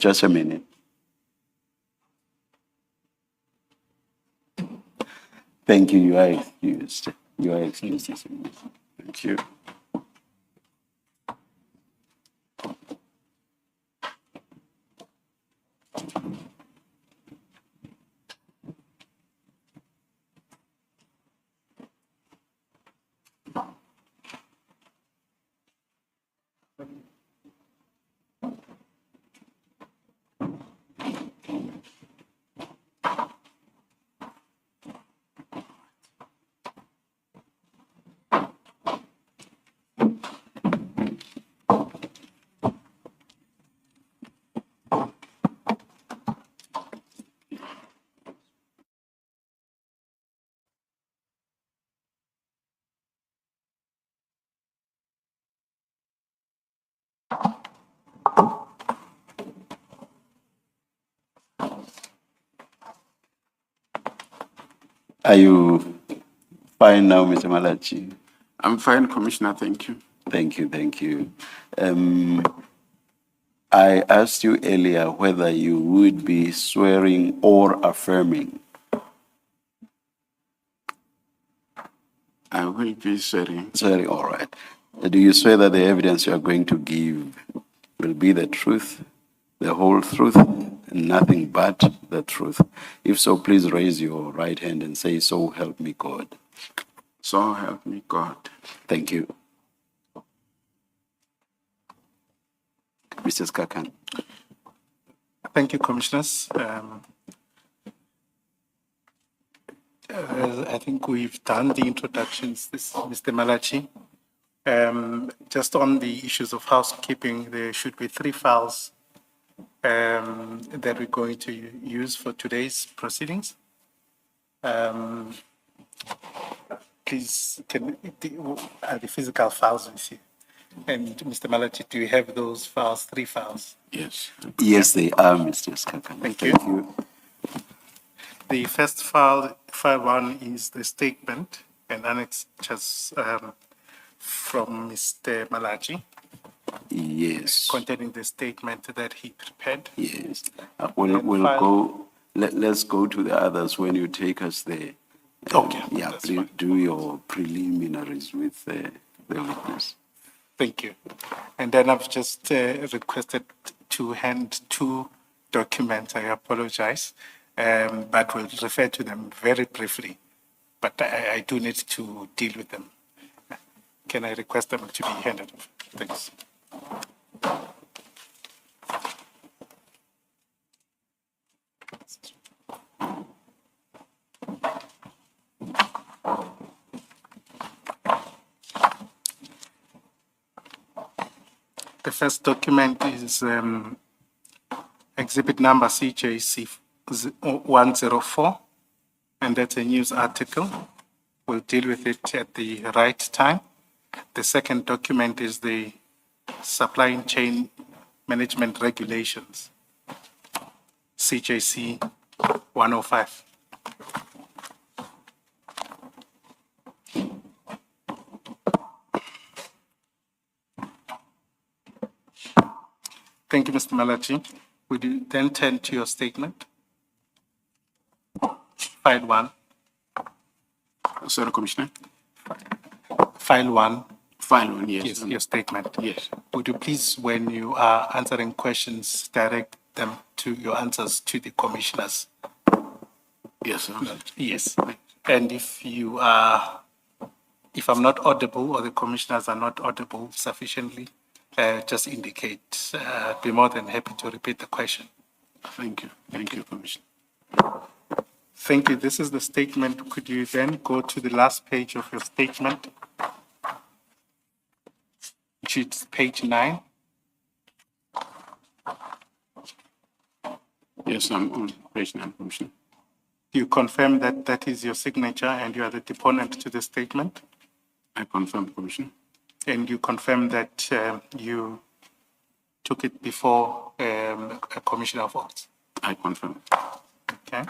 Just a minute. Thank you. You are excused. You are excused. Thank you. Are you fine now, Mr. Malachi? I'm fine, Commissioner. Thank you. Thank you, thank you. I asked you earlier whether you would be swearing or affirming. I will be swearing. Swearing, all right. Do you swear that the evidence you are going to give will be the truth, the whole truth, and nothing but the truth? If so, please raise your right hand and say, "So help me God." So help me God. Thank you. Mr. Skakan. Thank you, Commissioners. I think we've done the introductions, Mr. Malachi. Just on the issues of housekeeping, there should be 3 files that we're going to use for today's proceedings. Please, are the physical files with you? And Mr. Malachi, do you have those files, 3 files? Yes. Yes, they are, Mr. Skakan. Thank you. The first file 1 is the statement and annexes from Mr. Malachi. Yes. Containing the statement that he prepared. Yes. Let's go to the others when you take us there. Okay. Yeah, please do your preliminaries with the witness. Thank you. And then I've just requested to hand 2 documents. I apologize, but we'll refer to them very briefly. But I do need to deal with them. Can I request them to be handed off? Thanks. The first document is exhibit number CJC 104, and that's a news article. We'll deal with it at the right time. The second document is the supply chain management regulations, CJC 105. Thank you, Mr. Malachi. Would you then turn to your statement? File 1. Sorry, Commissioner. File 1. File 1, yes. Yes, your statement. Yes. Would you please, when you are answering questions, direct them to your answers to the commissioners? Yes, sir. Yes. And if I'm not audible or the commissioners are not audible sufficiently, just indicate. Be more than happy to repeat the question. Thank you. Thank you, Commissioner. Thank you. This is the statement. Could you then go to the last page of your statement, which is page 9? Yes, I'm on page 9, Commissioner. You confirm that that is your signature and you are the deponent to the statement? I confirm, Commissioner. And you confirm that you took it before a commissioner of oaths? I confirm. Okay.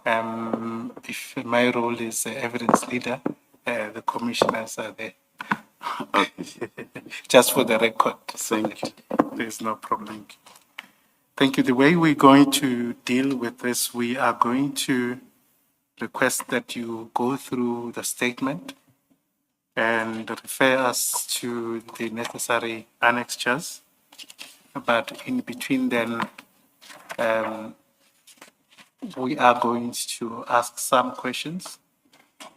If my role is evidence leader, the commissioners are there. Okay. Just for the record. Thank you. There's no problem. Thank you. The way we're going to deal with this, we are going to request that you go through the statement and refer us to the necessary annexures. But in between then, we are going to ask some questions.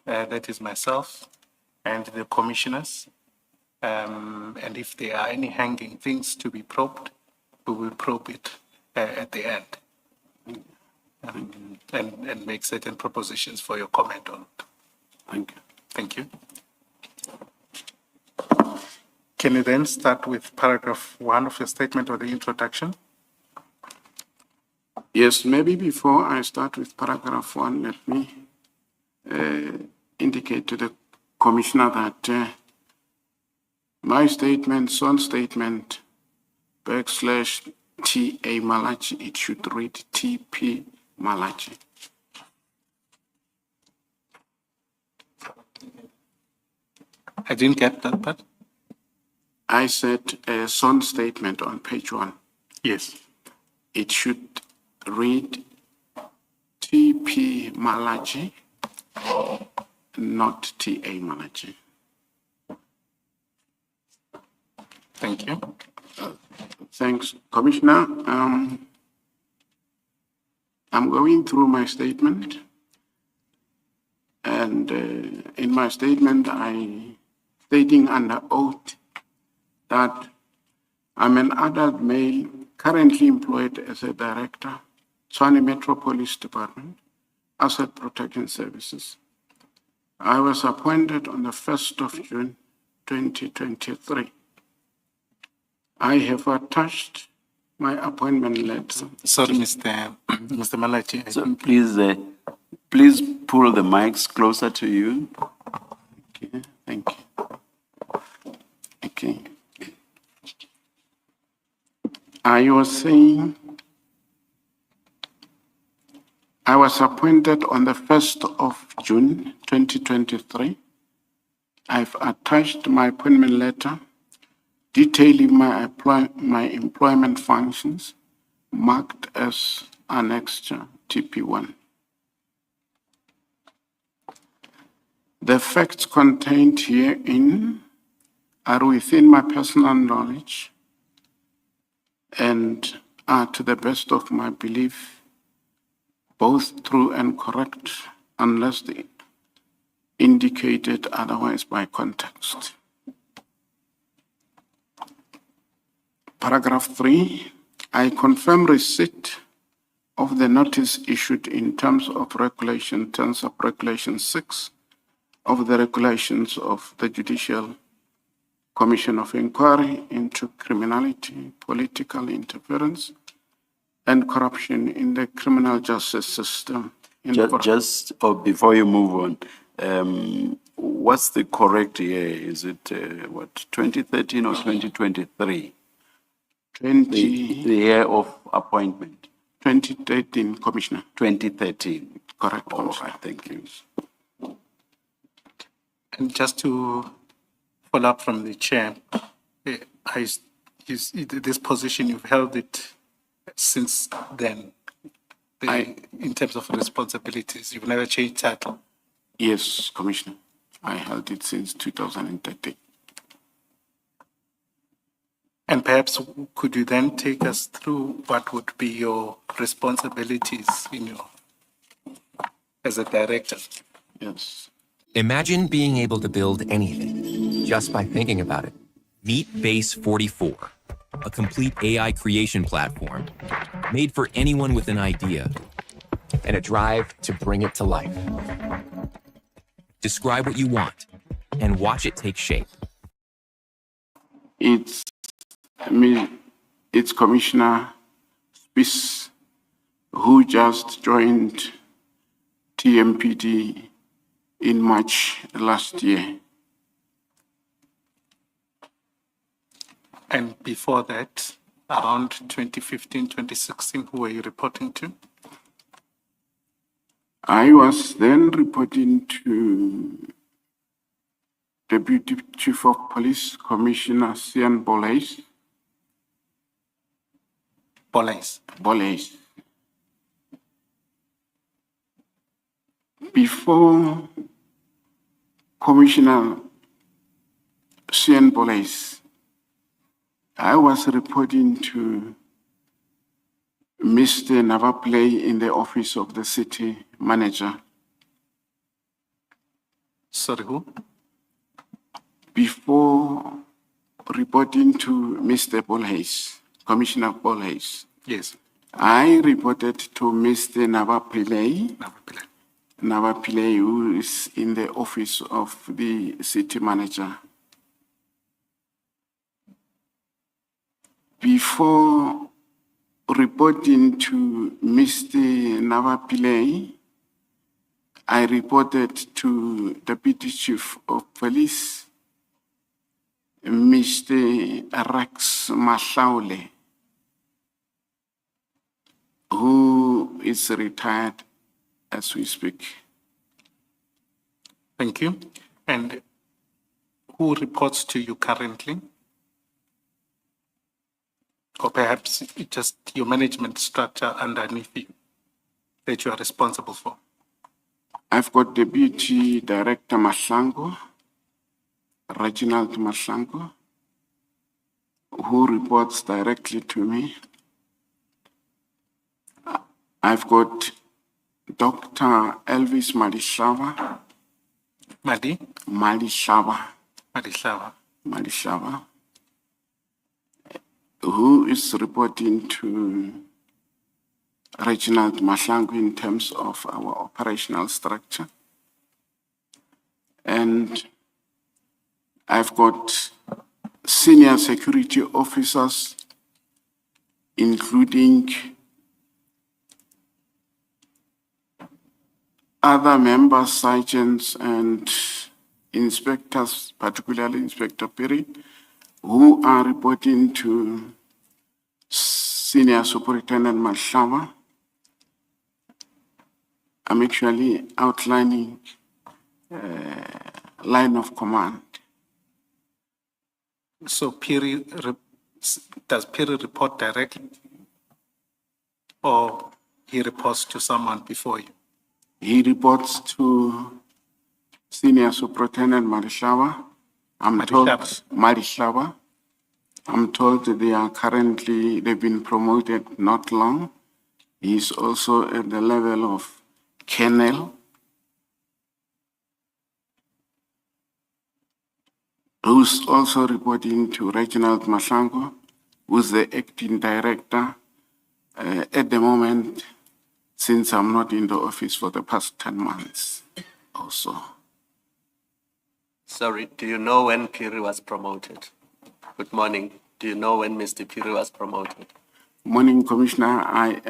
That is myself and the commissioners. And if there are any hanging things to be probed, we will probe it at the end. And make certain propositions for your comment on it. Thank you. Thank you. Can you then start with paragraph 1 of your statement or the introduction? Yes, maybe before I start with paragraph 1, let me indicate to the Commissioner that my statement, son statement, /T.A. Malachi, it should read T.P. Malachi. I didn't get that part. I said a son statement on page 1. Yes. It should read T.P. Malachi, not T.A. Malachi. Thank you. Thanks, Commissioner. I'm going through my statement, and in my statement, I stating under oath that I'm an adult male currently employed as a director, Tshwane Metropolis Department, Asset Protection Services. I was appointed on the 1st of June, 2023. I have attached my appointment letter. Sorry, Mr. Malachi. So please pull the mics closer to you. Okay, thank you. Okay. I was saying I was appointed on the 1st of June, 2023. I've attached my appointment letter detailing my employment functions marked as Annexure TP1. The facts contained herein are within my personal knowledge and are, to the best of my belief, both true and correct, unless they indicated otherwise by context. Paragraph 3, I confirm receipt of the notice issued in terms of Regulation 6 of the Regulations of the Judicial Commission of Inquiry into Criminality, Political Interference, and Corruption in the Criminal Justice System. Just before you move on, what's the correct year? Is it 2013 or 2023? The year of appointment. 2013, Commissioner. 2013. Correct. All right, thank you. And just to follow up from the chair, this position, you've held it since then, in terms of responsibilities. You've never changed title. Yes, Commissioner. I held it since 2013. And perhaps could you then take us through what would be your responsibilities as a director? Yes. Imagine being able to build anything just by thinking about it. Meet Base 44, a complete AI creation platform made for anyone with an idea and a drive to bring it to life. Describe what you want and watch it take shape. It's Commissioner Spies, who just joined TMPD in March last year. And before that, around 2015, 2016, who were you reporting to? I was then reporting to Deputy Chief of Police Commissioner Sian Boleis. Police. Boleis. Before Commissioner Sien Boleis, I was reporting to Mr. Navaplay in the office of the city manager. Sorry, who? Before reporting to Mr. Boleis, Commissioner Boleis, Yes. I reported to Mr. Navapile. Navaplay, who is in the office of the city manager. Before reporting to Mr. Navaplay, I reported to Deputy Chief of Police, Mr. Rex Mahlaule, who is retired as we speak. Thank you. And who reports to you currently? Or perhaps just your management structure underneath you that you are responsible for? I've got Deputy Director Mahlango, Reginald Mahlango, who reports directly to me. I've got Dr. Elvis Malislava, Malislava, who is reporting to Reginald Mahlango in terms of our operational structure. And I've got senior security officers, including other members, sergeants, and inspectors, particularly Inspector Perry, who are reporting to Senior Superintendent Mahlava. I'm actually outlining line of command. So does Piri report directly? Or he reports to someone before you? He reports to Senior Superintendent Mahlava. Mahlava. I'm told that they've been promoted not long. He's also at the level of Colonel, who's also reporting to Reginald Mahlango, who's the acting director at the moment, since I'm not in the office for the past 10 months also. Sorry, do you know when Piri was promoted? Good morning. Do you know when Mr. Piri was promoted? Morning, Commissioner. I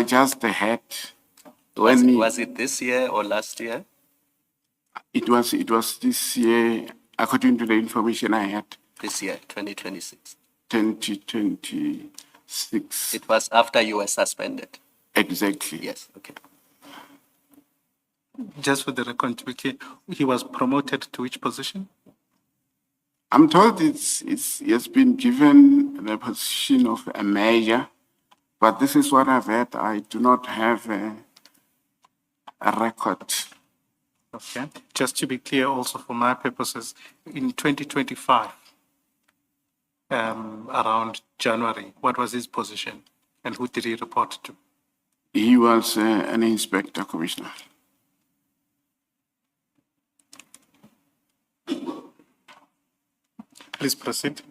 just had. Was it this year or last year? It was this year, according to the information I had. This year, 2026. 2026. It was after you were suspended. Exactly. Yes, okay. Just for the record, to be clear, he was promoted to which position? I'm told he has been given the position of a major, but this is what I've heard. I do not have a record. Okay. Just to be clear also for my purposes, in 2025, around January, what was his position and who did he report to? He was an inspector, Commissioner. Please proceed.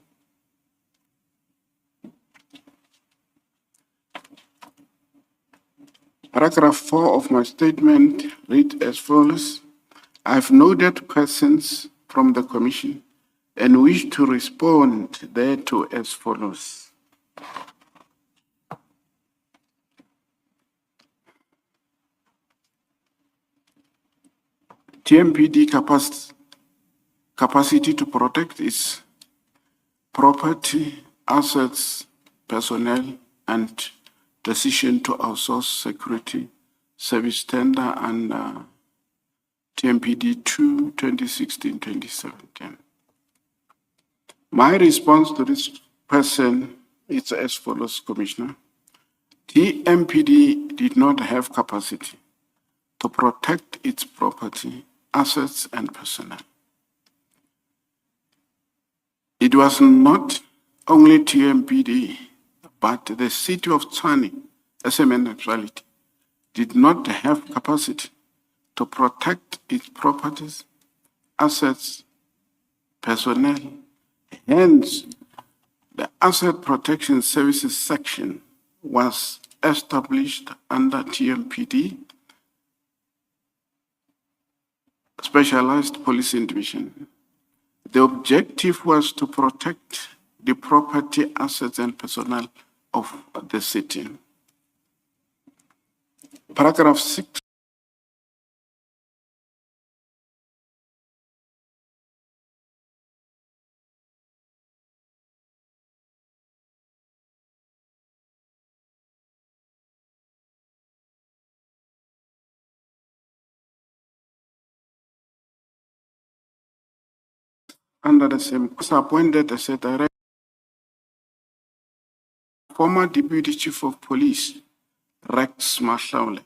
Paragraph 4 of my statement read as follows. I've noted questions from the Commission and wish to respond thereto as follows. TMPD capacity to protect its property, assets, personnel, and decision to outsource security service tender under TMPD 2 2016-2017. My response to this person is as follows, Commissioner. TMPD did not have capacity to protect its property, assets, and personnel. It was not only TMPD, but the city of Tshwane as a municipality did not have capacity to protect its properties, assets, personnel. Hence, the Asset Protection Services section was established under TMPD, Specialized Policing Division. The objective was to protect the property, assets, and personnel of the city. Paragraph 6. Under the same, was appointed as a director, former Deputy Chief of Police, Rex Mahlaule,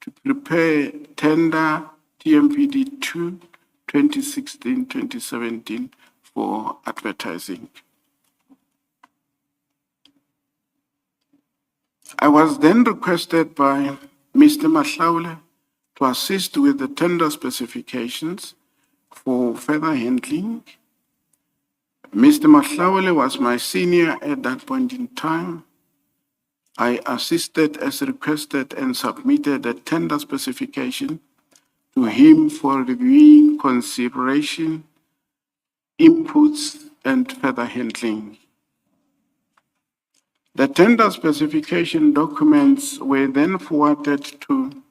to prepare tender TMPD 2 2016-2017 for advertising. I was then requested by Mr. Mahlaule to assist with the tender specifications for further handling. Mr. Mahlaule was my senior at that point in time. I assisted as requested and submitted a tender specification to him for reviewing, consideration, inputs, and further handling. The tender specification documents were then forwarded to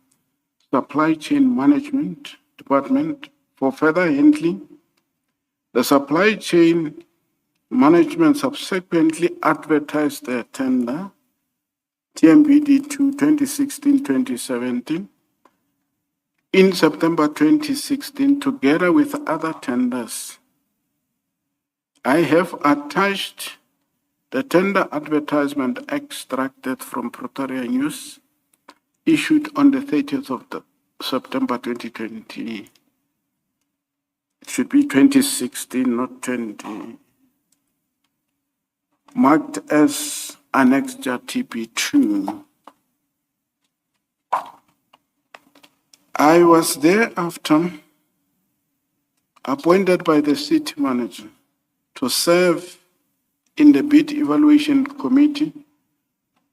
Supply Chain Management Department for further handling. The Supply Chain Management subsequently advertised the tender, TMPD 2 2016-2017, in September 2016, together with other tenders. I have attached the tender advertisement extracted from Pretoria News, issued on the 30th of September 2020. It should be 2016, not 20. Marked as Annexure TP2. I was thereafter appointed by the city manager to serve in the bid evaluation committee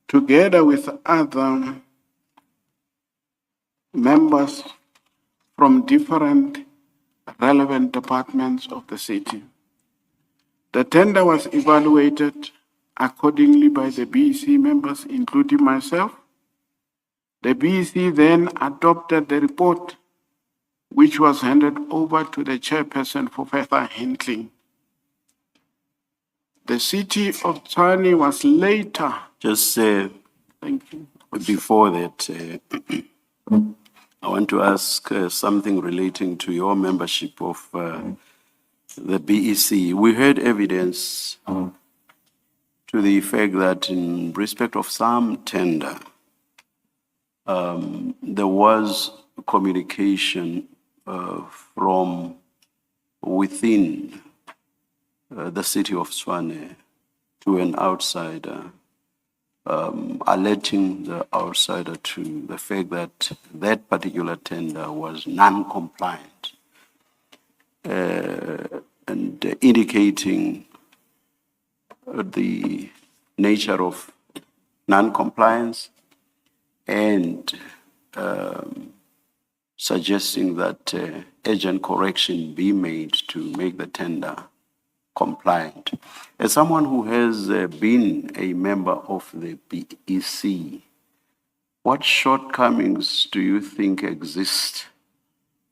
together with other members from different relevant departments of the city. The tender was evaluated accordingly by the BEC members, including myself. The BEC then adopted the report, which was handed over to the chairperson for further handling. The city of Tshwane was later. Just Thank you. before that, I want to ask something relating to your membership of the BEC. We heard evidence to the effect that in respect of some tender, there was communication from within the city of Tshwane to an outsider, alerting the outsider to the fact that that particular tender was non-compliant, and indicating the nature of non-compliance and suggesting that urgent correction be made to make the tender compliant. As someone who has been a member of the BEC, what shortcomings do you think exist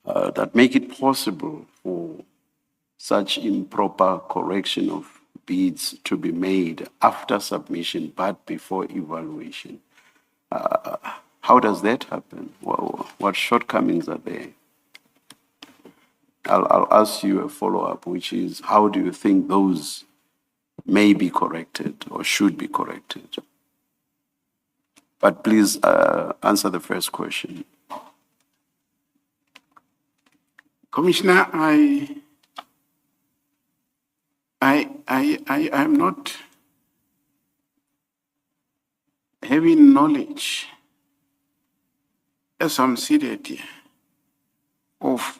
that make it possible for such improper correction of bids to be made after submission but before evaluation? How does that happen? What shortcomings are there? I'll ask you a follow-up, which is, how do you think those may be corrected or should be corrected. But please answer the first question. Commissioner, I'm not having knowledge, as I'm seated here, of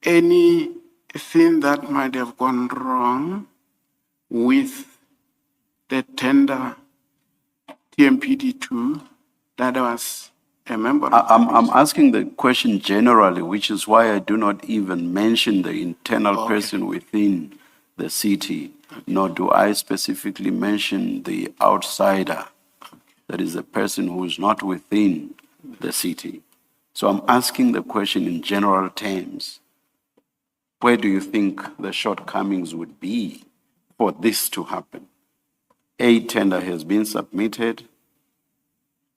anything that might have gone wrong with the tender TMPD2 that was a member of I'm asking the question generally, which is why I do not even mention the internal Okay. person within the city, nor do I specifically mention the outsider, that is a person who is not within the city. So I'm asking the question in general terms. Where do you think the shortcomings would be for this to happen? A tender has been submitted.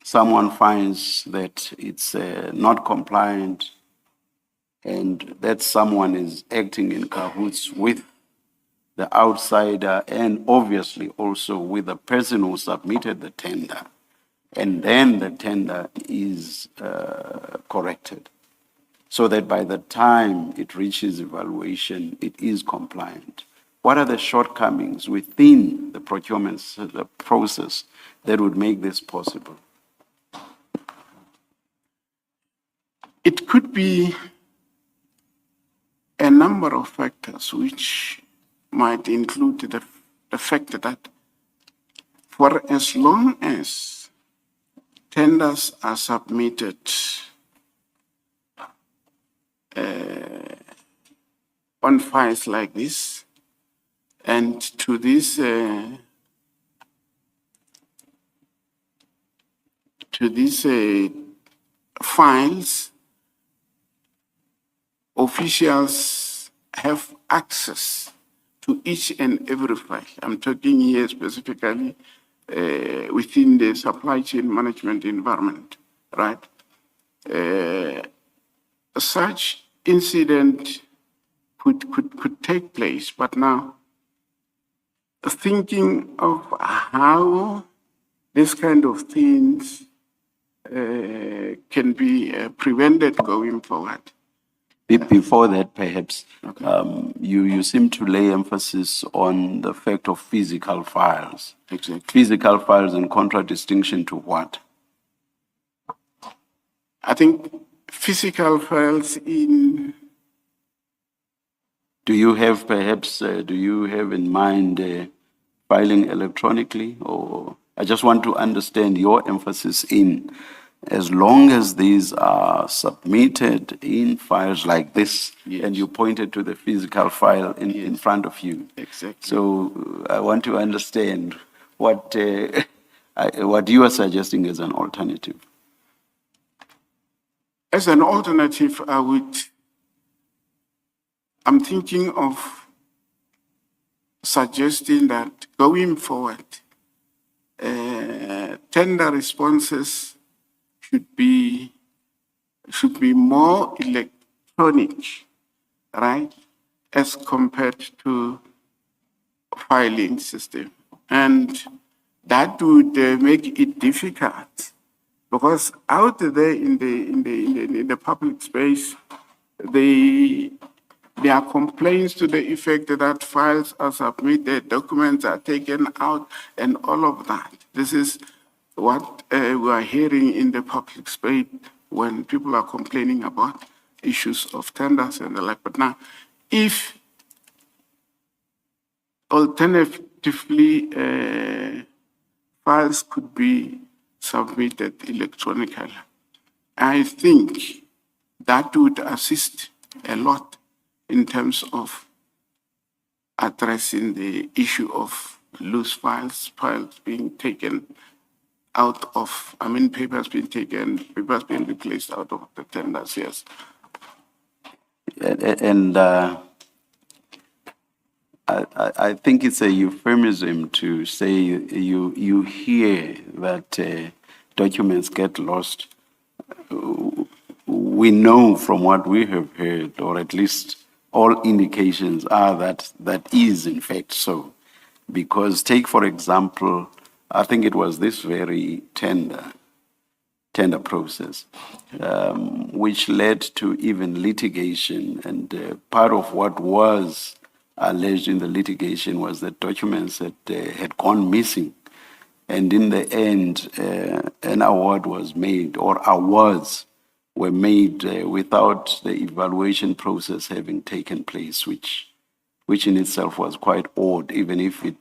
Someone finds that it's not compliant, and that someone is acting in cahoots with the outsider and obviously also with the person who submitted the tender. And then the tender is corrected so that by the time it reaches evaluation, it is compliant. What are the shortcomings within the procurement process that would make this possible? It could be a number of factors which might include the fact that for as long as tenders are submitted on files like this, and to these files, officials have access to each and every file. I'm talking here specifically within the supply chain management environment, right? Such incident could take place, but now thinking of how this kind of things can be prevented going forward. Before that, perhaps, you seem to lay emphasis on the fact of physical files. Exactly. Physical files in contradistinction to what? I think physical files in. Do you have perhaps, do you have in mind filing electronically? Or I just want to understand your emphasis in, as long as these are submitted in files like this, Yes. and you pointed to the physical file in front of you. Exactly. So I want to understand what you are suggesting as an alternative. As an alternative, I'm thinking of suggesting that going forward, tender responses should be more electronic, right, as compared to filing system. And that would make it difficult, because out there in the public space, there are complaints to the effect that files are submitted, documents are taken out, and all of that. This is what we are hearing in the public space when people are complaining about issues of tenders and the like. But now, if alternatively files could be submitted electronically, I think that would assist a lot in terms of addressing the issue of loose files being taken out of, papers being taken, papers being replaced out of the tenders, yes. And I think it's a euphemism to say you hear that documents get lost. We know from what we have heard, or at least all indications are that is in fact so. Because take, for example, I think it was this very tender process, which led to even litigation. And part of what was alleged in the litigation was that documents that had gone missing. And in the end, an award was made, or awards were made without the evaluation process having taken place, which in itself was quite odd, even if it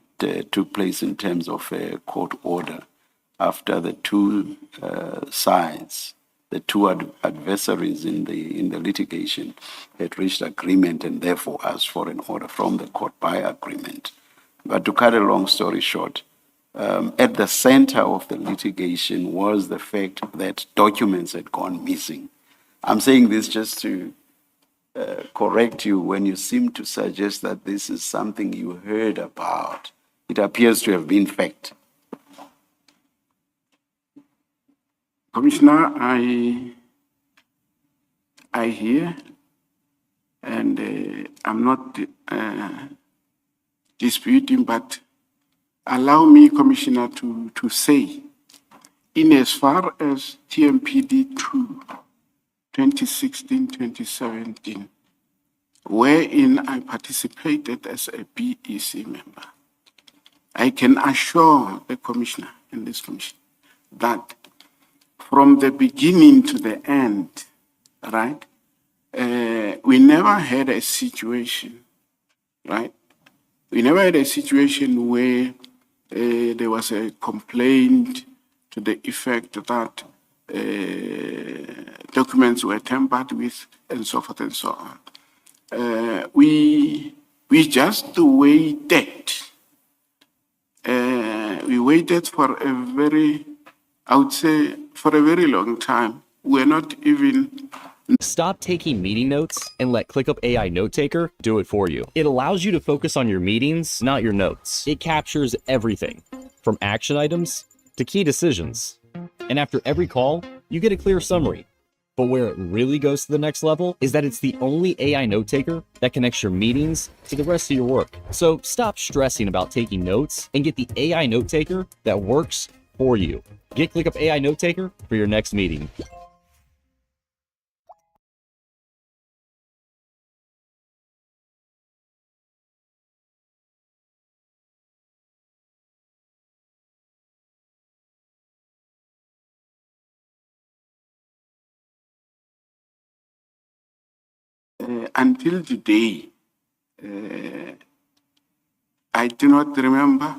took place in terms of a court order after the two sides, the two adversaries in the litigation had reached agreement and therefore asked for an order from the court by agreement. But to cut a long story short, at the center of the litigation was the fact that documents had gone missing. I'm saying this just to correct you when you seem to suggest that this is something you heard about. It appears to have been fact. Commissioner, I hear, and I'm not disputing, but allow me, Commissioner, to say, in as far as TMPD 2, 2016-2017, wherein I participated as a BEC member, I can assure the Commissioner and this Commission that from the beginning to the end, right, we never had a situation, right? We never had a situation where there was a complaint to the effect that documents were tampered with and so forth and so on. We just waited. We waited for a very, I would say, for a very long time. We're not even. Stop taking meeting notes and let ClickUp AI Note Taker do it for you. It allows you to focus on your meetings, not your notes. It captures everything, from action items to key decisions. And after every call, you get a clear summary. But where it really goes to the next level is that it's the only AI note taker that connects your meetings to the rest of your work. So stop stressing about taking notes and get the AI note taker that works for you. Get ClickUp AI Note Taker for your next meeting. Until today, I do not remember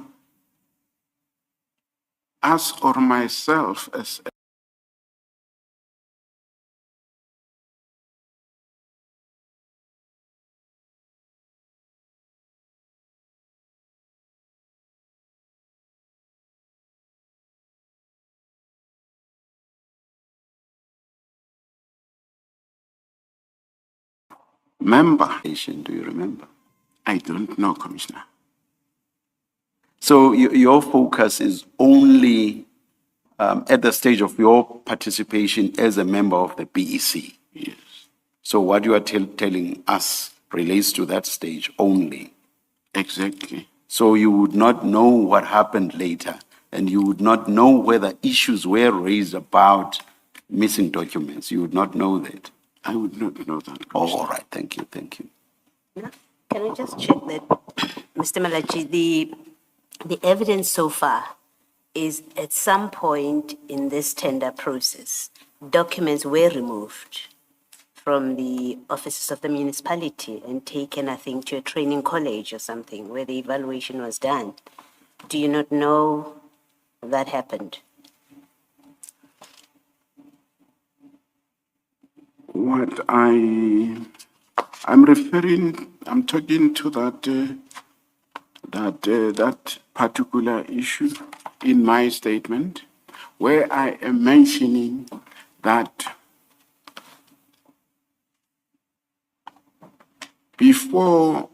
us or myself as a member. Do you remember? I don't know, Commissioner. So your focus is only at the stage of your participation as a member of the BEC. Yes. So what you are telling us relates to that stage only. Exactly. So you would not know what happened later, and you would not know whether issues were raised about missing documents. You would not know that. I would not know that. Oh, all right. Thank you. Thank you. Can I just check that, Mr. Malachi, the evidence so far is at some point in this tender process, documents were removed from the offices of the municipality and taken, I think, to a training college or something where the evaluation was done. Do you not know that happened? What I'm talking to that particular issue in my statement, where I am mentioning that before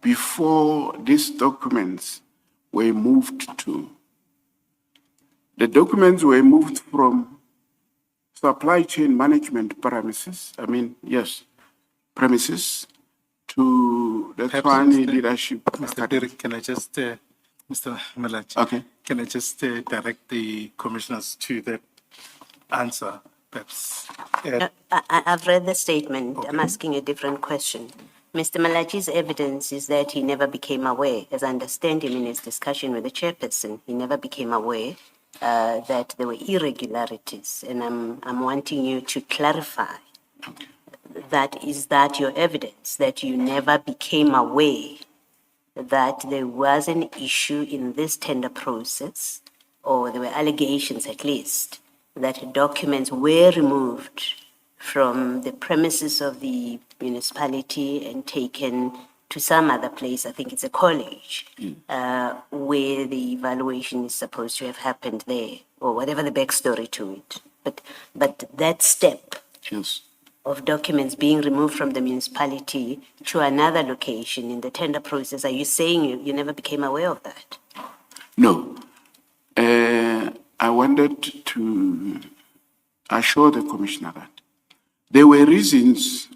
these documents were moved to, the documents were moved from supply chain management premises, premises to the Perhaps, Tshwane Mr. Leadership Mr. Academy. Piri, can I just, Mr. Malachi? Okay. Can I just direct the commissioners to the answer, perhaps? I've read the statement. I'm Okay. asking a different question. Mr. Malachi's evidence is that he never became aware, as I understand him in his discussion with the chairperson, he never became aware that there were irregularities. And I'm wanting you to clarify that, is that your evidence, that you never became aware that there was an issue in this tender process, or there were allegations at least, that documents were removed from the premises of the municipality and taken to some other place, I think it's a college, where the evaluation is supposed to have happened there, or whatever the backstory to it. But that step Yes. of documents being removed from the municipality to another location in the tender process, are you saying you never became aware of that? No. I wanted to assure the commissioner that there were reasons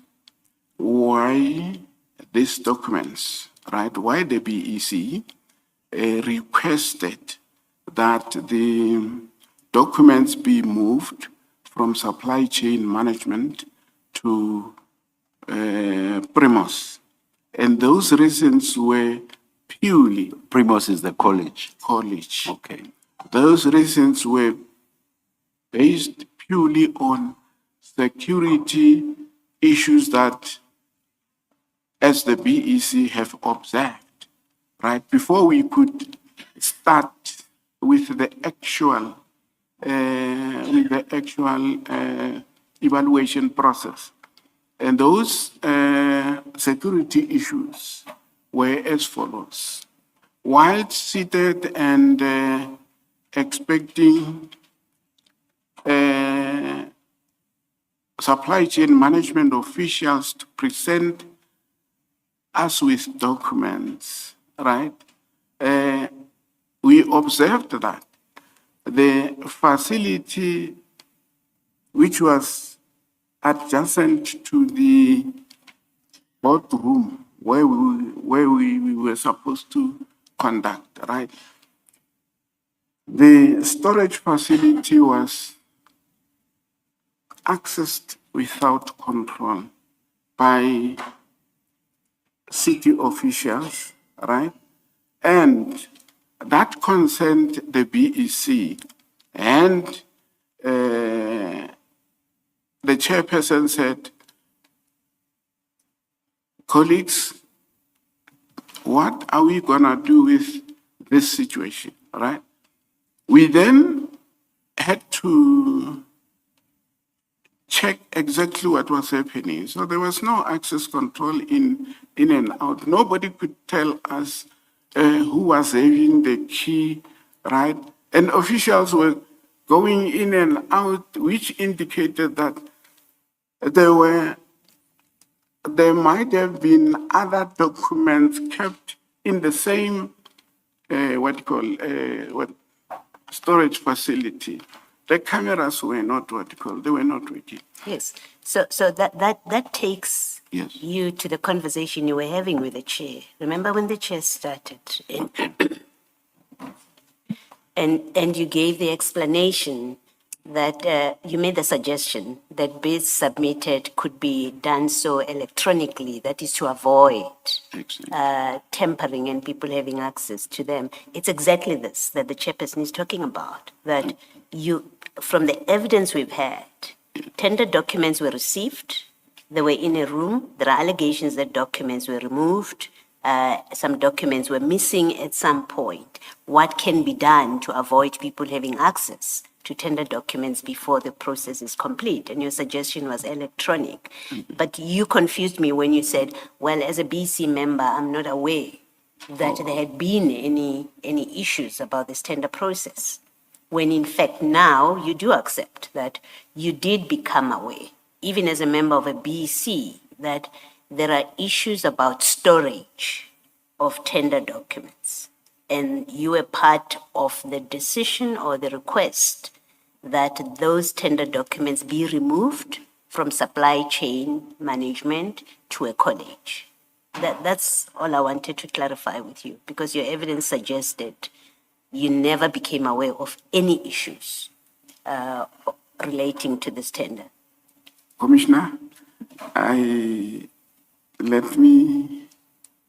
why these documents, right, why the BEC requested that the documents be moved from supply chain management to Primos. And those reasons were purely Primos is the college. college. Okay. Those reasons were based purely on security issues that, as the BEC have observed, right, before we could start with the actual evaluation process. And those security issues were as follows. While seated and expecting supply chain management officials to present us with documents, right? We observed that the facility which was adjacent to the boardroom where we were supposed to conduct, right? The storage facility was accessed without control by city officials, right? And that concerned the BEC. And the chairperson said, colleagues, what are we gonna do with this situation, right? We then had to check exactly what was happening. So there was no access control in and out. Nobody could tell us who was having the key, right? And officials were going in and out, which indicated that there might have been other documents kept in the same storage facility. The cameras were not they were not working. Yes. So that takes Yes. you to the conversation you were having with the chair. Remember when the chair started and you gave the explanation that you made the suggestion that bids submitted could be done so electronically, that is to avoid tampering and people having access to them. It's exactly this that the chairperson is talking about, that you, from the evidence we've had, tender documents were received, they were in a room, there are allegations that documents were removed, some documents were missing at some point. What can be done to avoid people having access to tender documents before the process is complete? And your suggestion was electronic. But you confused me when you said, well, as a BC member, I'm not aware that there had been any issues about this tender process. When in fact now you do accept that you did become aware, even as a member of a BC, that there are issues about storage of tender documents. And you were part of the decision or the request that those tender documents be removed from supply chain management to a college. That's all I wanted to clarify with you, because your evidence suggested you never became aware of any issues relating to this tender. Commissioner, let me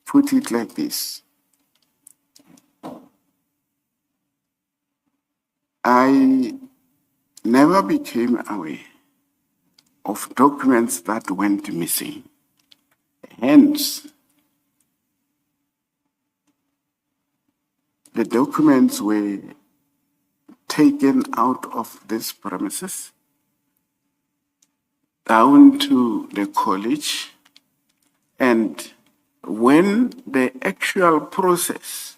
put it like this. I never became aware of documents that went missing. Hence, the documents were taken out of this premises down to the college, and when the actual process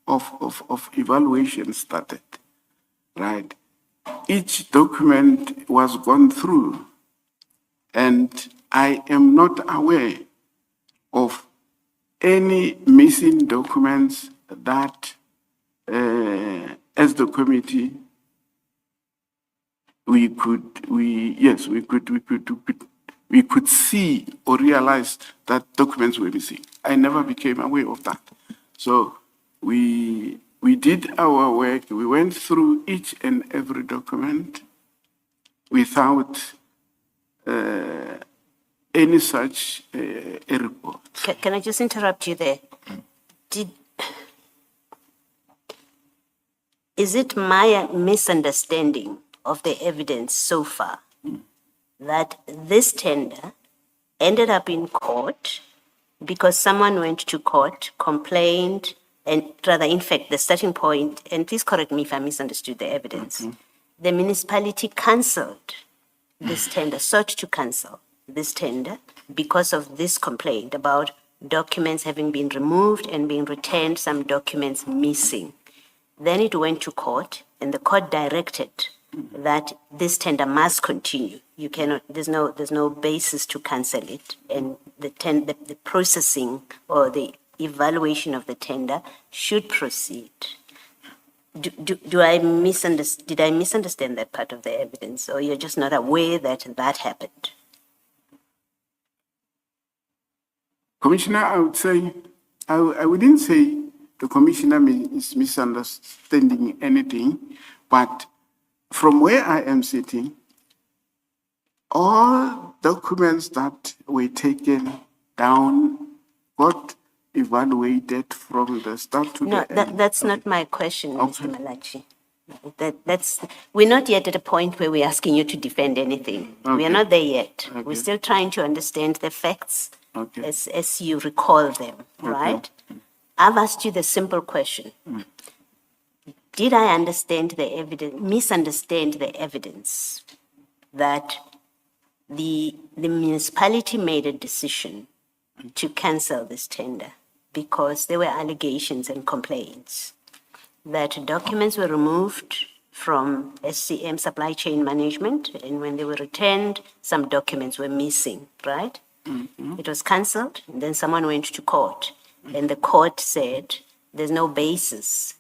of evaluation started, right, each document was gone through, and I am not aware of any missing documents that, as the committee, we could see or realize that documents were missing. I never became aware of that. So we did our work. We went through each and every document without any such a report. Can I just interrupt you there? Is it my misunderstanding of the evidence so far that this tender ended up in court because someone went to court, complained, and rather, in fact, the starting point, and please correct me if I misunderstood the evidence, the municipality cancelled this tender, sought to cancel this tender because of this complaint about documents having been removed and being returned, some documents missing. Then it went to court, and the court directed that this tender must continue. You cannot. There's no basis to cancel it, and the processing or the evaluation of the tender should proceed. Did I misunderstand that part of the evidence, or you're just not aware that that happened? Commissioner, I would say, I wouldn't say the commissioner is misunderstanding anything, but from where I am sitting, all documents that were taken down got evaluated from the start to the end. That's not my question, Mr. Malachi. We're not yet at a point where we're asking you to defend anything. We are not there yet. We're still trying to understand the facts as you recall them, right? I've asked you the simple question. Did I understand the evidence, misunderstand the evidence that the municipality made a decision to cancel this tender because there were allegations and complaints that documents were removed from SCM, supply chain management, and when they were returned, some documents were missing, right? It was cancelled, and then someone went to court, and the court said there's no basis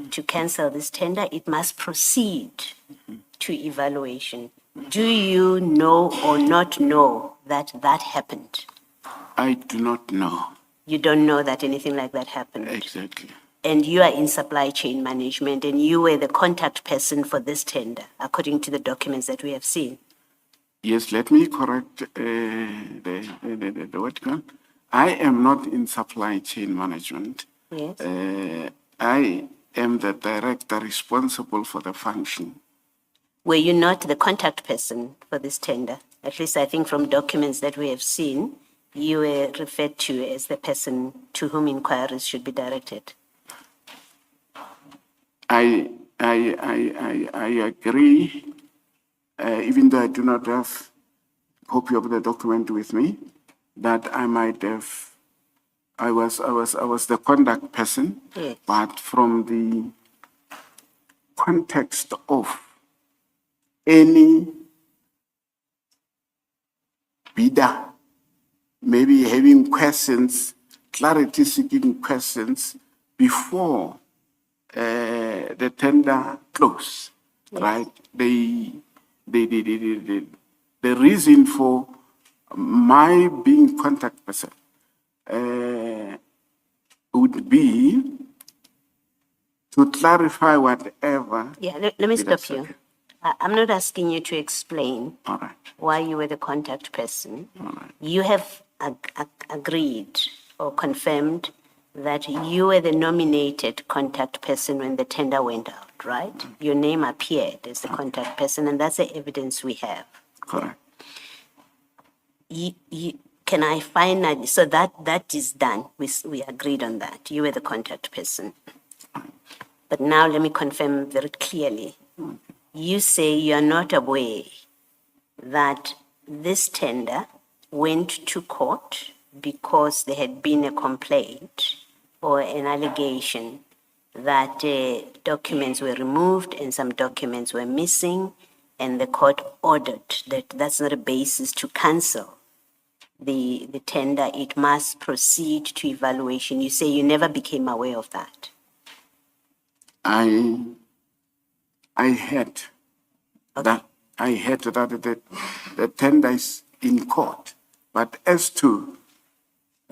to cancel this tender, it must proceed to evaluation. Do you know or not know that that happened? I do not know. You don't know that anything like that happened? Exactly. And you are in supply chain management, and you were the contact person for this tender, according to the documents that we have seen. Yes, let me correct the word. I am not in supply chain management. Yes. I am the director responsible for the function. Were you not the contact person for this tender? At least I think from documents that we have seen, you were referred to as the person to whom inquiries should be directed. I agree, even though I do not have a copy of the document with me, that I might have. I was the contact person, Yes. but from the context of any bidder, maybe having questions, clarity-seeking questions before the tender close, right? The reason for my being contact person would be to clarify whatever. Yeah, let me it has stop you. said. I'm not asking you to explain All right. why you were the contact person. All right. You have agreed or confirmed that you were the nominated contact person when the tender went out, right? Your name appeared as the contact person, and that's the evidence we have. Correct. Can I find that? So that is done. We agreed on that. You were the contact person. But now let me confirm very clearly. You say you are not aware that this tender went to court because there had been a complaint or an allegation that documents were removed and some documents were missing, and the court ordered that that's not a basis to cancel the tender. It must proceed to evaluation. You say you never became aware of that. I heard that the tender is in court, but as to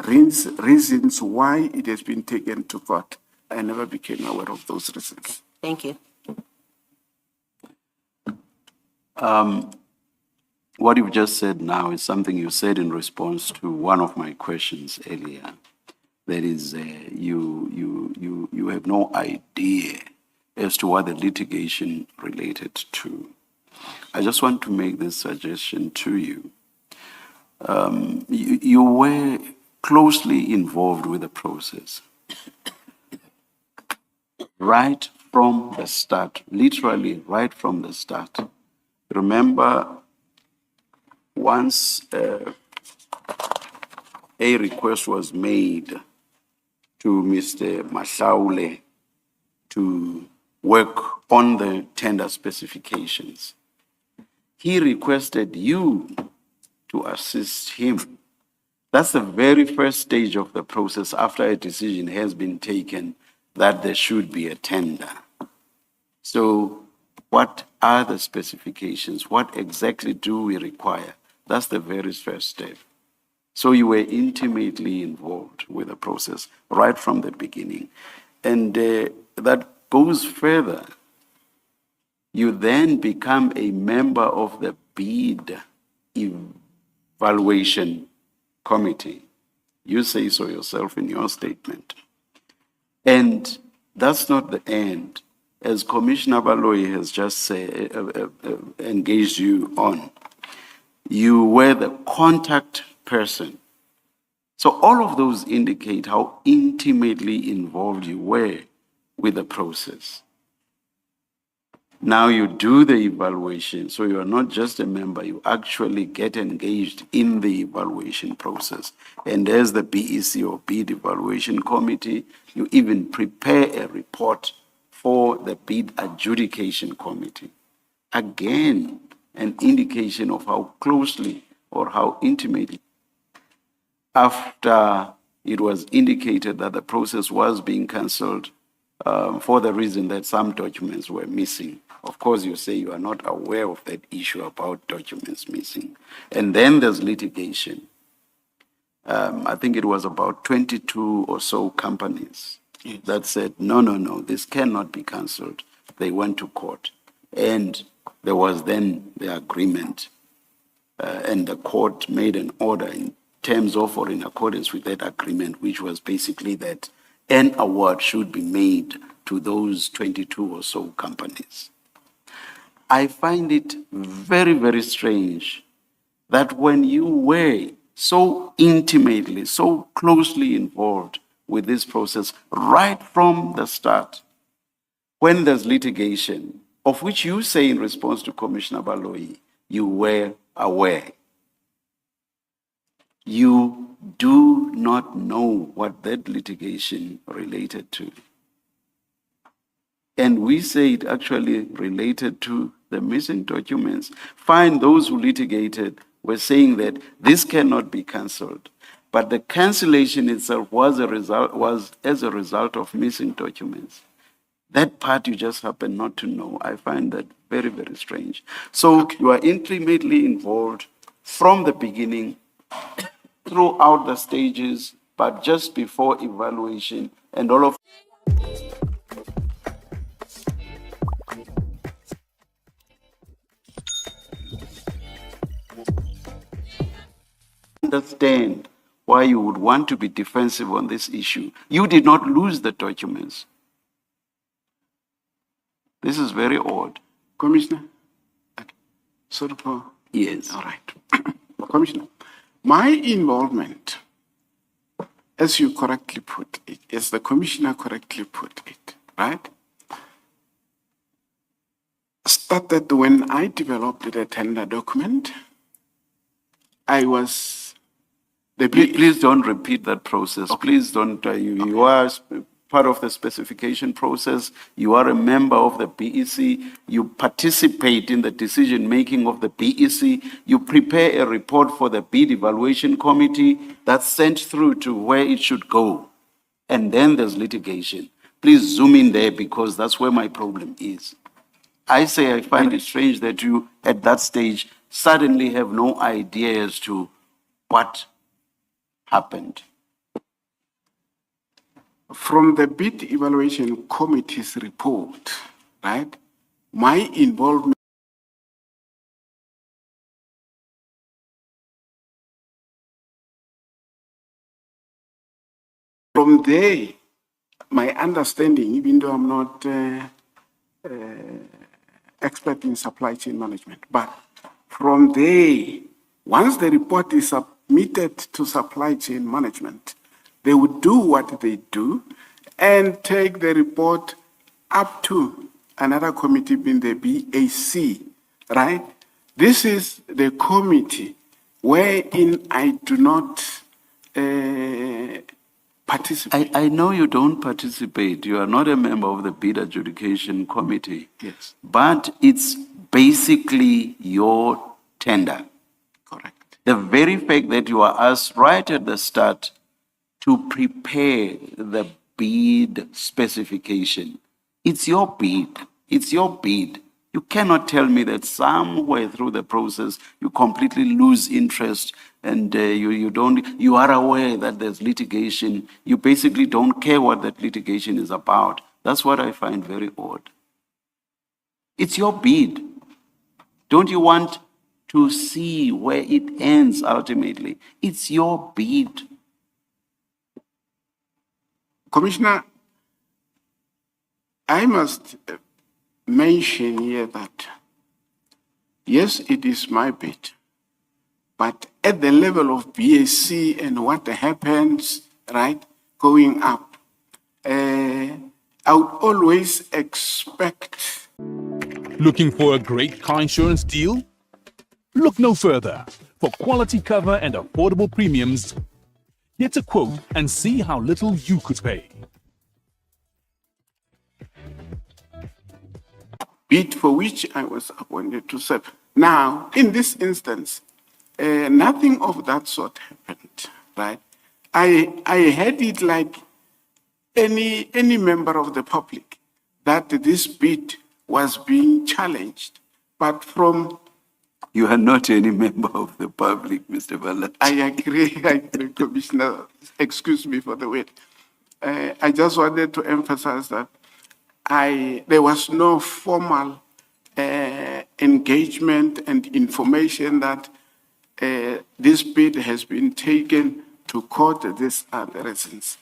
reasons why it has been taken to court, I never became aware of those reasons. Thank you. What you've just said now is something you said in response to one of my questions earlier. That is, you have no idea as to what the litigation related to. I just want to make this suggestion to you. You were closely involved with the process. Right from the start, literally right from the start. Remember, once a request was made to Mr. Mahlaule to work on the tender specifications, he requested you to assist him. That's the very first stage of the process after a decision has been taken that there should be a tender. So what are the specifications? What exactly do we require? That's the very first step. So you were intimately involved with the process right from the beginning. And that goes further. You then become a member of the bid evaluation committee. You say so yourself in your statement. And that's not the end. As Commissioner Baloyi has just engaged you on, you were the contact person. So all of those indicate how intimately involved you were with the process. Now you do the evaluation, so you are not just a member, you actually get engaged in the evaluation process. And as the BEC or Bid Evaluation Committee, you even prepare a report for the Bid Adjudication Committee. Again, an indication of how closely or how intimately, after it was indicated that the process was being cancelled for the reason that some documents were missing. Of course, you say you are not aware of that issue about documents missing. And then there's litigation. I think it was about 22 or so companies that said, no, this cannot be cancelled. They went to court. And there was then the agreement. And the court made an order in terms of or in accordance with that agreement, which was basically that an award should be made to those 22 or so companies. I find it very, very strange that when you were so intimately, so closely involved with this process right from the start, when there's litigation, of which you say in response to Commissioner Baloyi, you were aware. You do not know what that litigation related to. And we say it actually related to the missing documents. Fine, those who litigated were saying that this cannot be cancelled. But the cancellation itself was as a result of missing documents. That part you just happen not to know. I find that very, very strange. So you are intimately involved from the beginning, throughout the stages, but just before evaluation and all of understand why you would want to be defensive on this issue. You did not lose the documents. This is very odd. Commissioner, okay. Sorry for. Yes. All right. Commissioner, my involvement, as you correctly put it, as the commissioner correctly put it, right, started when I developed the tender document. I was the Please don't repeat that process. Please don't. You are part of the specification process. You are a member of the BEC. You participate in the decision making of the BEC. You prepare a report for the bid evaluation committee that's sent through to where it should go. And then there's litigation. Please zoom in there because that's where my problem is. I say I find it strange that you, at that stage, suddenly have no idea as to what happened. From the bid evaluation committee's report, right, my involvement from there, my understanding, even though I'm not expert in supply chain management, but from there, once the report is submitted to supply chain management, they would do what they do and take the report up to another committee being the BAC, right? This is the committee wherein I do not participate. I know you don't participate. You are not a member of the bid adjudication committee. Yes. But it's basically your tender. Correct. The very fact that you are asked right at the start to prepare the bid specification, it's your bid. It's your bid. You cannot tell me that somewhere through the process you completely lose interest and you are aware that there's litigation. You basically don't care what that litigation is about. That's what I find very odd. It's your bid. Don't you want to see where it ends ultimately? It's your bid. Commissioner, I must mention here that, yes, it is my bid, but at the level of BAC and what happens, right, going up, I would always expect. Looking for a great car insurance deal? Look no further. For quality cover and affordable premiums, get a quote and see how little you could pay. Bid for which I was appointed to serve. Now, in this instance, nothing of that sort happened, right? I had it like any member of the public that this bid was being challenged, but from You are not any member of the public, Mr. Valat. I agree, Commissioner. Excuse me for the word. I just wanted to emphasize that there was no formal engagement and information that this bid has been taken to court. These are the reasons.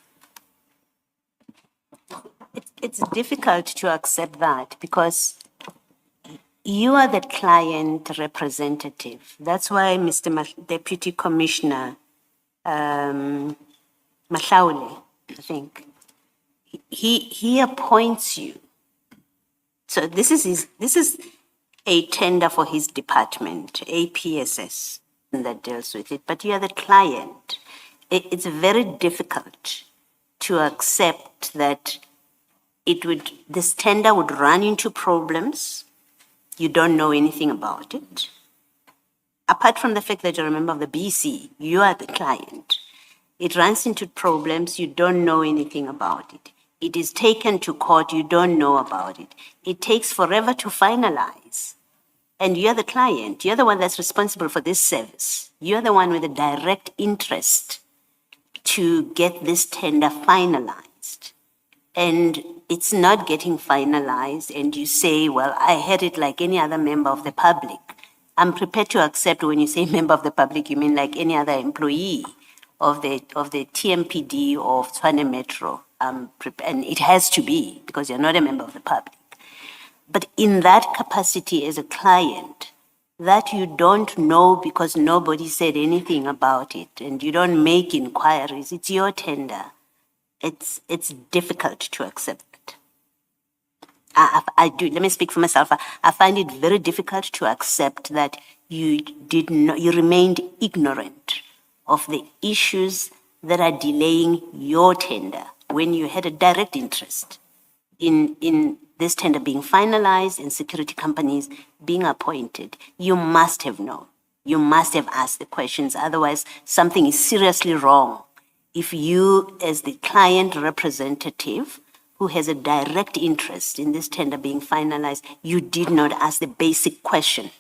It's difficult to accept that because you are the client representative. That's why Deputy Commissioner Mahlaule, I think, he appoints you. So this is a tender for his department, APSS, that deals with it. But you are the client. It's very difficult to accept that this tender would run into problems. You don't know anything about it. Apart from the fact that you're a member of the BC, you are the client. It runs into problems, you don't know anything about it. It is taken to court, you don't know about it. It takes forever to finalize. And you're the client, you're the one that's responsible for this service. You're the one with a direct interest to get this tender finalized, and it's not getting finalized, and you say, well, I had it like any other member of the public. I'm prepared to accept when you say member of the public, you mean like any other employee of the TMPD or of Tshwane Metro. And it has to be, because you're not a member of the public. But in that capacity as a client, that you don't know because nobody said anything about it, and you don't make inquiries, it's your tender. It's difficult to accept it. I do. Let me speak for myself. I find it very difficult to accept that you remained ignorant of the issues that are delaying your tender when you had a direct interest in this tender being finalized and security companies being appointed. You must have known. You must have asked the questions. Otherwise, something is seriously wrong. If you, as the client representative who has a direct interest in this tender being finalized, you did not ask the basic question: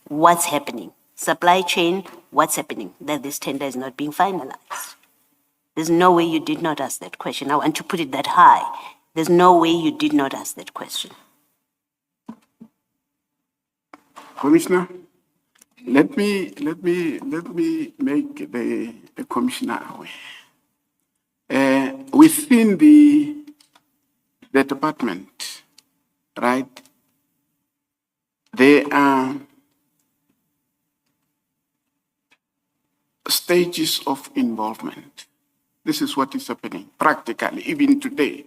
what's happening? Supply chain, what's happening that this tender is not being finalized? There's no way you did not ask that question. I want to put it that high. There's no way you did not ask that question. Commissioner, let me make the commissioner aware. Within the department, right, there are stages of involvement. This is what is happening practically, even today.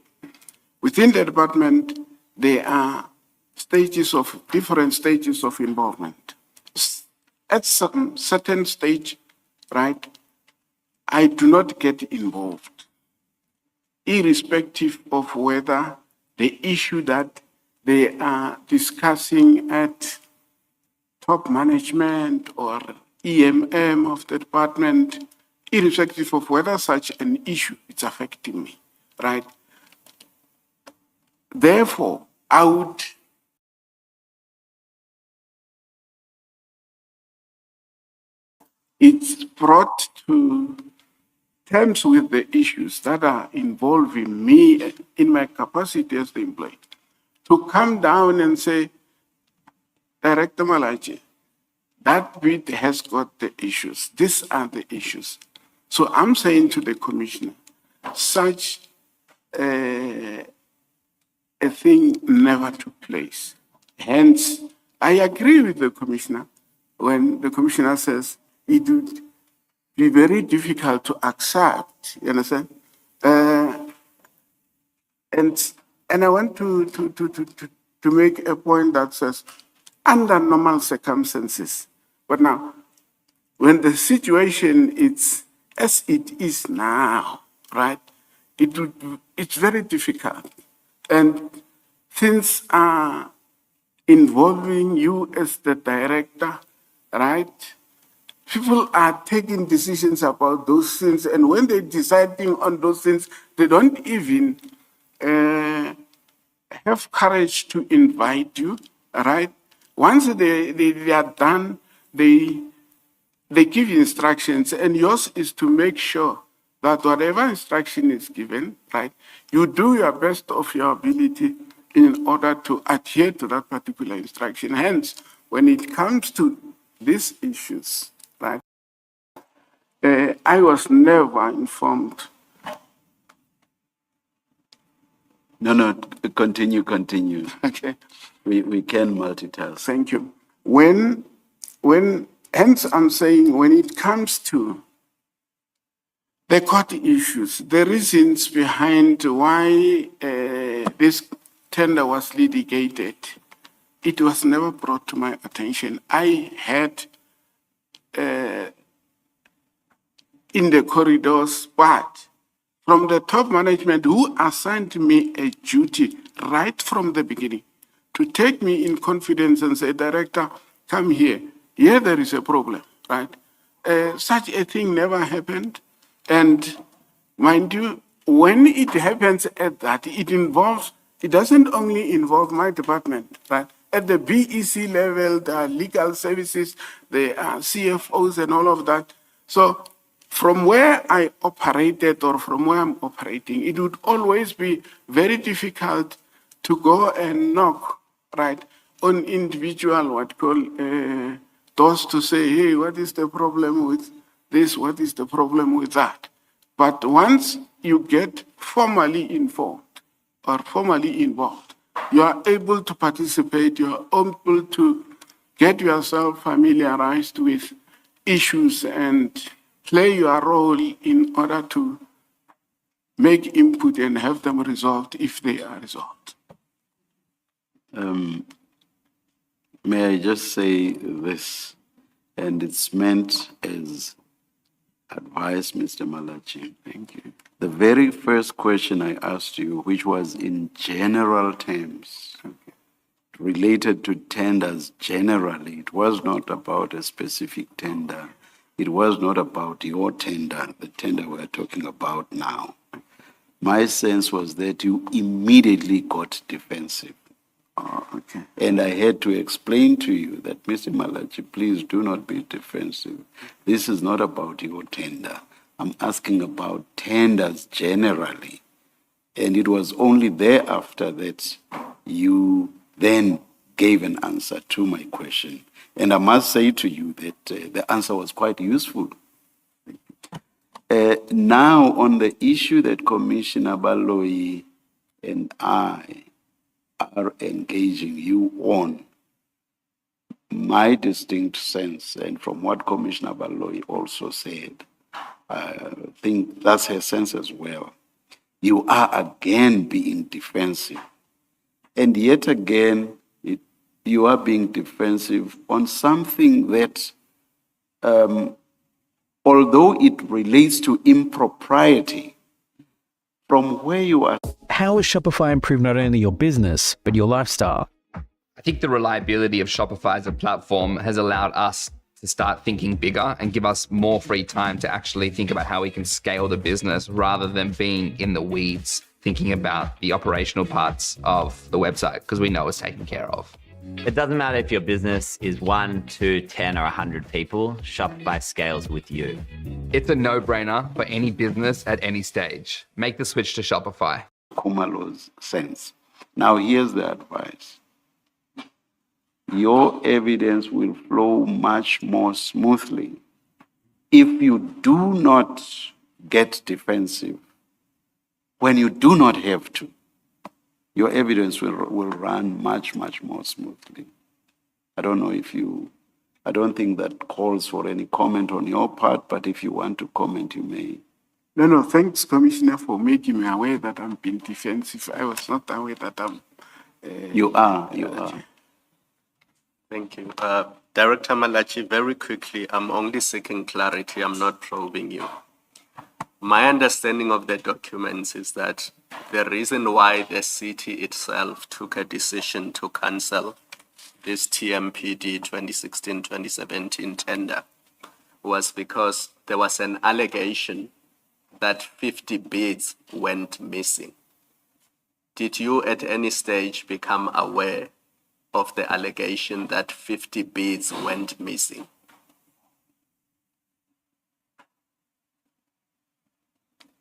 Within the department, there are different stages of involvement. At some certain stage, right, I do not get involved, irrespective of whether the issue that they are discussing at top management or EMM of the department, irrespective of whether such an issue is affecting me, right? Therefore, I would it's brought to terms with the issues that are involving me in my capacity as the employee, to come down and say, Director Malachi, that bit has got the issues. These are the issues. So I'm saying to the commissioner, such a thing never took place. Hence, I agree with the commissioner when the commissioner says it would be very difficult to accept, you understand? And I want to make a point that says, under normal circumstances, but now, when the situation is as it is now, right, it's very difficult. And things are involving you as the director, right? People are taking decisions about those things, and when they're deciding on those things, they don't even have courage to invite you, right? Once they are done, they give instructions, and yours is to make sure that whatever instruction is given, right, you do your best of your ability in order to adhere to that particular instruction. Hence, when it comes to these issues, right, I was never informed. No, continue. Okay. We can multitask. Thank you. Hence I'm saying when it comes to the court issues, the reasons behind why this tender was litigated, it was never brought to my attention. I had in the corridors, but from the top management who assigned me a duty right from the beginning to take me in confidence and say, Director, come here. Here there is a problem, right? Such a thing never happened. And mind you, when it happens at that, it doesn't only involve my department, right? At the BEC level, there are legal services, there are CFOs and all of that. So from where I operated or from where I'm operating, it would always be very difficult to go and knock, right, on individual, doors to say, hey, what is the problem with this? What is the problem with that? But once you get formally informed or formally involved, you are able to participate, you are able to get yourself familiarized with issues and play your role in order to make input and have them resolved if they are resolved. May I just say this, and it's meant as advice, Mr. Malachi. Thank you. The very first question I asked you, which was in general terms, related to tenders generally, it was not about a specific tender. It was not about your tender, the tender we're talking about now. My sense was that you immediately got defensive. Oh, okay. And I had to explain to you that, Mr. Malachi, please do not be defensive. This is not about your tender. I'm asking about tenders generally. And it was only thereafter that you then gave an answer to my question. And I must say to you that the answer was quite useful. Now, on the issue that Commissioner Baloyi and I are engaging you on, my distinct sense, and from what Commissioner Baloyi also said, I think that's her sense as well, you are again being defensive. And yet again, you are being defensive on something that, although it relates to impropriety, from where you are. How has Shopify improved not only your business, but your lifestyle? I think the reliability of Shopify as a platform has allowed us to start thinking bigger and give us more free time to actually think about how we can scale the business rather than being in the weeds, thinking about the operational parts of the website, because we know it's taken care of. It doesn't matter if your business is 1, 2, 10, or 100 people, Shopify scales with you. It's a no-brainer for any business at any stage. Make the switch to Shopify. Kumalo's sense. Now, here's the advice. Your evidence will flow much more smoothly if you do not get defensive when you do not have to. Your evidence will run much, much more smoothly. I don't know if I don't think that calls for any comment on your part, but if you want to comment, you may. No, thanks, Commissioner, for making me aware that I'm being defensive. I was not aware that I'm... You are. Thank you. Director Malachi, very quickly, I'm only seeking clarity. I'm not probing you. My understanding of the documents is that the reason why the city itself took a decision to cancel this TMPD 2016-2017 tender was because there was an allegation that 50 bids went missing. Did you at any stage become aware of the allegation that 50 bids went missing?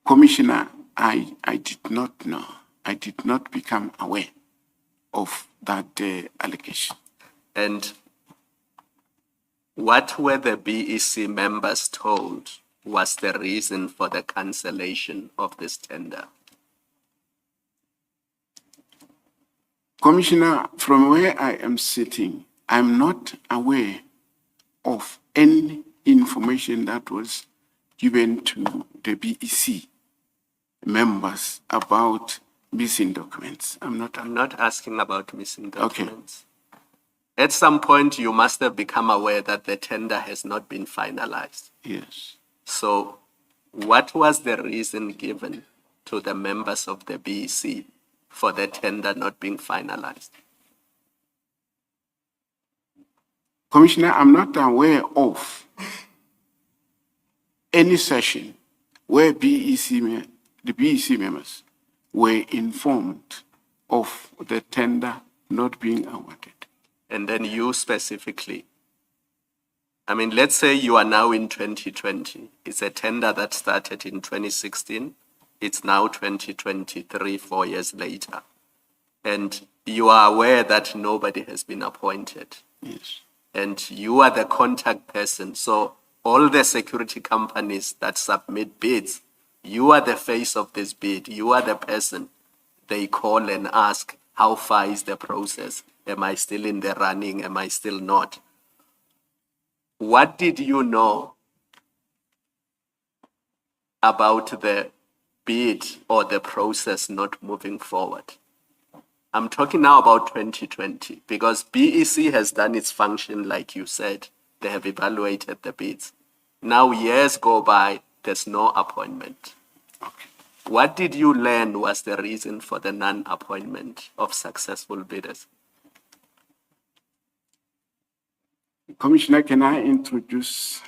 Commissioner, I did not know. I did not become aware of that allegation. And what were the BEC members told was the reason for the cancellation of this tender? Commissioner, from where I am sitting, I'm not aware of any information that was given to the BEC members about missing documents. I'm not asking about missing documents. Okay. At some point, you must have become aware that the tender has not been finalized. Yes. So what was the reason given to the members of the BEC for the tender not being finalized? Commissioner, I'm not aware of any session where the BEC members were informed of the tender not being awarded. And then you specifically, I mean, let's say you are now in 2020. It's a tender that started in 2016. It's now 2023, 4 years later. And you are aware that nobody has been appointed. Yes. And you are the contact person. So all the security companies that submit bids, you are the face of this bid. You are the person they call and ask, how far is the process? Am I still in the running? Am I still not? What did you know about the bid or the process not moving forward? I'm talking now about 2020 because BEC has done its function, like you said. They have evaluated the bids. Now years go by, there's no appointment. Okay. What did you learn was the reason for the non-appointment of successful bidders? Commissioner, can I introduce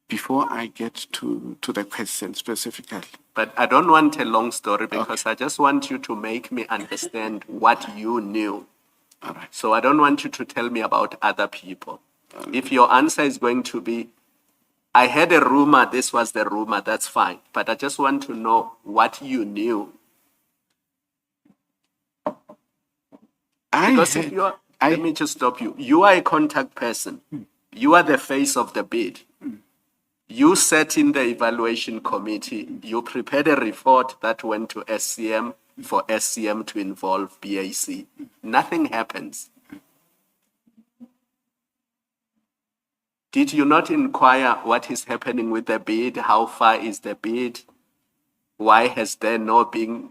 before I get to the question specifically? But I don't want a long story because I just want you to make me understand what you knew. All right. So I don't want you to tell me about other people. If your answer is going to be, I had a rumor, this was the rumor, that's fine. But I just want to know what you knew. Because if you are, let me just stop you. You are a contact person. You are the face of the bid. You sat in the evaluation committee. You prepared a report that went to SCM for SCM to involve BAC. Nothing happens. Did you not inquire what is happening with the bid? How far is the bid? Why has there not been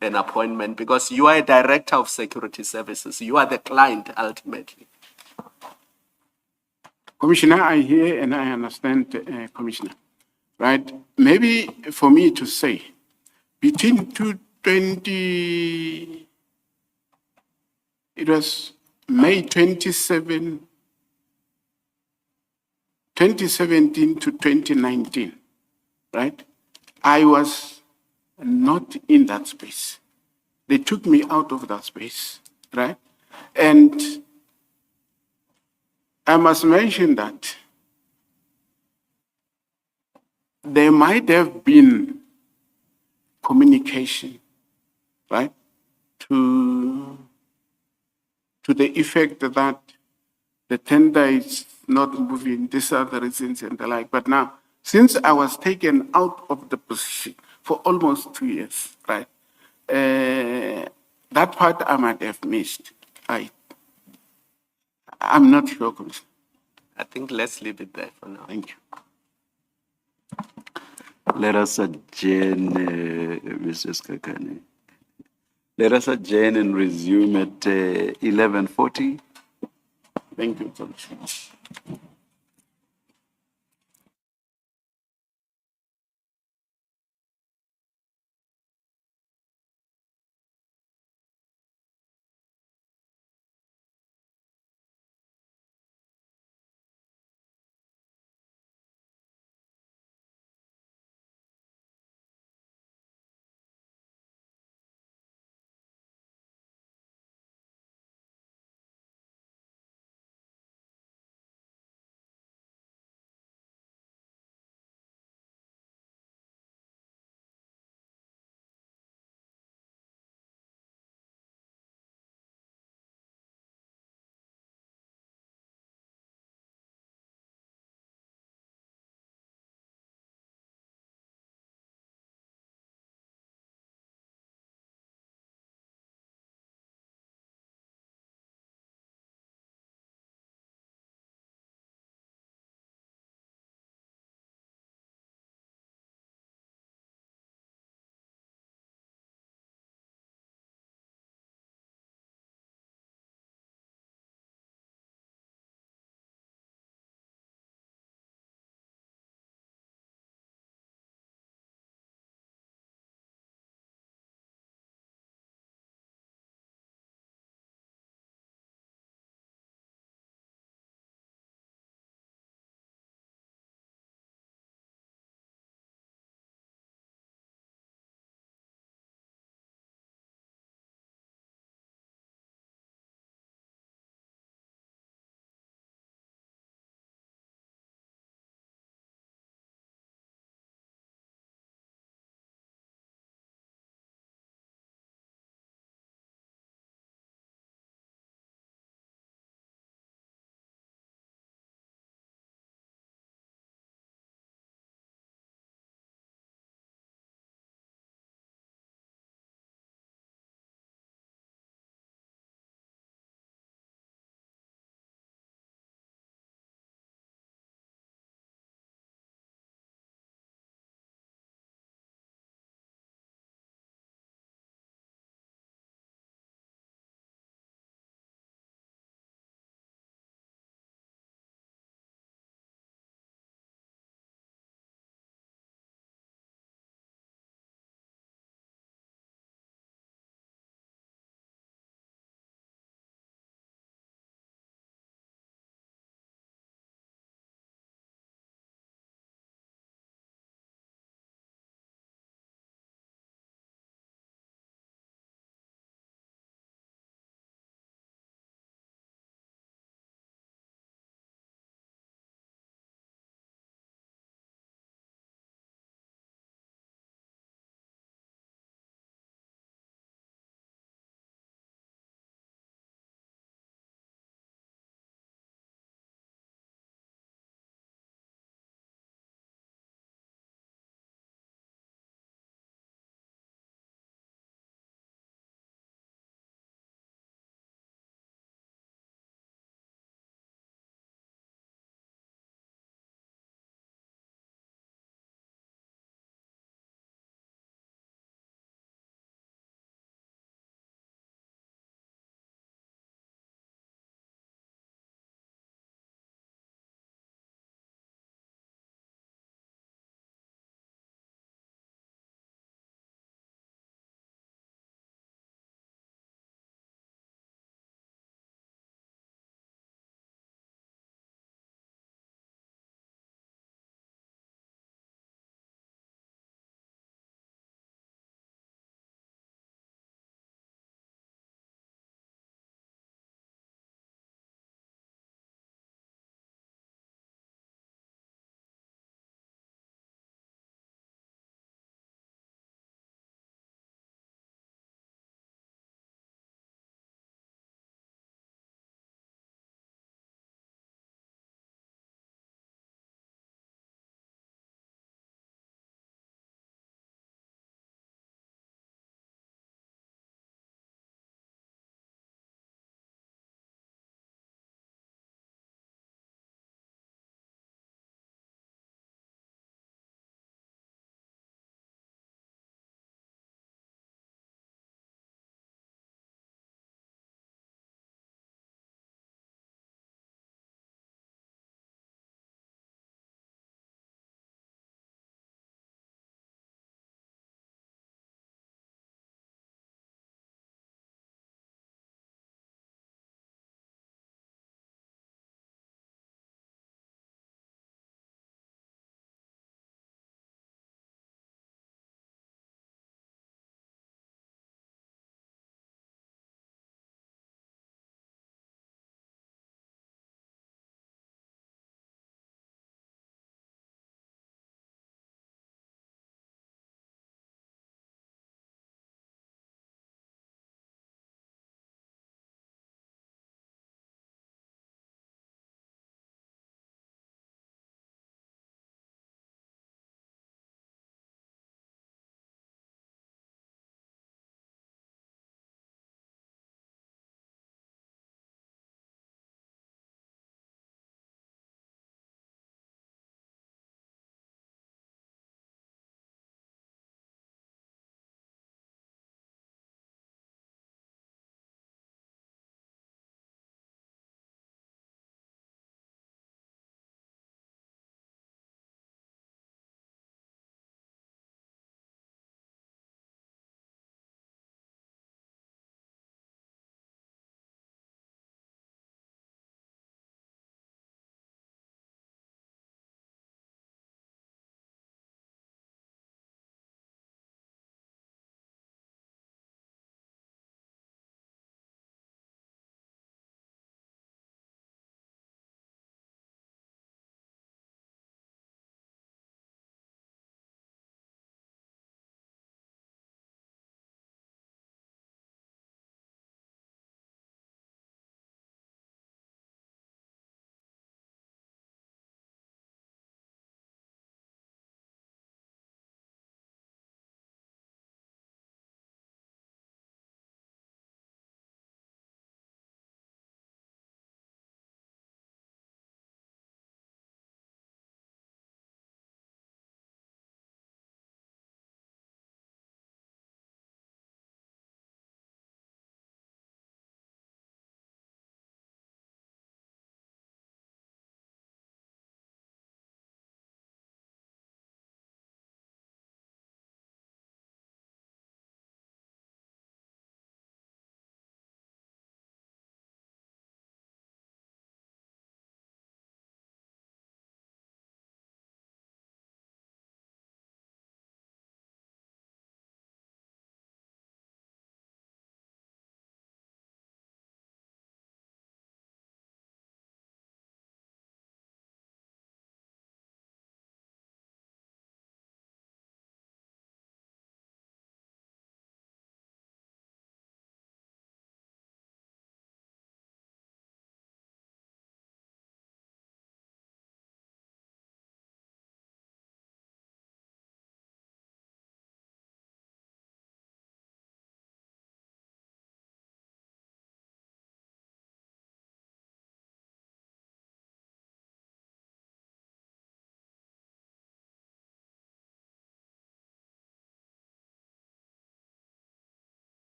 an appointment? Because you are a director of security services. You are the client ultimately. Commissioner, I hear and I understand, Commissioner, right? Maybe for me to say, between 2020, it was May 2017 to 2019, right? I was not in that space. They took me out of that space, right? And I must mention that there might have been communication, right, to the effect that the tender is not moving, these are the reasons and the like. But now, since I was taken out of the position for almost 2 years, right, that part I might have missed. I'm not sure, Commissioner. I think let's leave it there for now. Thank you. Let us adjourn, Mr. Skakane. Let us adjourn and resume at 11:40. Thank you, Commissioner.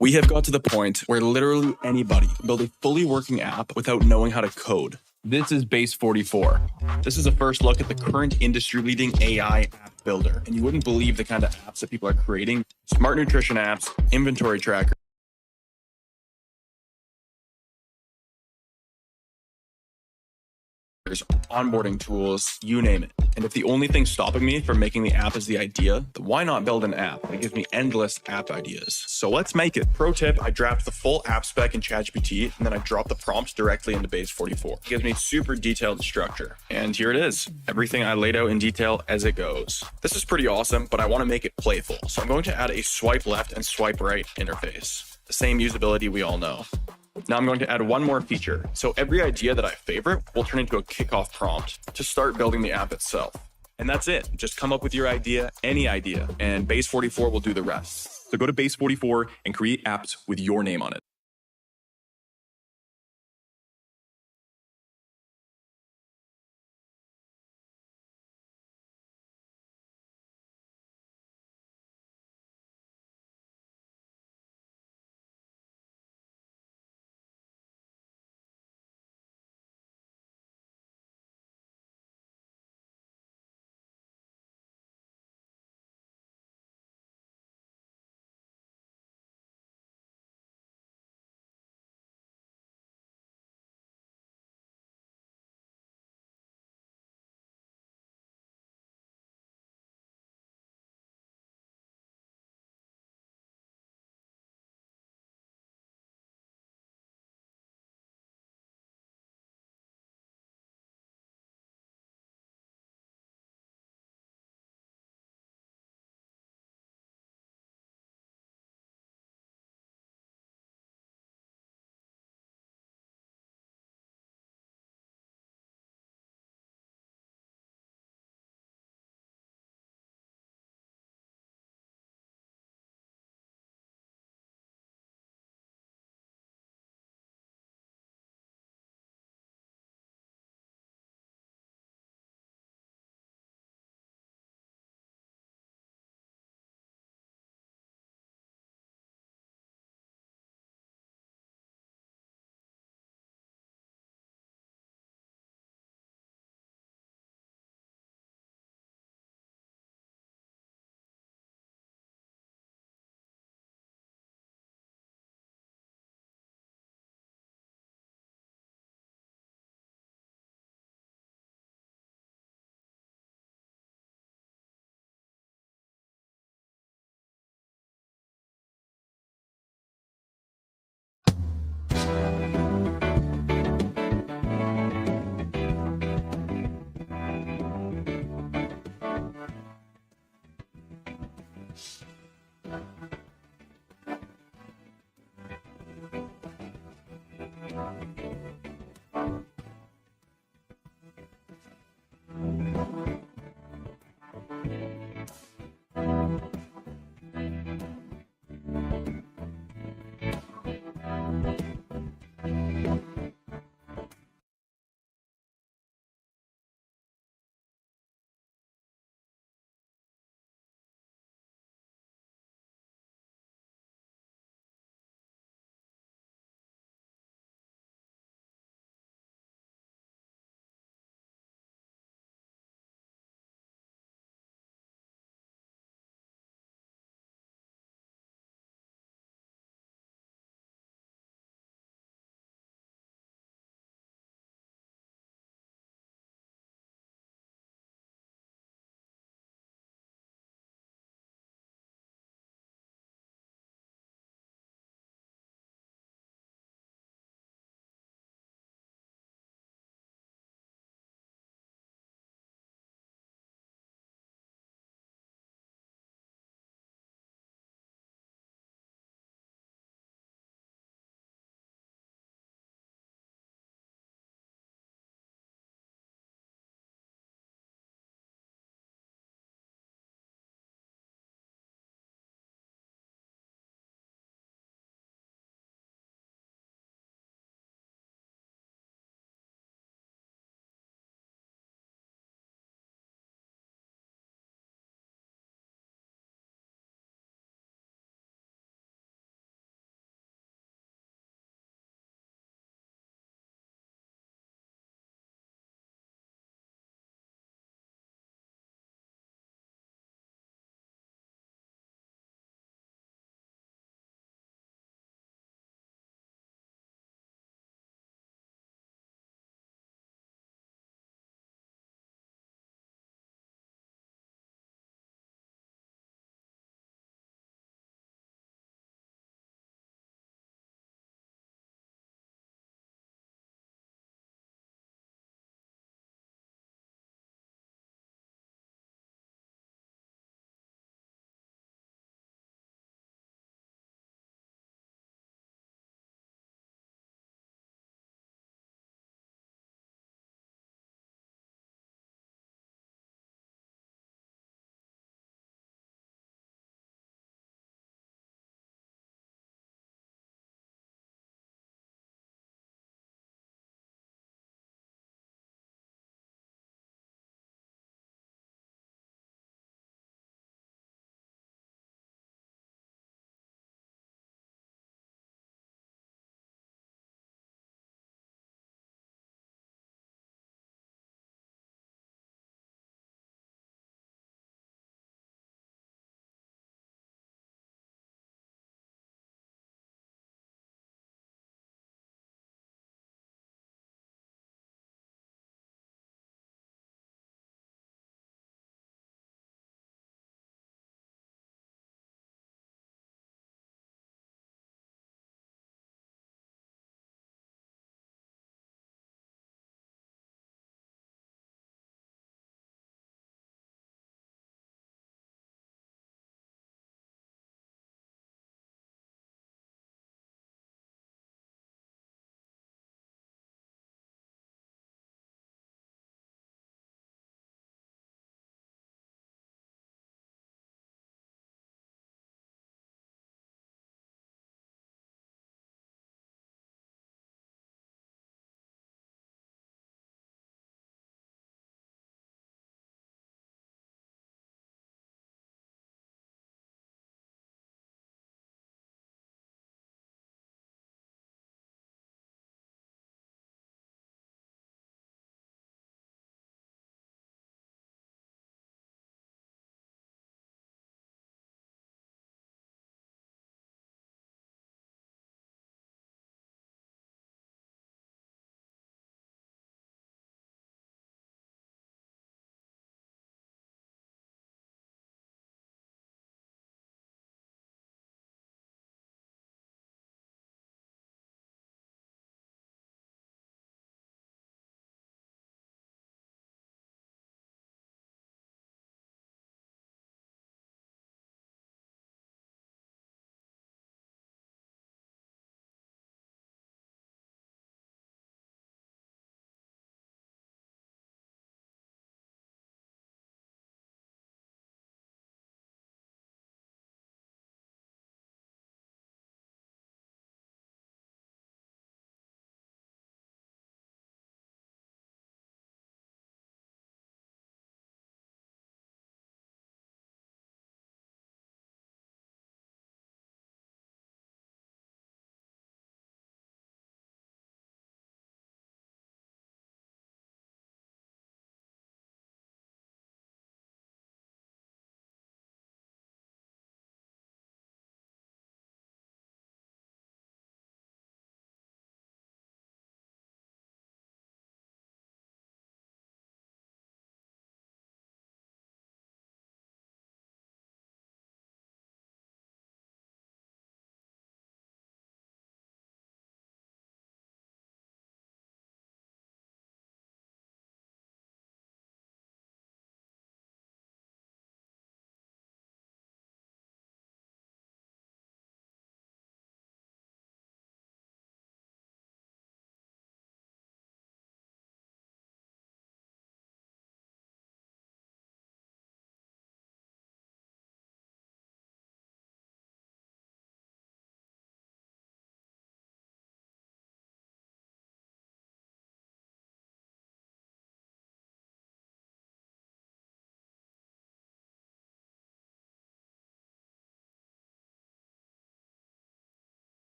We have got to the point where literally anybody can build a fully working app without knowing how to code. This is Base 44. This is a first look at the current industry-leading AI app builder. And you wouldn't believe the kind of apps that people are creating. Smart nutrition apps, inventory trackers, onboarding tools, you name it. And if the only thing stopping me from making the app is the idea, then why not build an app that gives me endless app ideas? So let's make it. Pro tip, I draft the full app spec in ChatGPT, and then I drop the prompts directly into Base 44. It gives me super detailed structure. And here it is, everything I laid out in detail as it goes. This is pretty awesome, but I want to make it playful. So I'm going to add a swipe left and swipe right interface. The same usability we all know. Now I'm going to add one more feature. So every idea that I favorite will turn into a kickoff prompt to start building the app itself. And that's it. Just come up with your idea, any idea, and Base 44 will do the rest. So go to Base 44 and create apps with your name on it.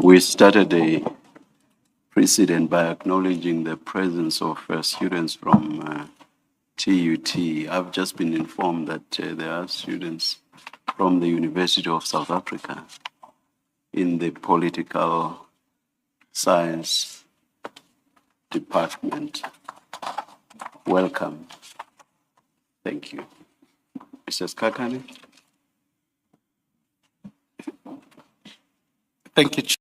We started a precedent by acknowledging the presence of students from TUT. I've just been informed that there are students from the University of South Africa in the political science department. Welcome. Thank you. Mr. Skakani? Thank you, Chair.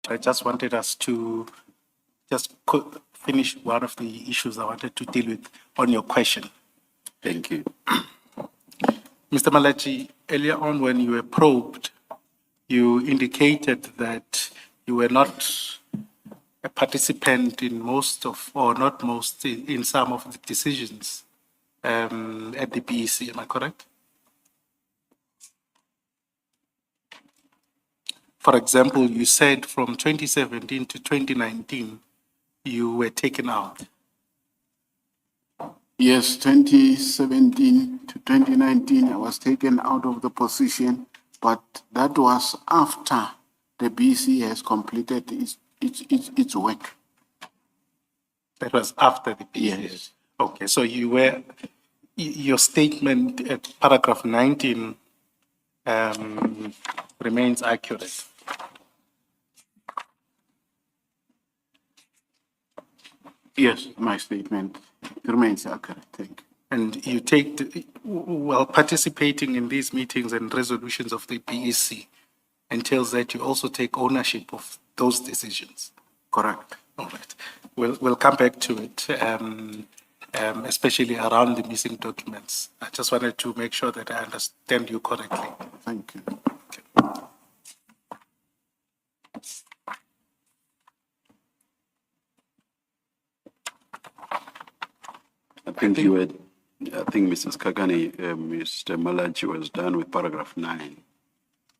I just wanted us to just finish one of the issues I wanted to deal with on your question. Thank you. Mr. Malachi, earlier on when you were probed, you indicated that you were not a participant in most of, or not most, in some of the decisions at the BEC. Am I correct? For example, you said from 2017 to 2019, you were taken out. Yes, 2017 to 2019, I was taken out of the position, but that was after the BC has completed its work. That was after the BC. Yes. Okay, so you were, your statement at paragraph 19 remains accurate. Yes, my statement remains accurate. Thank you. And you take, while participating in these meetings and resolutions of the BEC, entails that you also take ownership of those decisions. Correct. All right. We'll come back to it, especially around the missing documents. I just wanted to make sure that I understand you correctly. Thank you. I think Mrs. Kagani, Mr. Malachi was done with paragraph 9.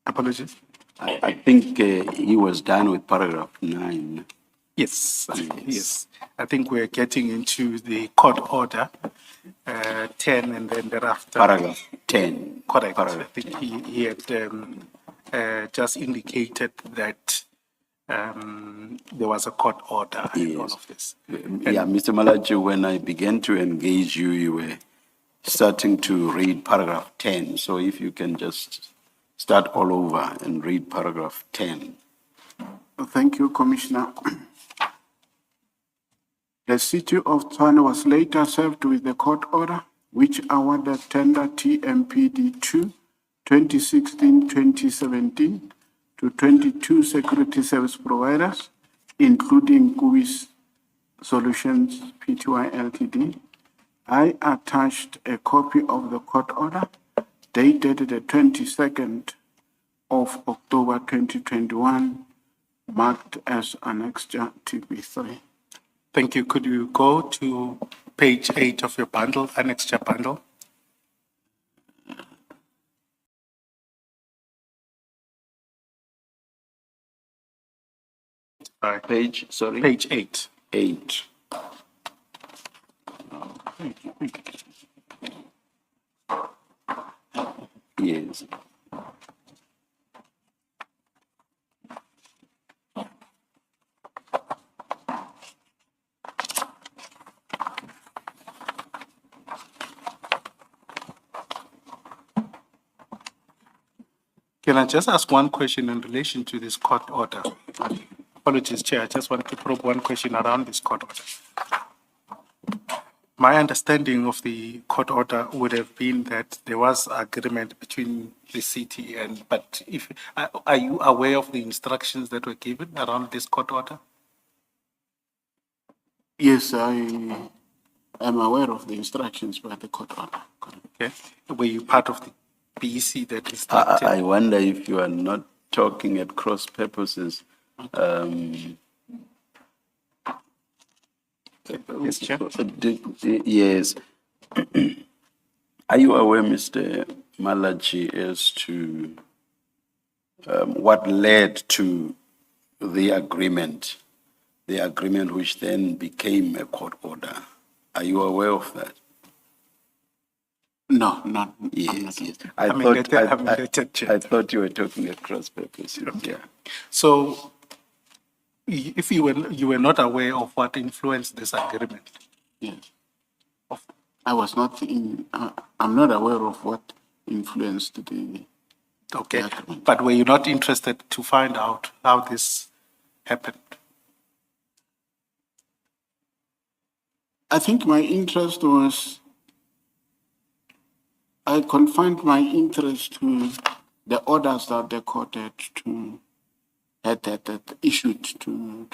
Apologies. I think he was done with paragraph 9. Yes, yes. I think we're getting into the court order, 10, and then thereafter. Paragraph 10. Correct. Paragraph I think he had just indicated that there was a court order in all of this. Yeah, Mr. Malachi, when I began to engage you, you were starting to read paragraph 10. So if you can just start all over and read paragraph 10. Thank you, Commissioner. The city of Tshwane was later served with the court order, which awarded tender TMPD 2 2016-2017 to 22 security service providers, including Kubis Solutions Pty Ltd. I attached a copy of the court order dated the 22nd of October 2021, marked as Annexure TP3. Thank you. Could you go to page 8 of your bundle, annexure bundle? Page, sorry? Page 8. 8. Yes. Can I just ask one question in relation to this court order? Apologies, Chair. I just want to probe one question around this court order. My understanding of the court order would have been that there was agreement between the city and, but if, are you aware of the instructions that were given around this court order? Yes, I am aware of the instructions by the court order. Okay. Were you part of the BEC that instructed? I wonder if you are not talking at cross purposes. Yes, Chair. Yes. Are you aware, Mr. Malachi, as to what led to the agreement which then became a court order? Are you aware of that? No, not. Yes, yes. Chair. I thought you were talking across purpose. Yeah. So if you were not aware of what influenced this agreement, Yes. I was not in. I'm not aware of what influenced the. okay, the agreement. but were you not interested to find out how this happened? I think my interest was. I confined my interest to the orders that the court had issued to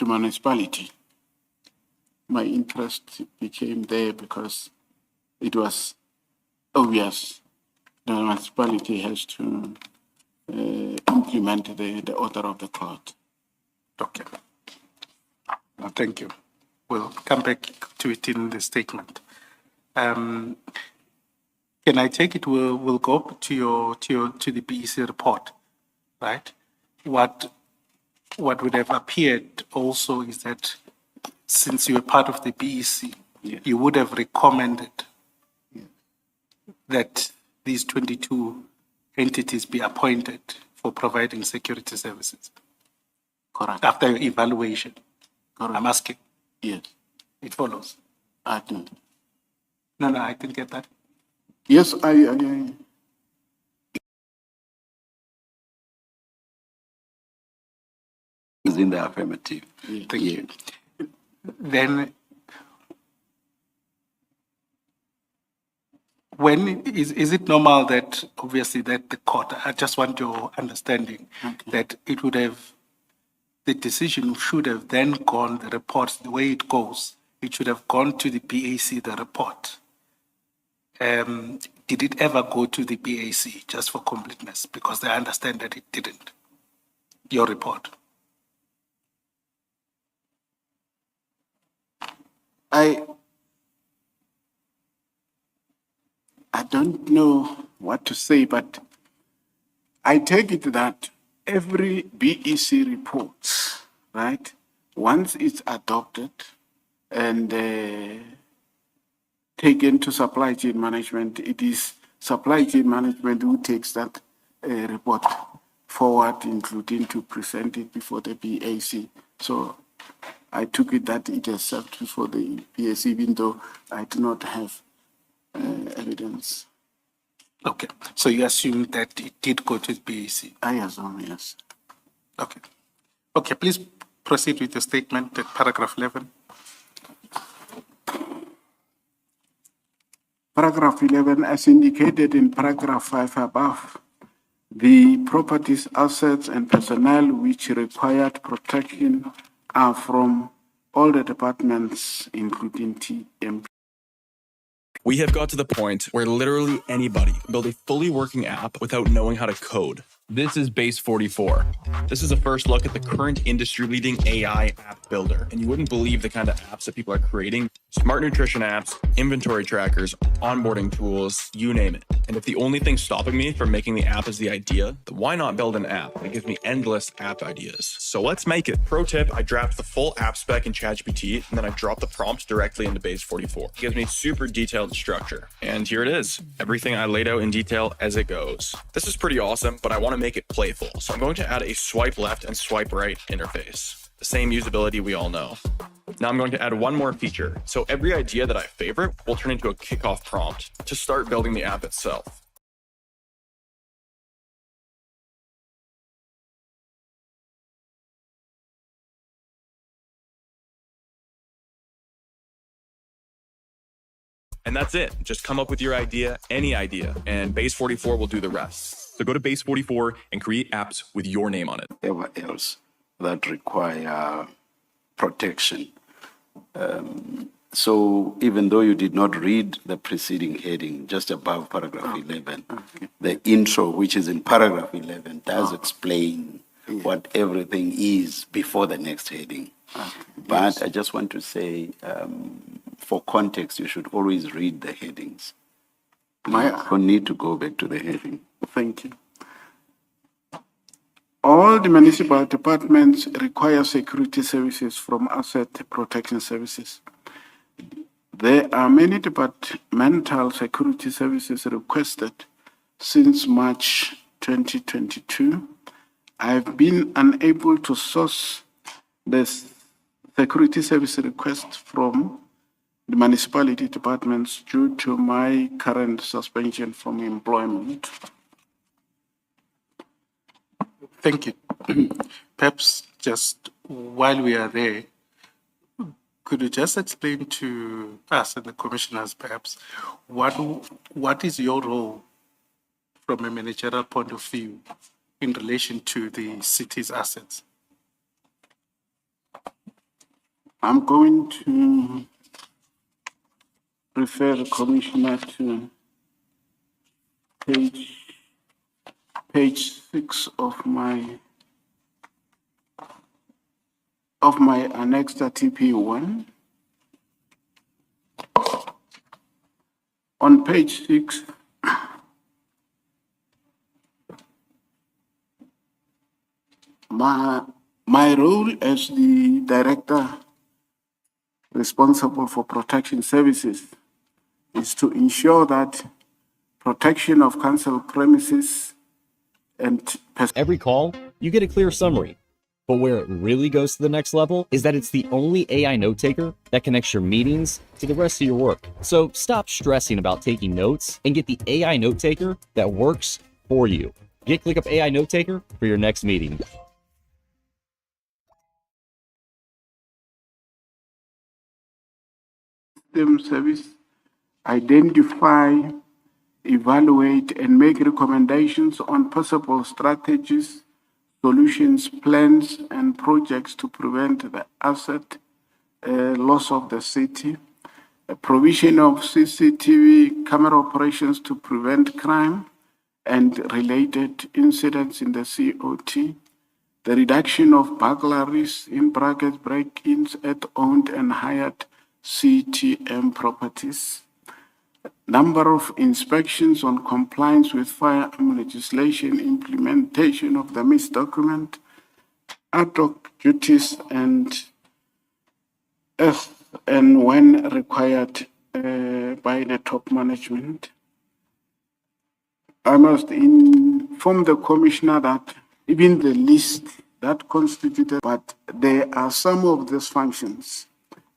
municipality. My interest became there because it was obvious the municipality has to implement the order of the court. Okay. Thank you. We'll come back to it in the statement. Can I take it? We'll go to the BEC report, right? What would have appeared also is that since you were part of the BEC, you would have recommended that these 22 entities be appointed for providing security services. Correct. After your evaluation. Correct. I'm asking. Yes. It follows. I do. No, I didn't get that. Yes, Is in the affirmative. Thank you. Then, when is it normal that obviously that the court, I just want your understanding, that it would have, the decision should have then gone, the reports, the way it goes, it should have gone to the BAC, the report. Did it ever go to the BAC, just for completeness? Because I understand that it didn't. Your report. I don't know what to say, but I take it that every BEC report, right, once it's adopted and taken to supply chain management, it is supply chain management who takes that report forward, including to present it before the BAC. So I took it that it is served before the BAC, even though I do not have evidence. Okay, so you assume that it did go to the BAC? I assume, yes. Okay. Okay, please proceed with the statement at paragraph 11. Paragraph 11, as indicated in paragraph 5 above, the properties, assets, and personnel which required protection are from all the departments, including TM. We have got to the point where literally anybody can build a fully working app without knowing how to code. This is Base 44. This is a first look at the current industry-leading AI app builder, and you wouldn't believe the kind of apps that people are creating. Smart nutrition apps, inventory trackers, onboarding tools, you name it. And if the only thing stopping me from making the app is the idea, then why not build an app that gives me endless app ideas? So let's make it. Pro tip, I draft the full app spec in ChatGPT, and then I drop the prompt directly into Base 44. It gives me super detailed structure. And here it is, everything I laid out in detail as it goes. This is pretty awesome, but I want to make it playful. So I'm going to add a swipe left and swipe right interface. The same usability we all know. Now I'm going to add one more feature. So every idea that I favorite will turn into a kickoff prompt to start building the app itself. And that's it. Just come up with your idea, any idea, and Base 44 will do the rest. So go to Base 44 and create apps with your name on it. Whatever else that require protection. So even though you did not read the preceding heading, just above paragraph 11, the intro, which is in paragraph 11, does explain what everything is before the next heading. But I just want to say, for context, you should always read the headings. You don't need to go back to the heading. Thank you. All the municipal departments require security services from asset protection services. There are many departmental security services requested since March 2022. I've been unable to source the security service request from the municipality departments due to my current suspension from employment. Thank you. Perhaps just while we are there, could you just explain to us and the commissioners, perhaps, what is your role from a managerial point of view in relation to the city's assets? I'm going to refer the commissioner to page 6 of my annexed TP1. On page 6, my role as the director responsible for protection services is to ensure that protection of council premises and Every call, you get a clear summary. But where it really goes to the next level is that it's the only AI note taker that connects your meetings to the rest of your work. So stop stressing about taking notes and get the AI note taker that works for you. Get ClickUp AI Note Taker for your next meeting. system service, identify, evaluate, and make recommendations on possible strategies, solutions, plans, and projects to prevent the asset loss of the city, a provision of CCTV camera operations to prevent crime and related incidents in the COT, the reduction of burglaries, in brackets, break-ins at owned and hired CTM properties, number of inspections on compliance with firearm legislation, implementation of the MIS document, ad hoc duties, and if and when required by the top management. I must inform the commissioner that even the list that constituted, but there are some of these functions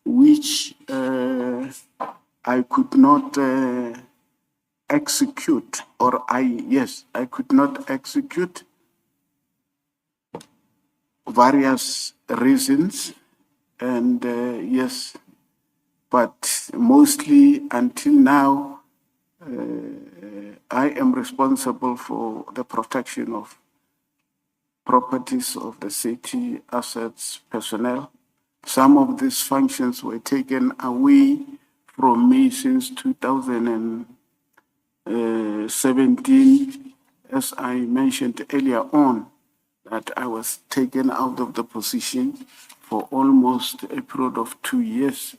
which I could not execute, or I could not execute various reasons, and yes, but mostly until now, I am responsible for the protection of properties of the city, assets, personnel. Some of these functions were taken away from me since 2017, as I mentioned earlier on, that I was taken out of the position for almost a period of 2 years.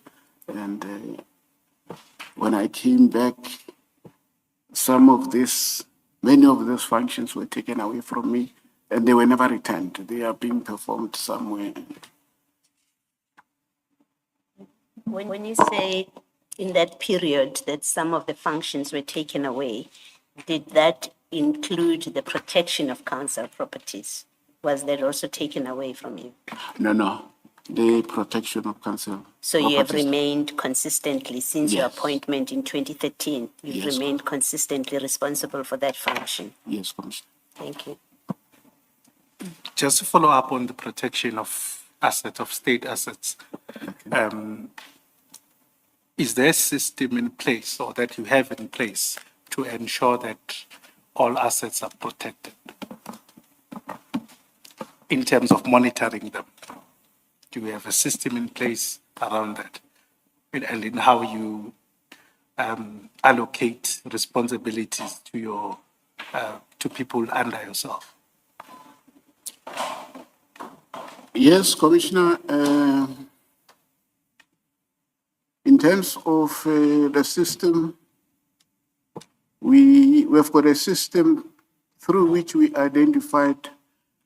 And when I came back, many of these functions were taken away from me, and they were never returned. They are being performed somewhere. When you say in that period that some of the functions were taken away, did that include the protection of council properties? Was that also taken away from you? No. The protection of council. So you have remained consistently since your Yes. appointment in 2013. You've Yes. remained consistently responsible for that function. Yes, Commissioner. Thank you. Just to follow up on the protection of assets, of state assets, is there a system in place or that you have in place to ensure that all assets are protected in terms of monitoring them? Do we have a system in place around that? And in how you allocate responsibilities to to people under yourself? Yes, Commissioner. In terms of the system, we've got a system through which we identified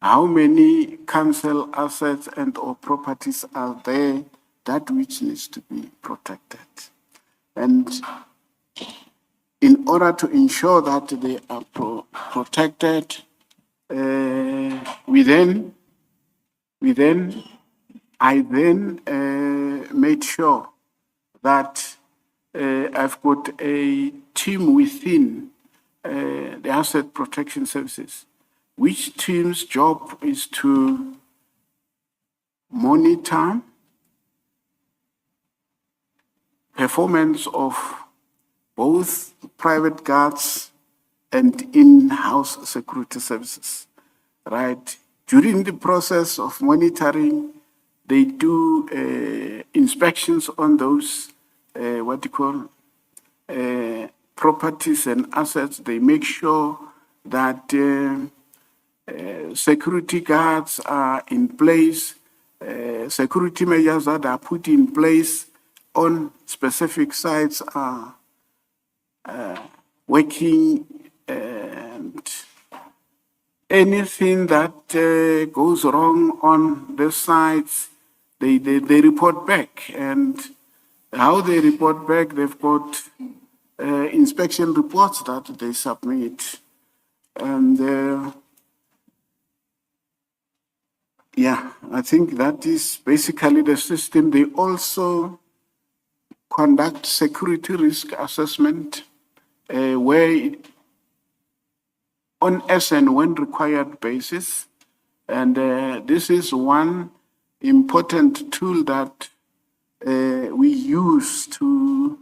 how many council assets and or properties are there that which needs to be protected. And in order to ensure that they are protected, I then made sure that I've got a team within the Asset Protection Services, which team's job is to monitor performance of both private guards and in-house security services, right? During the process of monitoring, they do inspections on those, properties and assets. They make sure that security guards are in place, security measures that are put in place on specific sites are working, and anything that goes wrong on the sites, they report back. And how they report back, they've got inspection reports that they submit. And yeah, I think that is basically the system. They also conduct security risk assessment where on as and when required basis. And this is one important tool that we use to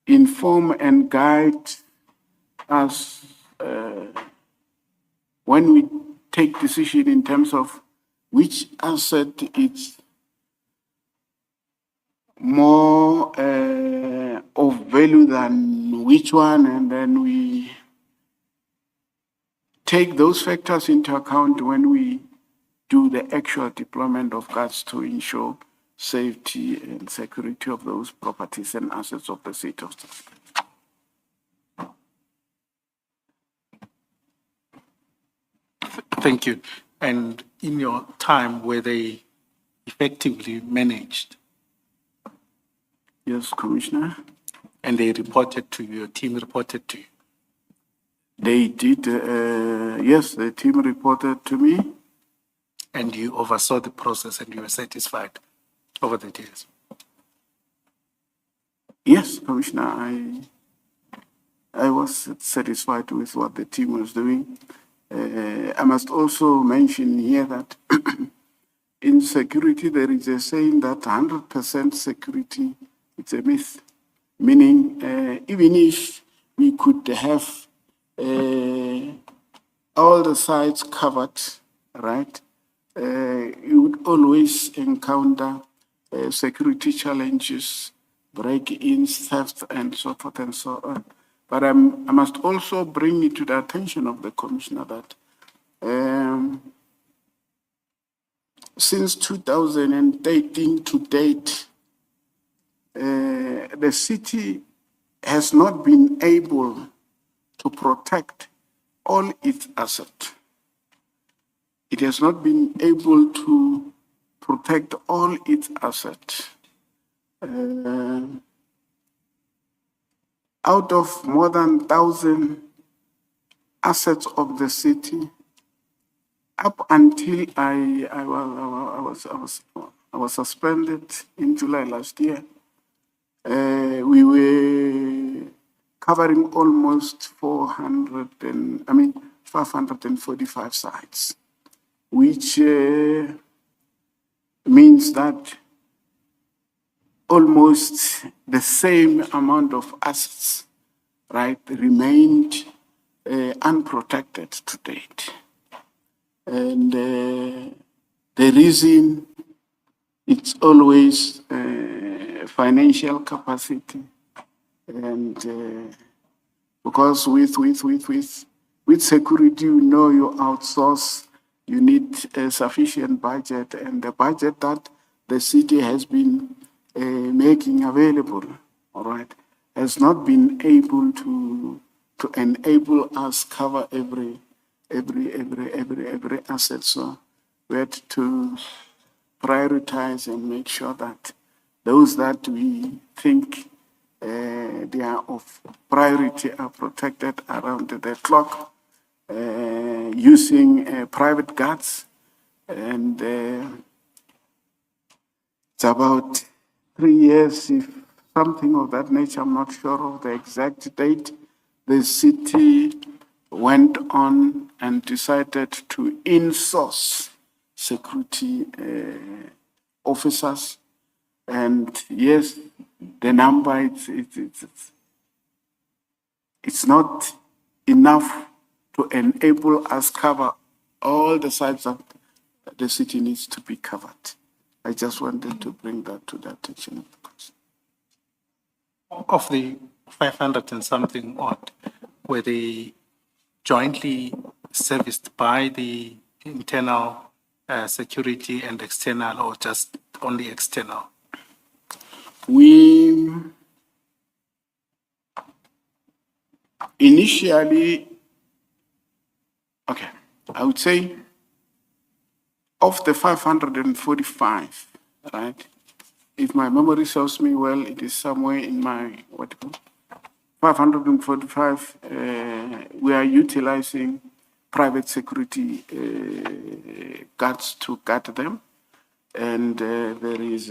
inform and guide us when we take decision in terms of which asset is more of value than which one, and then we take those factors into account when we do the actual deployment of guards to ensure safety and security of those properties and assets of the city of South. Thank you. And in your time, were they effectively managed? Yes, Commissioner. And they reported to you, your team reported to you? They did, yes, the team reported to me. And you oversaw the process and you were satisfied over the years? Yes, Commissioner, I was satisfied with what the team was doing. I must also mention here that in security, there is a saying that 100% security, it's a myth. Meaning, even if we could have all the sites covered, right, you would always encounter security challenges, break-ins, theft, and so forth and so on. But I must also bring it to the attention of the Commissioner that since 2013 to date, the city has not been able to protect all its assets. It has not been able to protect all its assets. Out of more than 1,000 assets of the city, up until I was suspended in July last year, we were covering almost 545 sites, which means that almost the same amount of assets, right, remained unprotected to date. And the reason, it's always financial capacity, and because with security, you know, you outsource, you need a sufficient budget, and the budget that the city has been making available, all right, has not been able to enable us cover every asset. So we had to prioritize and make sure that those that we think they are of priority are protected around the clock using private guards. And it's about 3 years, if something of that nature, I'm not sure of the exact date, the city went on and decided to insource security officers. And yes, the number, it's not enough to enable us cover all the sites that the city needs to be covered. I just wanted to bring that to the attention of the council. Of the 500 and something odd, were they jointly serviced by the internal security and external, or just only external? We initially, okay, I would say of the 545, right? If my memory serves me well, it is somewhere in my, 545, we are utilizing private security guards to guard them. And there is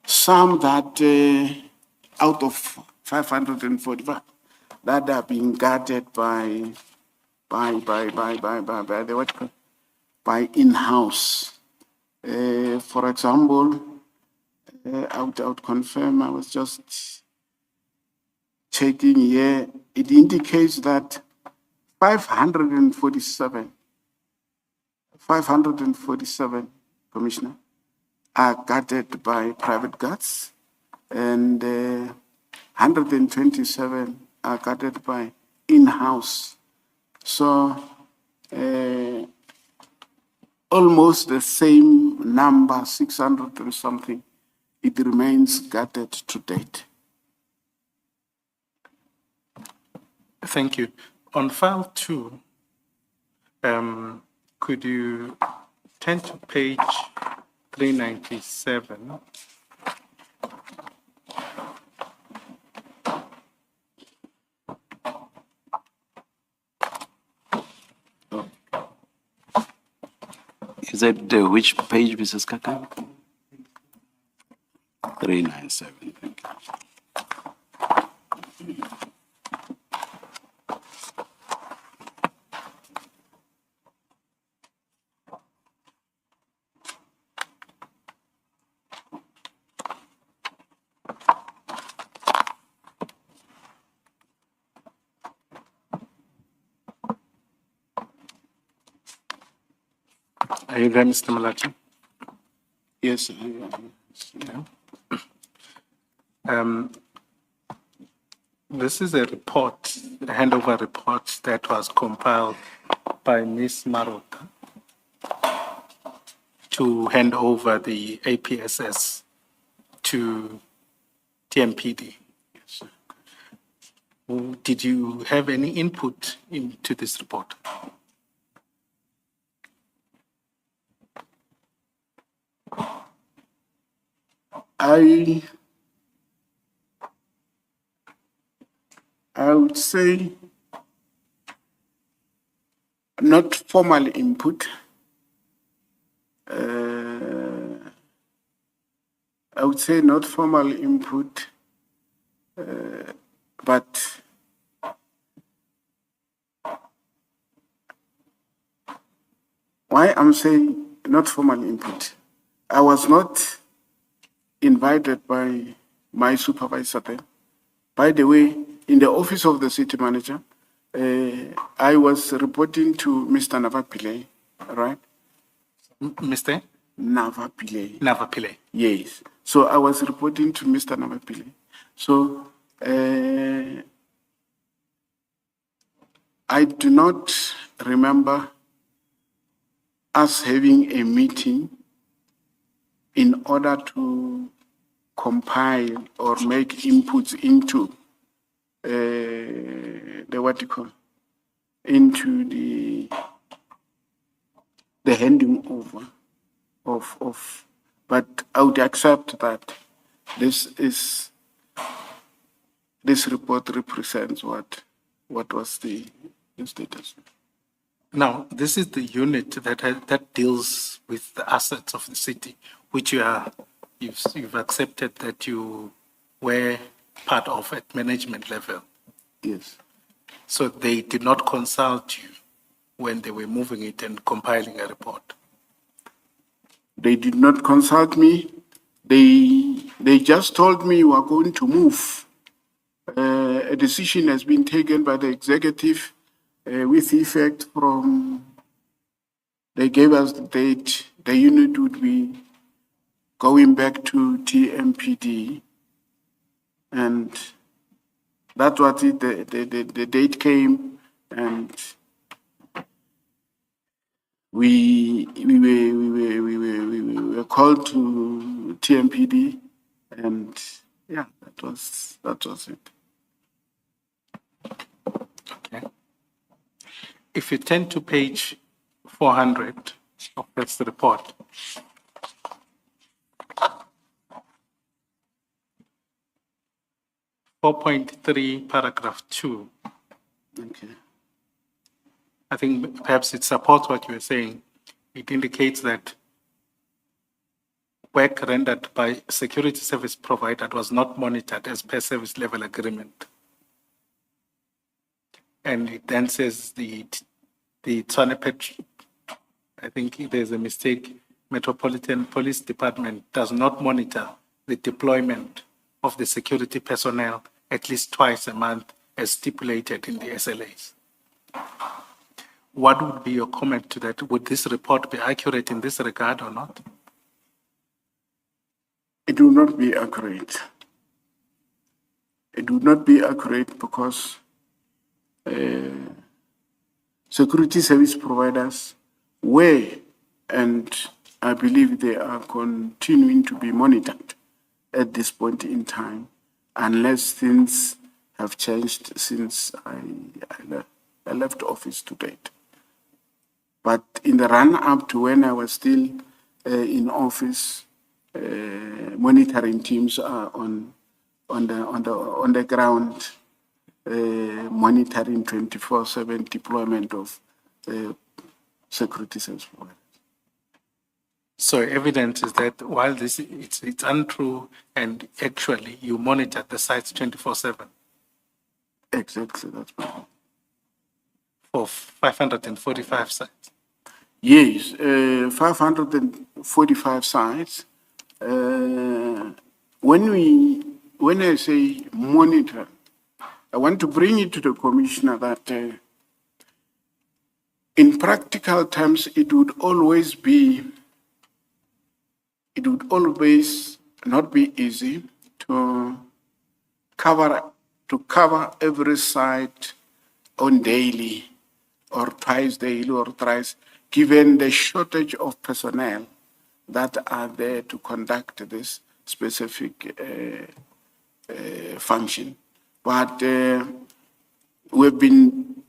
some that out of 545 that are being guarded by the what? By in-house. For example, I would confirm, I was just checking here, it indicates that 547, Commissioner, are guarded by private guards, and 127 are guarded by in-house. So almost the same number, 600 and something, it remains guarded to date. Thank you. On file 2, could you turn to page 397? Is that which page, Mrs. Kaka? 397, thank you. Are you there, Mr. Malachi? Yes. This is a report, a handover report that was compiled by Ms. Maroka to hand over the APSS to TMPD. Yes. Did you have any input into this report? I would say not formal input. I would say not formal input, but why I'm saying not formal input, I was not invited by my supervisor then. By the way, in the office of the city manager, I was reporting to Mr. Navapile, right? Mr. Navapile. Navapile. Yes. So I was reporting to Mr. Navapile. So I do not remember us having a meeting in order to compile or make inputs into into the handing over of, but I would accept that this report represents what was the status. Now, this is the unit that deals with the assets of the city, which you've accepted that you were part of at management level. Yes. So they did not consult you when they were moving it and compiling a report. They did not consult me. They just told me we are going to move. A decision has been taken by the executive with effect from, they gave us the date, the unit would be going back to TMPD. And that's what the date came, and we were called to TMPD, and yeah, that was it. Okay. If you turn to page 400 of this report, .3, paragraph 2. Okay. I think perhaps it supports what you were saying. It indicates that work rendered by security service provider was not monitored as per service level agreement. And it then says the Tshwane, I think there's a mistake, Metropolitan Police Department does not monitor the deployment of the security personnel at least twice a month as stipulated in the SLAs. What would be your comment to that? Would this report be accurate in this regard or not? It will not be accurate. It would not be accurate because security service providers were, and I believe they are continuing to be monitored at this point in time, unless things have changed since I left office to date. But in the run-up to when I was still in office, monitoring teams are on the ground, monitoring 24/7 deployment of security service providers. So evidence is that while it's untrue and actually you monitor the sites 24/7. Exactly, that's right. For 545 sites. Yes, 545 sites. When I say monitor, I want to bring it to the commissioner that in practical terms, it would always not be easy to cover every site on daily or twice daily or thrice, given the shortage of personnel that are there to conduct this specific function. But we've been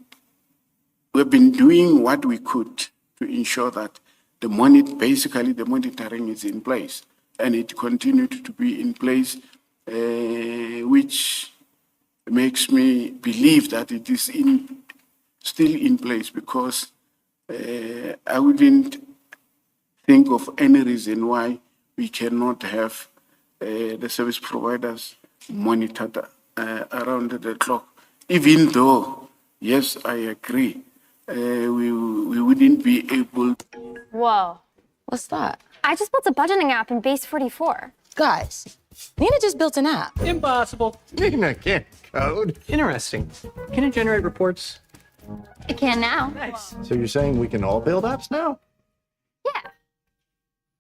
doing what we could to ensure that basically the monitoring is in place, and it continued to be in place, which makes me believe that it is still in place, because I wouldn't think of any reason why we cannot have the service providers monitored around the clock, even though, yes, I agree, we wouldn't be able. Whoa. What's that? I just built a budgeting app in Base 44. Guys, Nina just built an app. Impossible. Nina can't code. Interesting. Can it generate reports? It can now. Nice. So you're saying we can all build apps now? Yeah.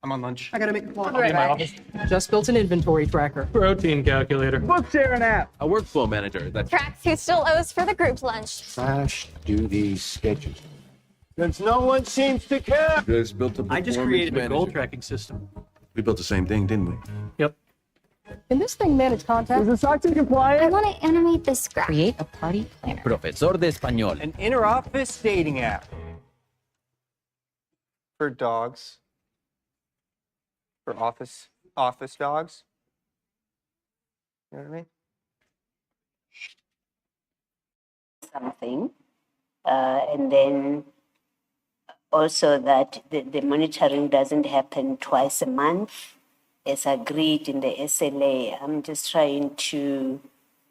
I'm on lunch. I gotta make a call. I'll be in my office. Just built an inventory tracker. Protein calculator. Book sharing app. A workflow manager that Tracks who still owes for the group lunch. trash duty schedule. Since no one seems to care. Just built a I just created a goal tracking system. We built the same thing, didn't we? Yep. Can this thing manage contact? Is the SOC compliant? I want to animate this graph. Create a party planner. Profesor de Español. An inter-office dating app. For dogs. For office dogs. You know what I mean? Something, and then also that the monitoring doesn't happen twice a month as agreed in the SLA. I'm just trying to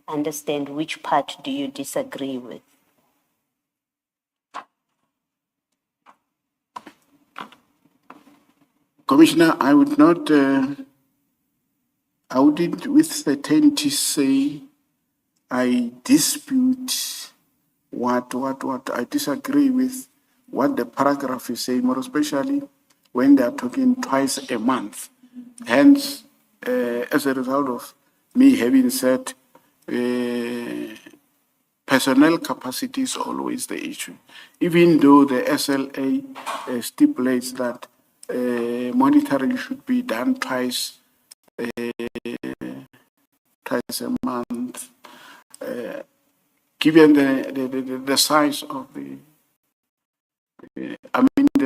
understand which part do you disagree with? Commissioner, I would not, I wouldn't with certainty say I dispute what I disagree with what the paragraph is saying, more especially when they are talking twice a month. Hence, as a result of me having said personnel capacity is always the issue. Even though the SLA stipulates that monitoring should be done twice a month, given the size of the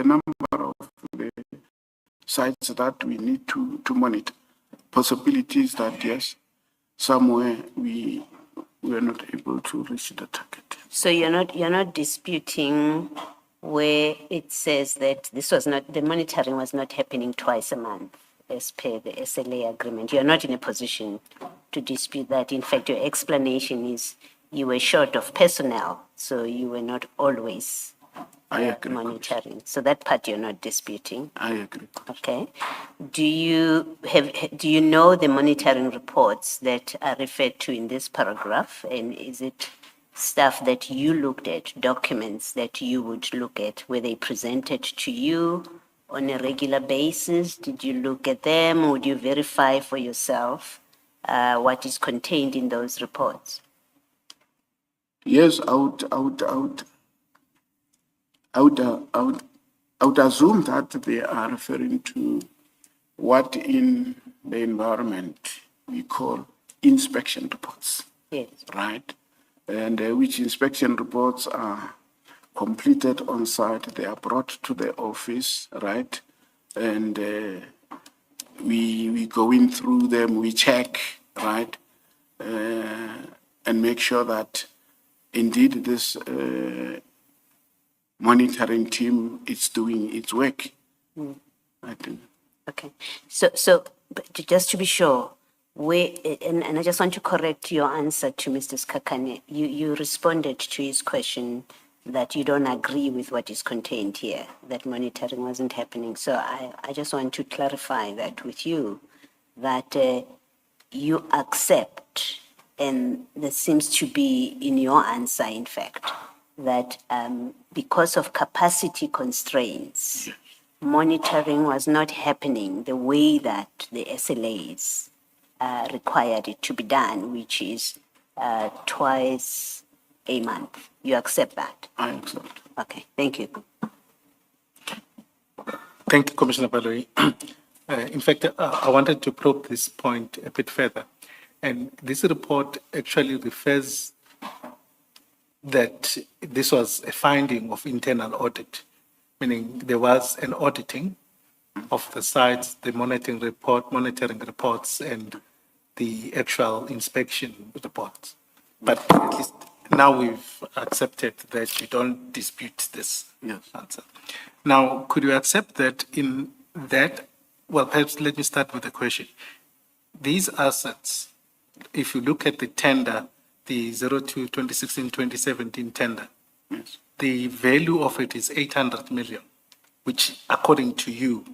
number of the sites that we need to monitor, possibilities that yes, somewhere we are not able to reach the target. So you're not disputing where it says that the monitoring was not happening twice a month as per the SLA agreement. You're not in a position to dispute that. In fact, your explanation is you were short of personnel, so you were not always monitoring. So that part you're not disputing. I agree. Okay. Do you know the monitoring reports that are referred to in this paragraph? And is it stuff that you looked at, documents that you would look at? Were they presented to you on a regular basis? Did you look at them? Would you verify for yourself what is contained in those reports? Yes, I would assume that they are referring to what in the environment we call inspection reports. Yes. Right? And which inspection reports are completed on site, they are brought to the office, right? And we go in through them, we check, right? And make sure that indeed this monitoring team is doing its work. I think. Okay. So but just to be sure, and I just want to correct your answer to Mr. Skakane. You responded to his question that you don't agree with what is contained here, that monitoring wasn't happening. So I just want to clarify that with you, that you accept, and there seems to be in your answer, in fact, that because of capacity constraints, monitoring was not happening the way that the SLAs required it to be done, which is twice a month. You accept that? I accept. Okay, thank you. Thank you, Commissioner Valerie. In fact, I wanted to probe this point a bit further. And this report actually refers that this was a finding of internal audit, meaning there was an auditing of the sites, the monitoring reports, and the actual inspection reports. But at least now we've accepted that you don't dispute this answer. Now, could you accept that in that, well, perhaps let me start with the question. These assets, if you look at the tender, the 2016-2017 tender, yes, the value of it is 800 million, which according to you,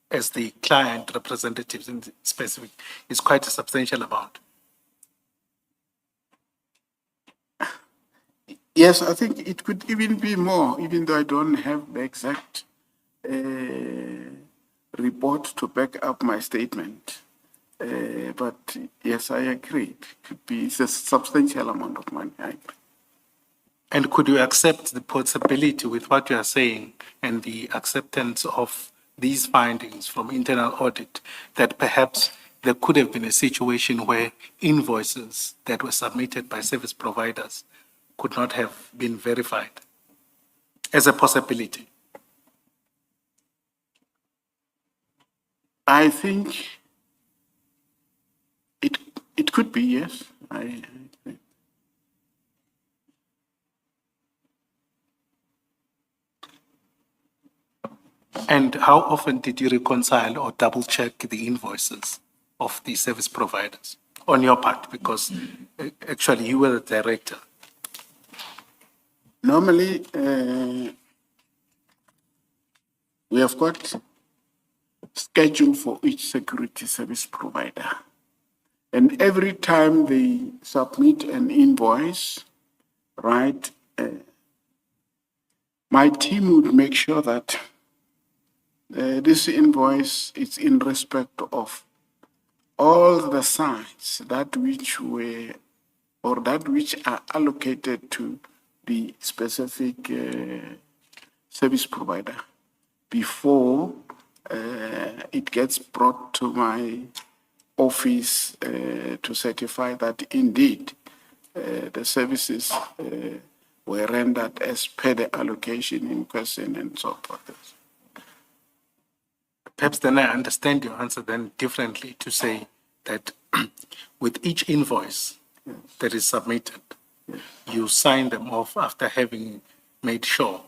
as the client representatives in specific, is quite a substantial amount. Yes, I think it could even be more, even though I don't have the exact report to back up my statement. But yes, I agree. It could be a substantial amount of money. I agree. And could you accept the possibility with what you are saying and the acceptance of these findings from internal audit that perhaps there could have been a situation where invoices that were submitted by service providers could not have been verified as a possibility? I think it could be, yes. I agree. And how often did you reconcile or double check the invoices of the service providers on your part? Because actually you were the director. Normally, we have got schedule for each security service provider. And every time they submit an invoice, right, my team would make sure that this invoice is in respect of all the sites that which were or that which are allocated to the specific service provider before it gets brought to my office to certify that indeed the services were rendered as per the allocation in question and so forth. Perhaps then I understand your answer then differently to say that with each invoice that is submitted, you sign them off after having made sure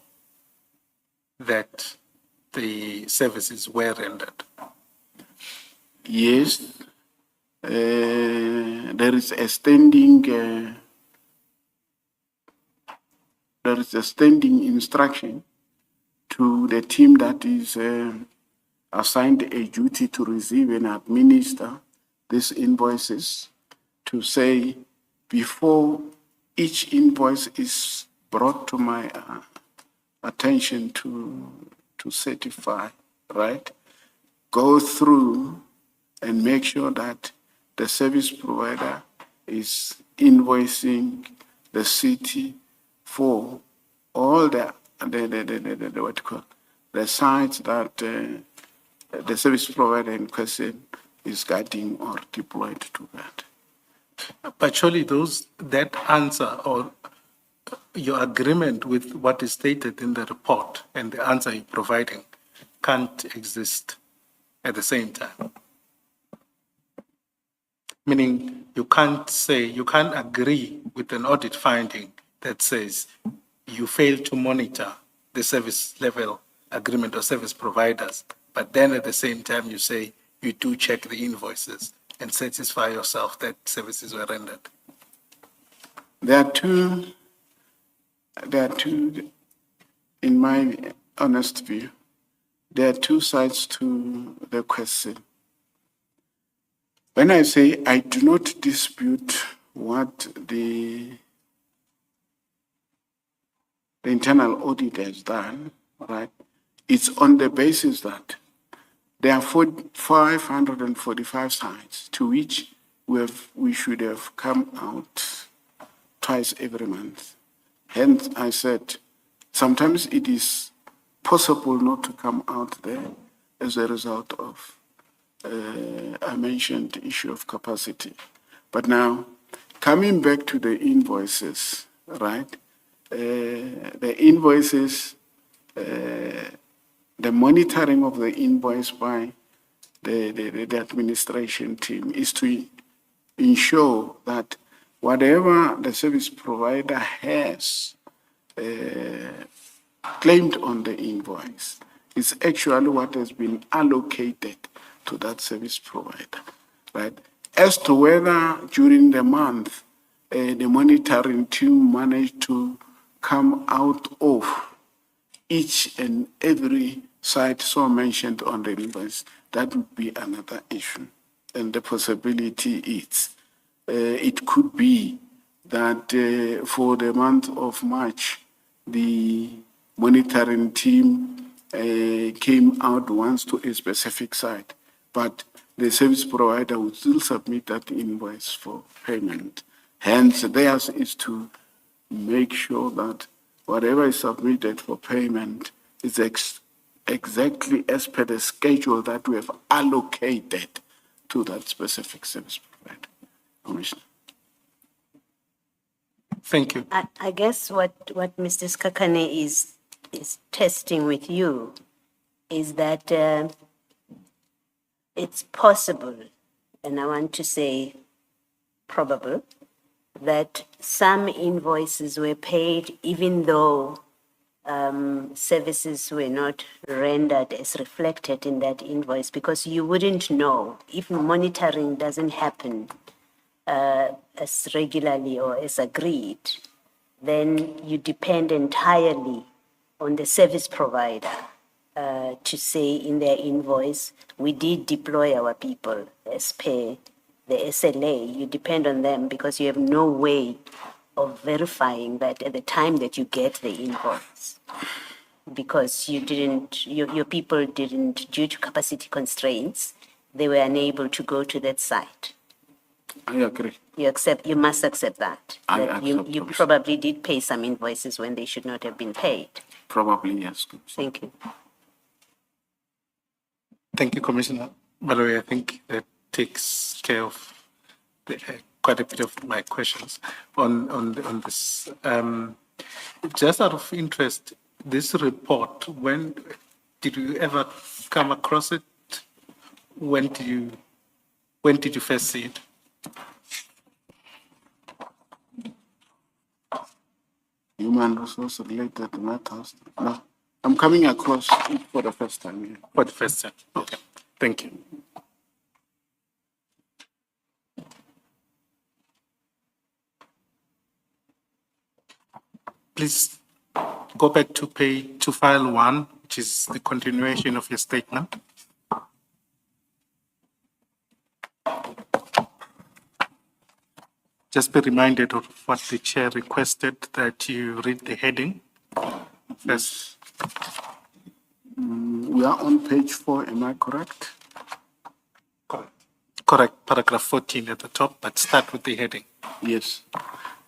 that the services were rendered. Yes, there is a standing instruction to the team that is assigned a duty to receive and administer these invoices to say before each invoice is brought to my attention to certify, right? Go through and make sure that the service provider is invoicing the city for all the what you call the sites that the service provider in question is guiding or deployed to that. But surely that answer or your agreement with what is stated in the report and the answer you're providing can't exist at the same time. Meaning you can't agree with an audit finding that says you failed to monitor the service level agreement or service providers, but then at the same time you say you do check the invoices and satisfy yourself that services were rendered. There are two, in my honest view, there are two sides to the question. When I say I do not dispute what the internal audit has done, right? It's on the basis that there are 545 sites to which we should have come out twice every month. Hence, I said, sometimes it is possible not to come out there as a result of, I mentioned the issue of capacity. But now, coming back to the invoices, right? The invoices, the monitoring of the invoice by the administration team is to ensure that whatever the service provider has claimed on the invoice is actually what has been allocated to that service provider, right? As to whether during the month the monitoring team managed to come out of each and every site so mentioned on the invoice, that would be another issue. And the possibility is, it could be that for the month of March, the monitoring team came out once to a specific site, but the service provider would still submit that invoice for payment. Hence, theirs is to make sure that whatever is submitted for payment is exactly as per the schedule that we have allocated to that specific service provider. Commissioner. Thank you. I guess what Mr. Skakane is testing with you is that it's possible, and I want to say probable that some invoices were paid even though services were not rendered as reflected in that invoice, because you wouldn't know if monitoring doesn't happen as regularly or as agreed, then you depend entirely on the service provider to say in their invoice, we did deploy our people as per the SLA. You depend on them because you have no way of verifying that at the time that you get the invoice, because you didn't, your people didn't, due to capacity constraints, they were unable to go to that site. I agree. You must accept that. I that accept you those. probably did pay some invoices when they should not have been paid. Probably, yes. Thank you. Thank you, Commissioner. By the way, I think that takes care of quite a bit of my questions on this. Just out of interest, this report, when did you ever come across it? When did you first see it? Human resource related matters. No, I'm coming across it for the first time here. For the first time. Okay. Thank you. Please go back to file 1, which is the continuation of your statement. Just be reminded of what the chair requested, that you read the heading first. We are on page 4, am I correct? Correct, paragraph 14 at the top, but start with the heading. Yes.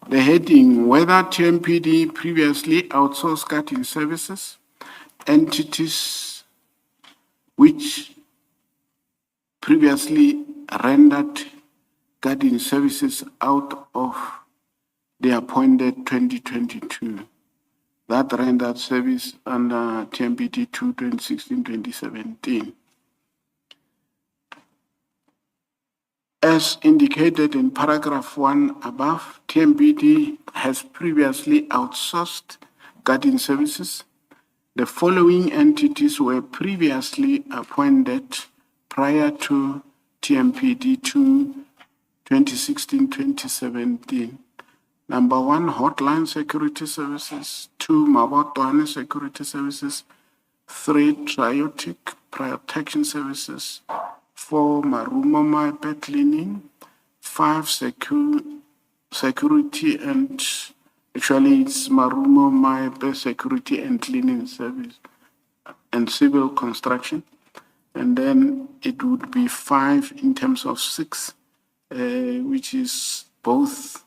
The heading, whether TMPD previously outsourced guarding services, entities which previously rendered guarding services out of the appointed 2022, that rendered service under TMPD 2 2016-2017. As indicated in paragraph 1 above, TMPD has previously outsourced guarding services. The following entities were previously appointed prior to TMPD 2 2016-2017. Number 1, Hotline Security Services. 2, Mabotwane Security Services. 3, Triotic Protection Services. 4, Marumo My Pet Cleaning. 5, Security and, actually it's Marumo My Pet Security and Cleaning Service and Civil Construction. And then it would be 5 in terms of 6, which is both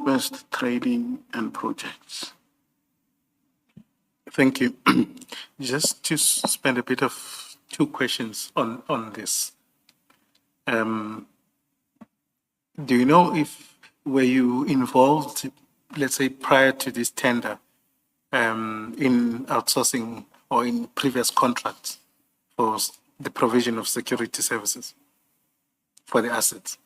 best trading and projects. Thank you. Just to spend a bit of 2 questions on this. Do you know were you involved, let's say prior to this tender, in outsourcing or in previous contracts for the provision of security services for the assets?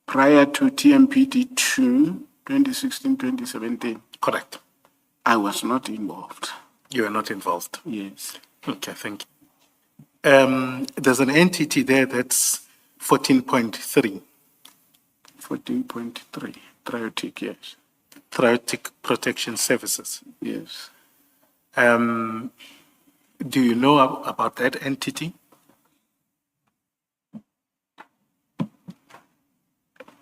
Prior to TMPD 2, 2016-2017? Correct. I was not involved. You were not involved? Yes. Okay, thank you. There's an entity there that's 14.3. 14.3, Triotic, yes. Triotic Protection Services. Yes. Do you know about that entity?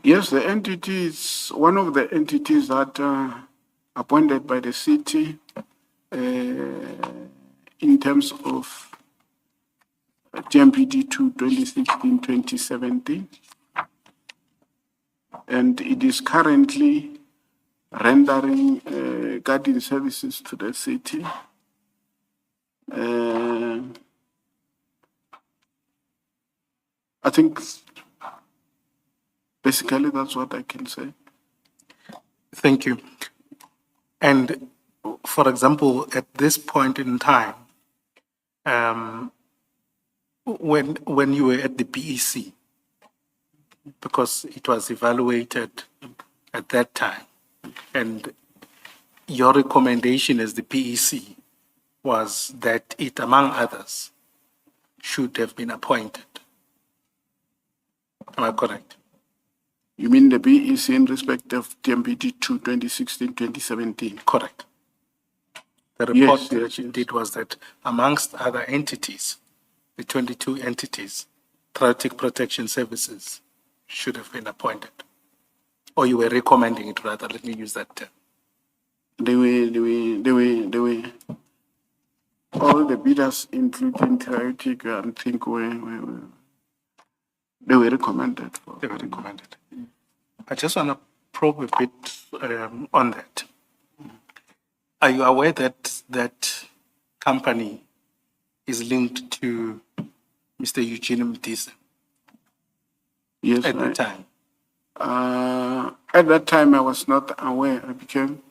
Yes, the entity is one of the entities that appointed by the city in terms of TMPD 2 2016-2017. And it is currently rendering guarding services to the city. I think basically that's what I can say. Thank you. And for example, at this point in time, when you were at the BEC, because it was evaluated at that time. And your recommendation as the PEC was that it, among others, should have been appointed. Am I correct? You mean the BEC in respect of TMPT 2 2016-2017? Correct. The report that you did was that amongst other entities, the 22 entities, Traffic Protection Services should have been appointed. Or you were recommending it rather, let me use that term. They were, all the bidders, including Traffic, I think they were recommended. They were recommended. I just want to probe a bit on that. Are you aware that that company is linked to Mr. Eugene Mdisa? Yes, at the time. At that time, I was not aware. I became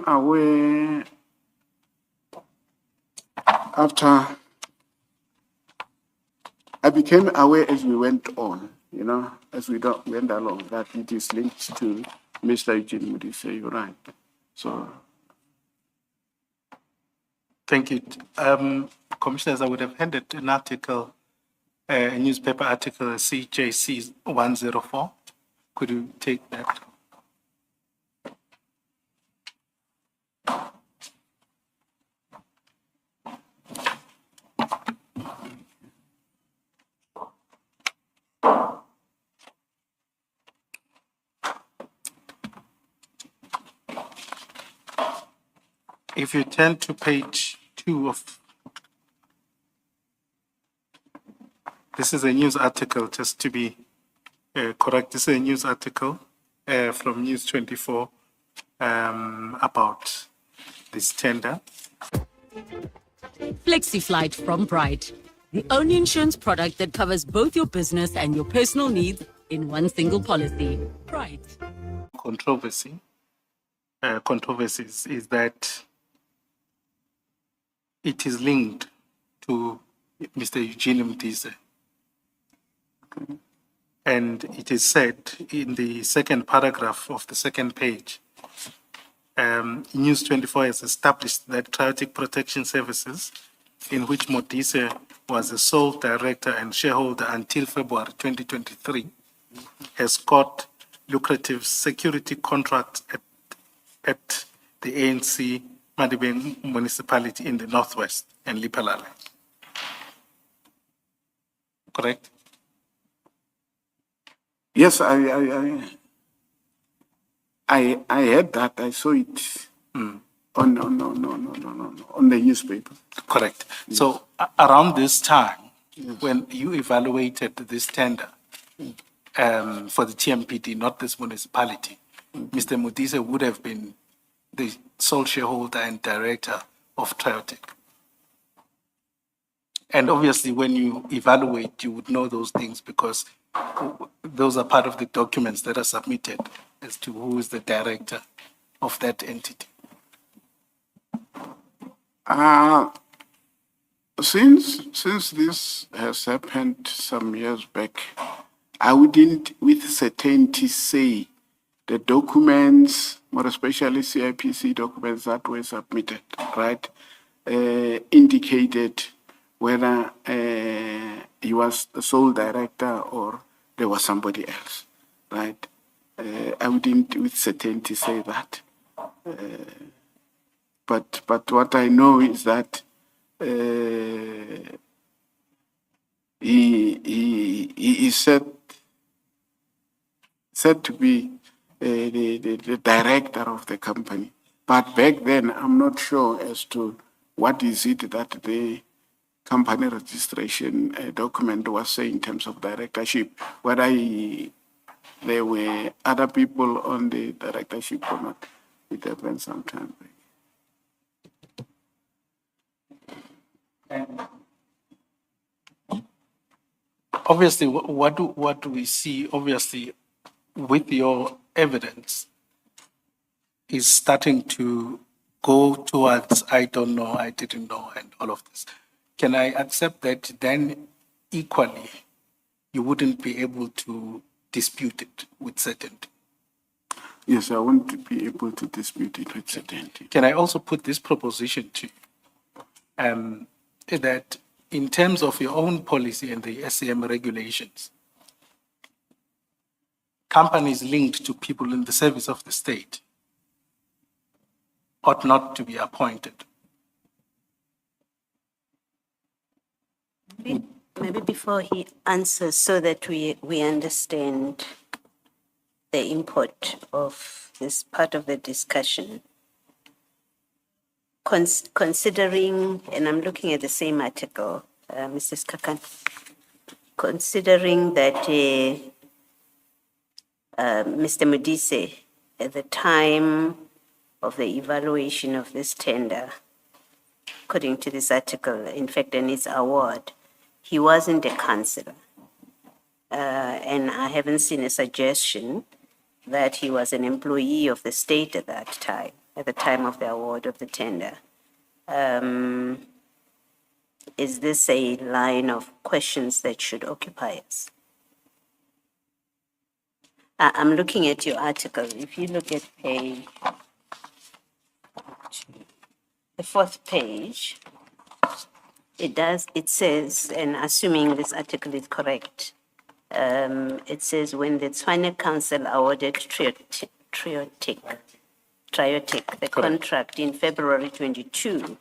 aware after. I became aware as we went on, as we went along, that it is linked to Mr. Eugene Mdisa. You're right. So. Thank you. Commissioners, I would have handed an article, a newspaper article, CJC 104. Could you take that? If you turn to page 2 of, this is a news article, just to be correct, this is a news article from News 24 about this tender. FlexiFlight from Bright, the only insurance product that covers both your business and your personal needs in one single policy. Bright. Controversies is that it is linked to Mr. Eugene Mdisa. And it is said in the second paragraph of the second page, News 24 has established that Traffic Protection Services, in which Mdisa was the sole director and shareholder until February 2023, has got lucrative security contracts at the ANC Madibeng municipality in the northwest and Lipalale. Correct? Yes, I heard that. I saw it on the newspaper. Correct. Yes. So around this time, when you evaluated this tender for the TMPD, not this municipality, Mr. Mdisa would have been the sole shareholder and director of Triotic. And obviously, when you evaluate, you would know those things because those are part of the documents that are submitted as to who is the director of that entity. Since this has happened some years back, I wouldn't with certainty say the documents, more especially CIPC documents that were submitted, right, indicated whether he was the sole director or there was somebody else, right? I wouldn't with certainty say that. But what I know is that he is said to be the director of the company. But back then, I'm not sure as to what is it that the company registration document was saying in terms of directorship, whether there were other people on the directorship or not. It happened sometime back. Obviously, what do we see, obviously, with your evidence is starting to go towards I don't know, I didn't know, and all of this. can I accept that then equally you wouldn't be able to dispute it with certainty? Yes, I won't be able to dispute it with certainty. Can I also put this proposition to you? That in terms of your own policy and the SAM regulations, companies linked to people in the service of the state ought not to be appointed. Maybe before he answers, so that we understand the import of this part of the discussion. Considering, and I'm looking at the same article, Mrs. Kakan, considering that Mr. Modise, at the time of the evaluation of this tender, according to this article, in fact, in its award, he wasn't a councillor. And I haven't seen a suggestion that he was an employee of the state at that time, at the time of the award of the tender. Is this a line of questions that should occupy us? I'm looking at your article. If you look at the fourth page, it says, and assuming this article is correct, it says when the Tshwane Council awarded Triotic the contract in February 22,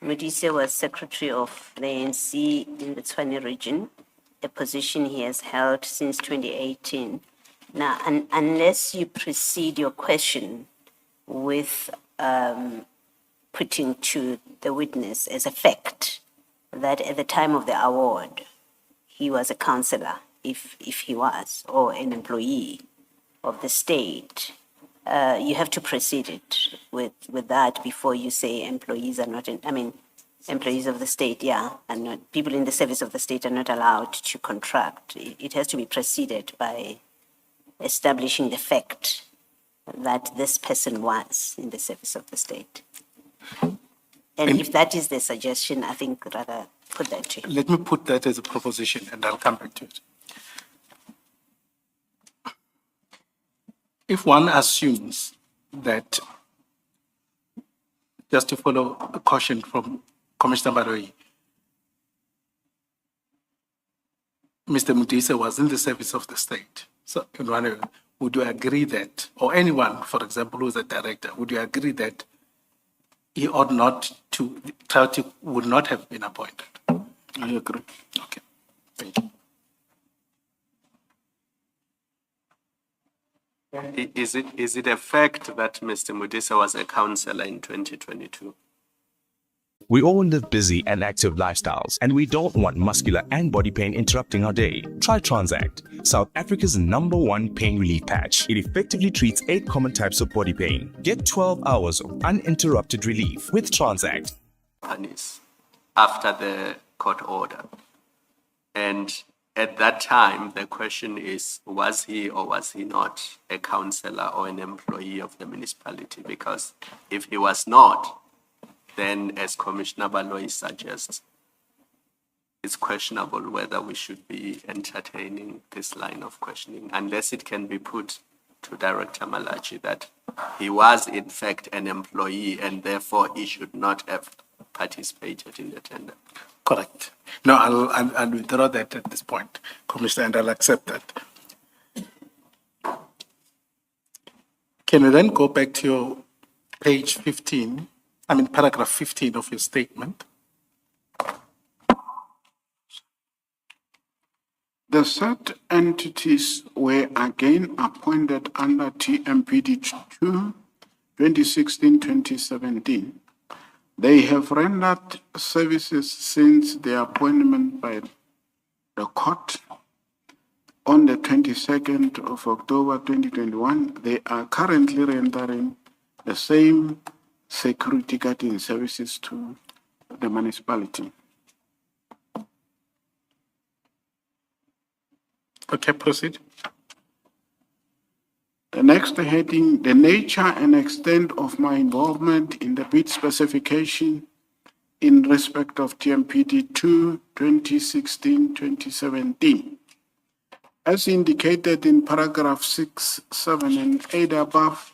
Modise was secretary of the ANC in the Tshwane region, a position he has held since 2018. Now, unless you proceed your question with putting to the witness as a fact that at the time of the award, he was a councillor, if he was, or an employee of the state, you have to proceed it with that before you say employees are not, employees of the state, and not, people in the service of the state are not allowed to contract. It has to be preceded by establishing the fact that this person was in the service of the state. And if that is the suggestion, I think rather put that to him. Let me put that as a proposition and I'll come back to it. If one assumes that, just to follow a caution from Commissioner Baroi, Mr. Modise was in the service of the state. So, would you agree that, or anyone, for example, who's a director, would you agree that he ought not to, Triotic would not have been appointed? I agree. Okay, thank you. Is it a fact that Mr. Modise was a councillor in 2022? We all live busy and active lifestyles, and we don't want muscular and body pain interrupting our day. Try Transact, South Africa's #1 pain relief patch. It effectively treats 8 common types of body pain. Get 12 hours of uninterrupted relief with Transact. After the court order. And at that time, the question is, was he or was he not a councillor or an employee of the municipality? Because if he was not, then as Commissioner Baroi suggests, it's questionable whether we should be entertaining this line of questioning, unless it can be put to Director Malachi that he was in fact an employee and therefore he should not have participated in the tender. Correct. No, I'll withdraw that at this point, Commissioner, and I'll accept that. Can we then go back to your page 15, paragraph 15 of your statement? The said entities were again appointed under TMPD 2, 2016-2017. They have rendered services since their appointment by the court on the 22nd of October 2021. They are currently rendering the same security guarding services to the municipality. Okay, proceed. The next heading, the nature and extent of my involvement in the bid specification in respect of TMPD 2, 2016-2017. As indicated in paragraph 6, 7, and 8 above,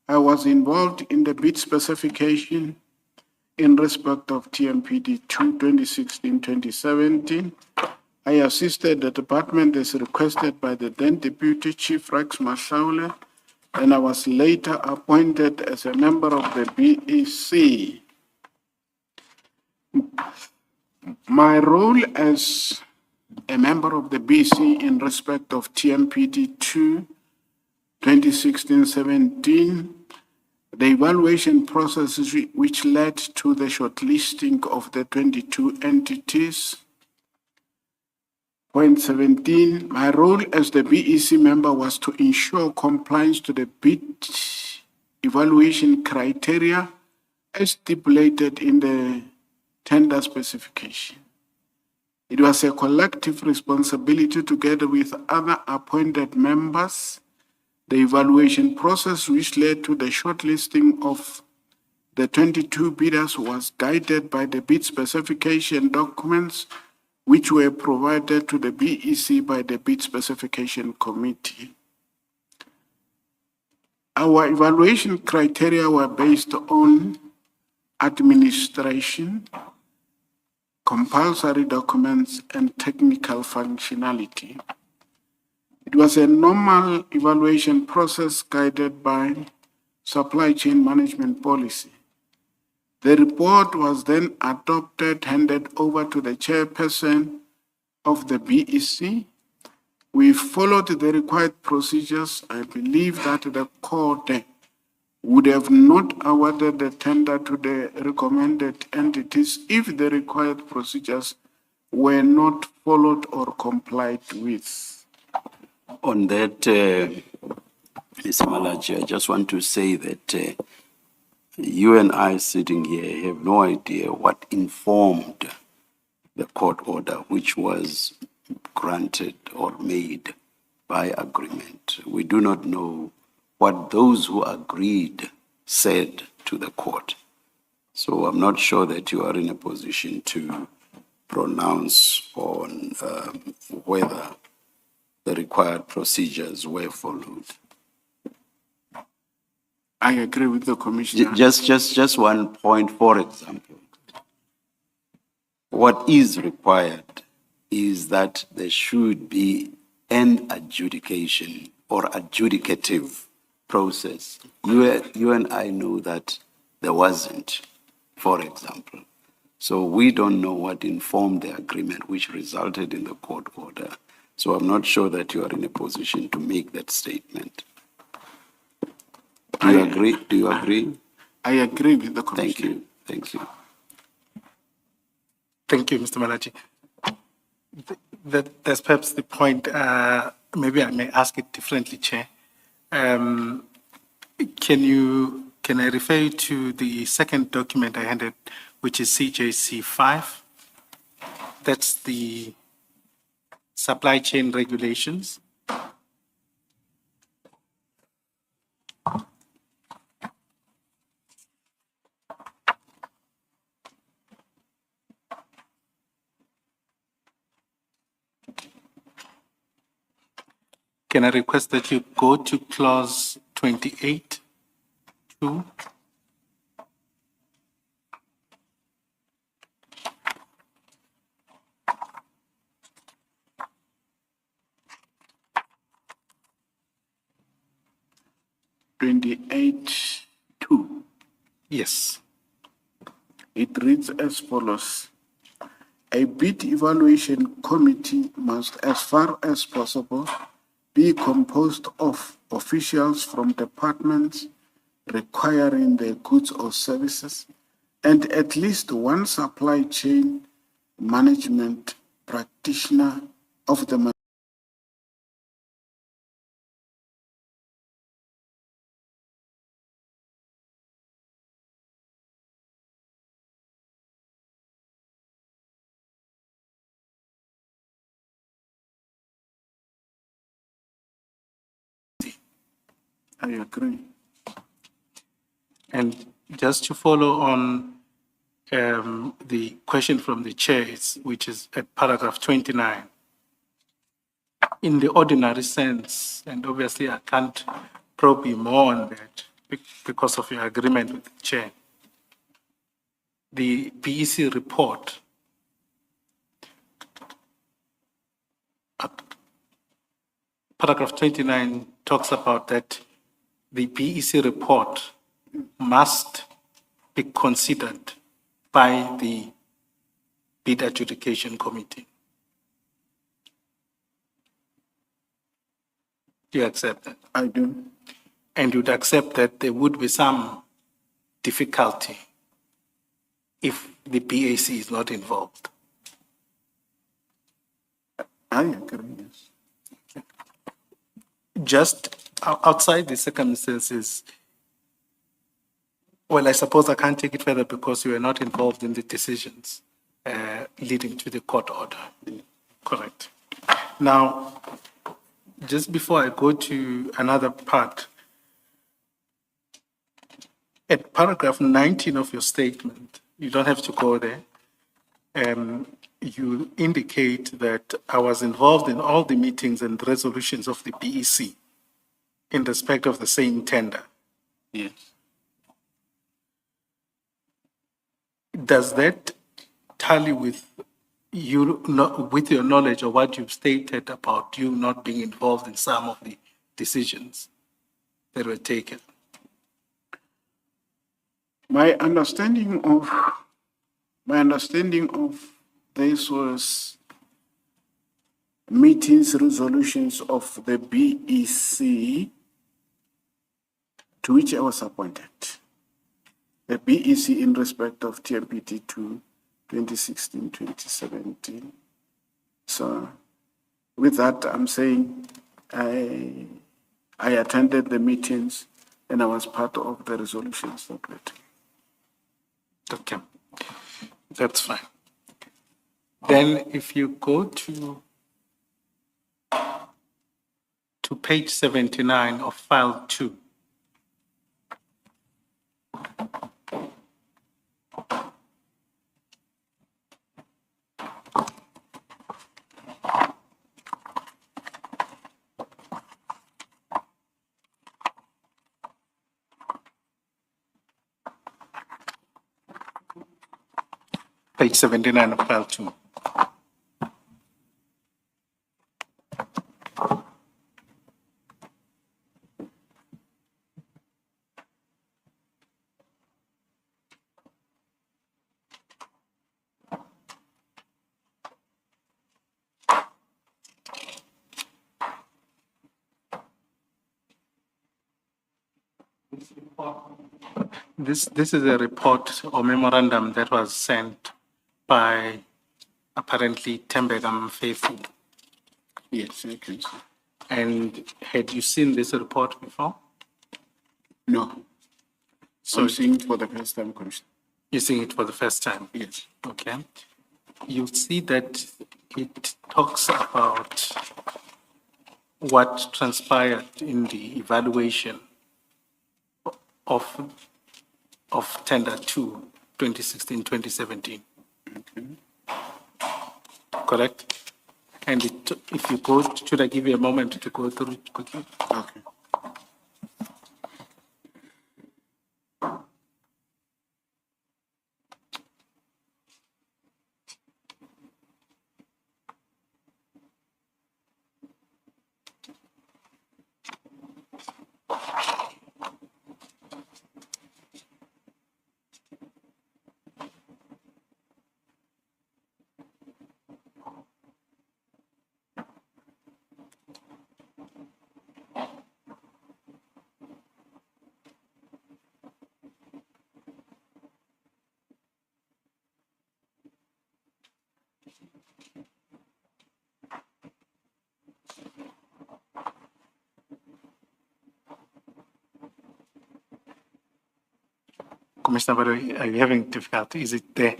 I was involved in the bid specification in respect of TMPD 2, 2016-2017. I assisted the department as requested by the then Deputy Chief Rex Mashaule, and I was later appointed as a member of the BEC. My role as a member of the BC in respect of TMPD 2, 2016-17, the evaluation process which led to the shortlisting of the 22 entities. Point 17, my role as the BEC member was to ensure compliance to the bid evaluation criteria as stipulated in the tender specification. It was a collective responsibility together with other appointed members. The evaluation process which led to the shortlisting of the 22 bidders was guided by the bid specification documents which were provided to the BEC by the bid specification committee. Our evaluation criteria were based on administration, compulsory documents, and technical functionality. It was a normal evaluation process guided by supply chain management policy. The report was then adopted, handed over to the chairperson of the BEC. We followed the required procedures. I believe that the court would have not awarded the tender to the recommended entities if the required procedures were not followed or complied with. On that, Mr. Malachi, I just want to say that you and I sitting here have no idea what informed the court order which was granted or made by agreement. We do not know what those who agreed said to the court. So I'm not sure that you are in a position to pronounce on whether the required procedures were followed. I agree with the commissioner. Just 1 point, for example. What is required is that there should be an adjudication or adjudicative process. You and I know that there wasn't, for example. So we don't know what informed the agreement which resulted in the court order. So I'm not sure that you are in a position to make that statement. Do you agree? Do you agree? I agree with the commissioner. Thank you. Thank you, Mr. Malachi. That's perhaps the point. Maybe I may ask it differently, Chair. Can I refer you to the second document I handed, which is CJC 5? That's the supply chain regulations. Can I request that you go to clause 28, 2? Yes. It reads as follows. A bid evaluation committee must, as far as possible, be composed of officials from departments requiring the goods or services and at least one supply chain management practitioner of the I agree. And just to follow on the question from the chair, which is at paragraph 29. In the ordinary sense, and obviously I can't probe you more on that because of your agreement with the chair, the BEC report paragraph 29 talks about that the BEC report must be considered by the bid adjudication committee. Do you accept that? I do. And you'd accept that there would be some difficulty if the BAC is not involved? I agree, yes. Just outside the circumstances, well, I suppose I can't take it further because you are not involved in the decisions leading to the court order. Correct. Now, just before I go to another part, at paragraph 19 of your statement, you don't have to go there, you indicate that I was involved in all the meetings and resolutions of the BEC in respect of the same tender. Yes. Does that tally with you, with your knowledge of what you've stated about you not being involved in some of the decisions that were taken? My understanding of this was meetings, resolutions of the BEC to which I was appointed. The BEC in respect of TMPT 2, 2016-2017. So with that, I'm saying I attended the meetings and I was part of the resolutions that were taken. Okay, that's fine. Then if you go to page 79 of file 2, page 79 of file 2. This is a report or memorandum that was sent by apparently Tembegam Faithful. Yes, I can see. And had you seen this report before? No. So I'm seeing it for the first time, Commissioner. You're seeing it for the first time? Yes. Okay. You'll see that it talks about what transpired in the evaluation of Tender 2, 2016-2017. Okay. Correct? And if you go, should I give you a moment to go through it quickly? Okay. Commissioner, are you having difficulty? Is it there?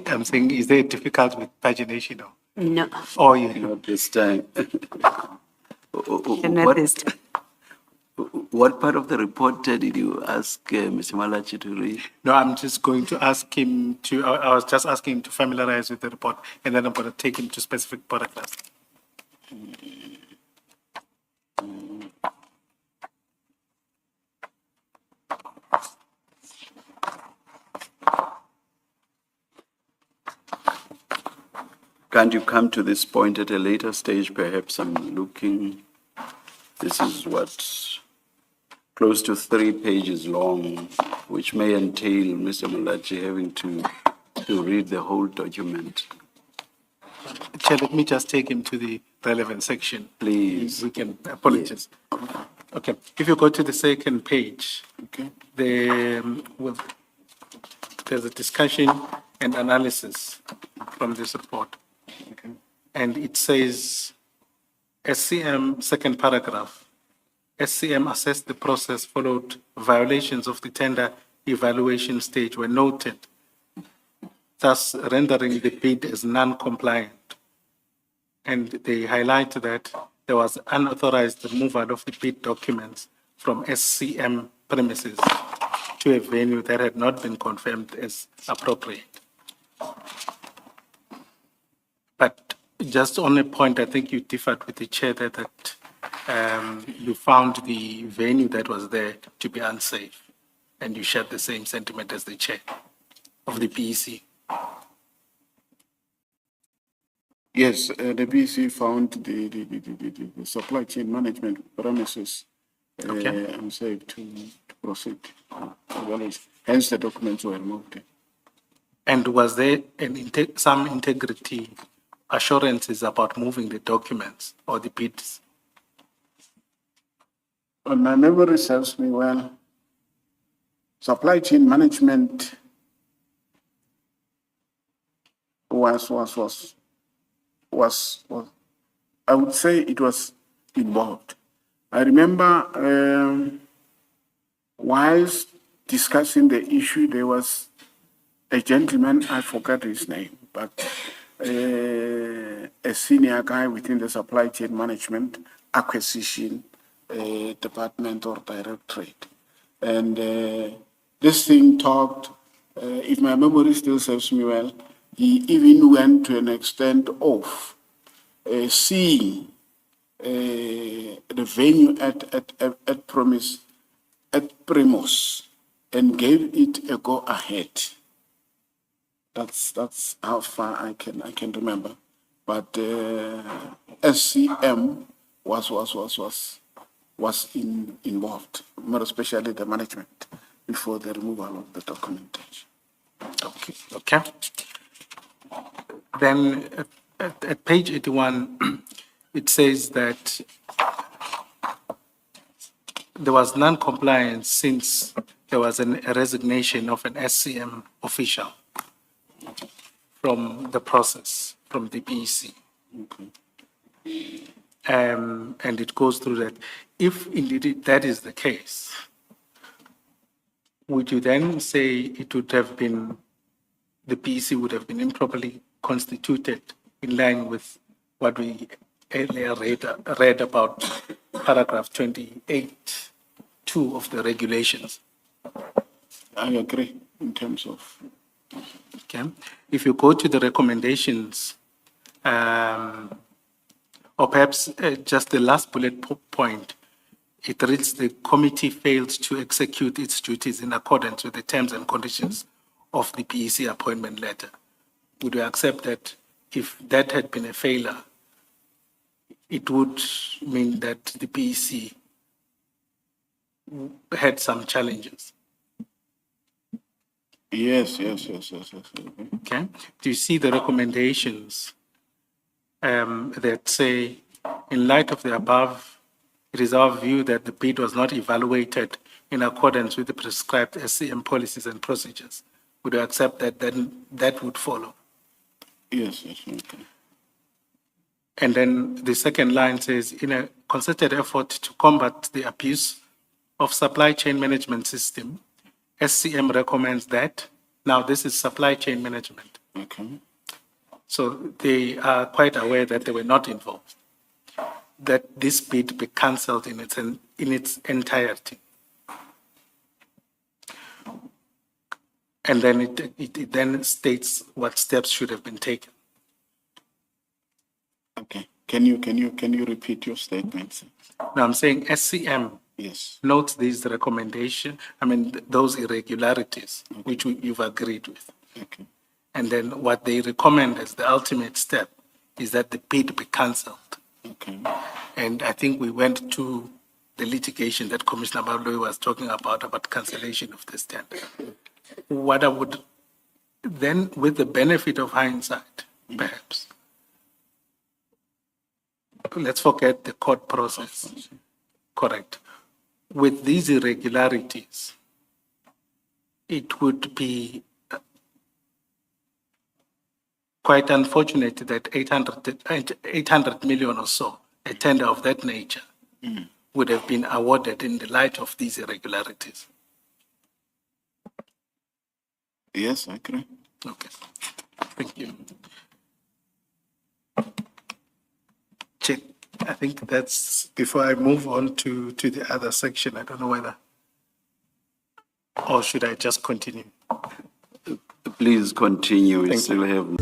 I'm saying, is there difficulty with pagination? No. Oh, yeah. Not this time. Not this time. What part of the report did you ask Mr. Malachi to read? No, I'm just going to ask him to, I was just asking him to familiarize with the report, and then I'm going to take him to specific paragraphs. Can't you come to this point at a later stage? Perhaps I'm looking. This is what, close to 3 pages long, which may entail Mr. Malachi having to read the whole document. Chair, let me just take him to the relevant section. Please. We can, apologies. Okay, if you go to the second page, Okay. There's a discussion and analysis from this report. Okay. And it says, SCM, second paragraph, SCM assessed the process followed violations of the tender evaluation stage were noted, thus rendering the bid as non-compliant. And they highlight that there was unauthorized removal of the bid documents from SCM premises to a venue that had not been confirmed as appropriate. But just on a point, I think you differed with the chair that you found the venue that was there to be unsafe, and you shared the same sentiment as the chair of the PEC. Yes, the BC found the supply chain management premises unsafe to proceed. Hence, the documents were removed. And was there some integrity assurances about moving the documents or the bids? And my memory serves me well. Supply chain management was I would say it was involved. I remember whilst discussing the issue, there was a gentleman, I forgot his name, but a senior guy within the supply chain management acquisition department or directorate. And this thing talked, if my memory still serves me well, he even went to an extent of seeing the venue at Primus and gave it a go ahead. That's how far I can remember. But SCM was involved, more especially the management, before the removal of the documentation. Okay. Then at page 81, it says that there was non-compliance since there was a resignation of an SCM official from the process, from the PEC. And it goes through that. If indeed that is the case, would you then say it would have been, the PEC would have been improperly constituted in line with what we earlier read about paragraph 28(2) of the regulations? I agree in terms of. Okay. If you go to the recommendations, or perhaps just the last bullet point, it reads the committee failed to execute its duties in accordance with the terms and conditions of the PEC appointment letter. Would you accept that if that had been a failure, it would mean that the PEC had some challenges? Yes. Okay. Do you see the recommendations that say, in light of the above, it is our view that the bid was not evaluated in accordance with the prescribed SCM policies and procedures? Would you accept that then that would follow? Yes, okay. And then the second line says, in a concerted effort to combat the abuse of supply chain management system, SCM recommends that. Now, this is supply chain management. Okay. So they are quite aware that they were not involved. that this bid be cancelled in its entirety. And then it then states what steps should have been taken. Okay. Can you repeat your statement? Now I'm saying SCM Yes. notes these recommendations, those irregularities, which you've agreed with. Okay. And then what they recommend as the ultimate step is that the bid be cancelled. Okay. And I think we went to the litigation that Commissioner Babloy was talking about cancellation of this tender. What I would then, with the benefit of hindsight, perhaps, let's forget the court process. Correct. With these irregularities, it would be quite unfortunate that 800 million or so, a tender of that nature, would have been awarded in the light of these irregularities. Yes, I agree. Okay. Thank you. Check. I think that's, before I move on to the other section, I don't know whether, or should I just continue? Please continue. We Thank still have.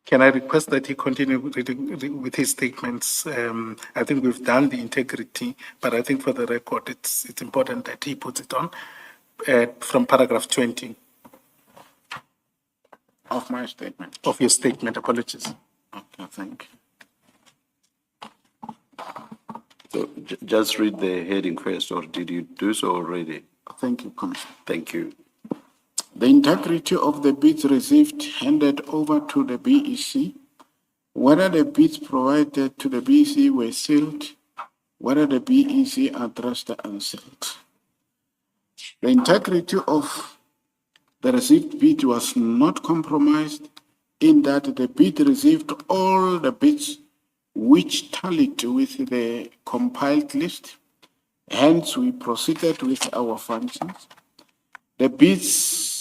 Can I request that he continue with his statements? I think we've done the integrity, but I think for the record, it's important that he puts it on from paragraph 20 Of my statement. of your statement. Apologies. Okay, thank you. So just read the heading first, or did you do so already? Thank you, Commissioner. Thank you. The integrity of the bids received handed over to the BEC, whether the bids provided to the BEC were sealed, whether the BEC addressed the unsealed. The integrity of the received bid was not compromised in that the bid received all the bids which tallied with the compiled list. Hence, we proceeded with our functions. The bids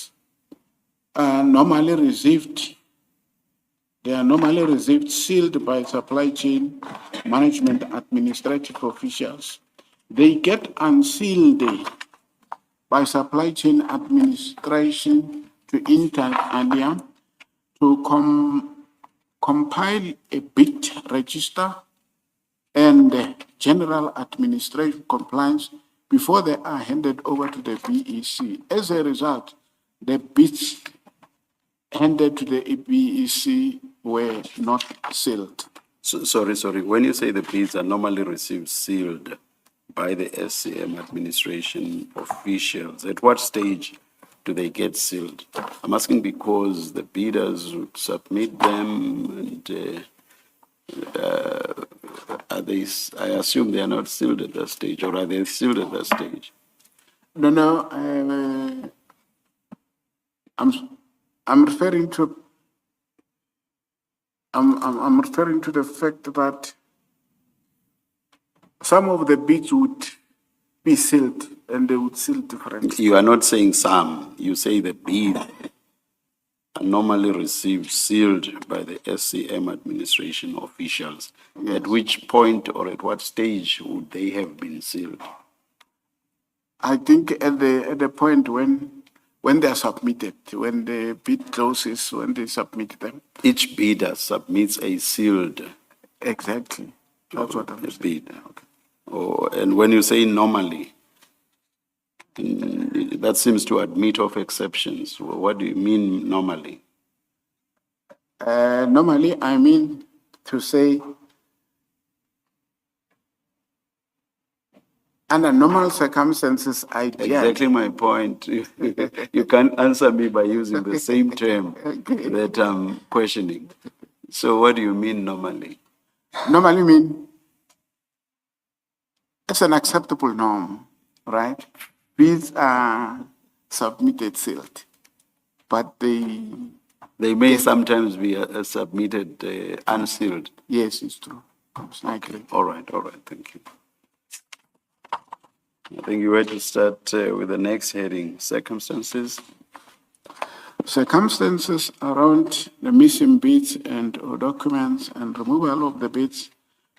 are normally received sealed by supply chain management administrative officials. They get unsealed by supply chain administration to inter alia to compile a bid register and general administrative compliance before they are handed over to the BEC. As a result, the bids handed to the BEC were not sealed. So, sorry. When you say the bids are normally received sealed by the SCM administration officials, at what stage do they get sealed? I'm asking because the bidders would submit them, and are they? I assume they are not sealed at that stage, or are they sealed at that stage? No. I'm referring to. I'm referring to the fact that some of the bids would be sealed, and they would seal differently. You are not saying some. You say the bids are normally received sealed by the SCM administration officials. Yes. At which point or at what stage would they have been sealed? I think at the point when they are submitted, when the bid closes, when they submit them. Each bidder submits a sealed. Exactly. That's what I'm saying. Bid. Okay. Oh, and when you say normally, that seems to admit of exceptions. What do you mean normally? Normally, I mean to say, under normal circumstances, Exactly my point. You can't answer me by using the same term that I'm questioning. So what do you mean normally? Normally mean it's an acceptable norm, right? Bids are submitted sealed, but they may sometimes be submitted unsealed. Yes, it's true. I agree. All right, thank you. I think you had to start with the next heading, circumstances. Circumstances around the missing bids and or documents and removal of the bids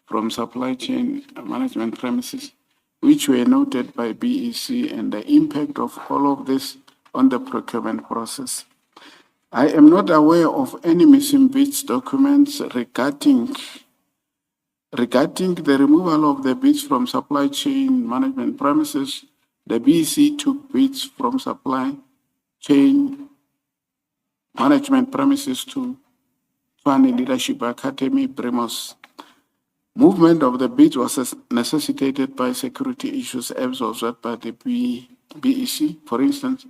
from supply chain management premises, which were noted by BEC, and the impact of all of this on the procurement process. I am not aware of any missing bids documents regarding the removal of the bids from supply chain management premises. The BEC took bids from supply chain management premises to Tshwane Leadership Academy, Primos. Movement of the bids was necessitated by security issues observed by the BEC. For instance,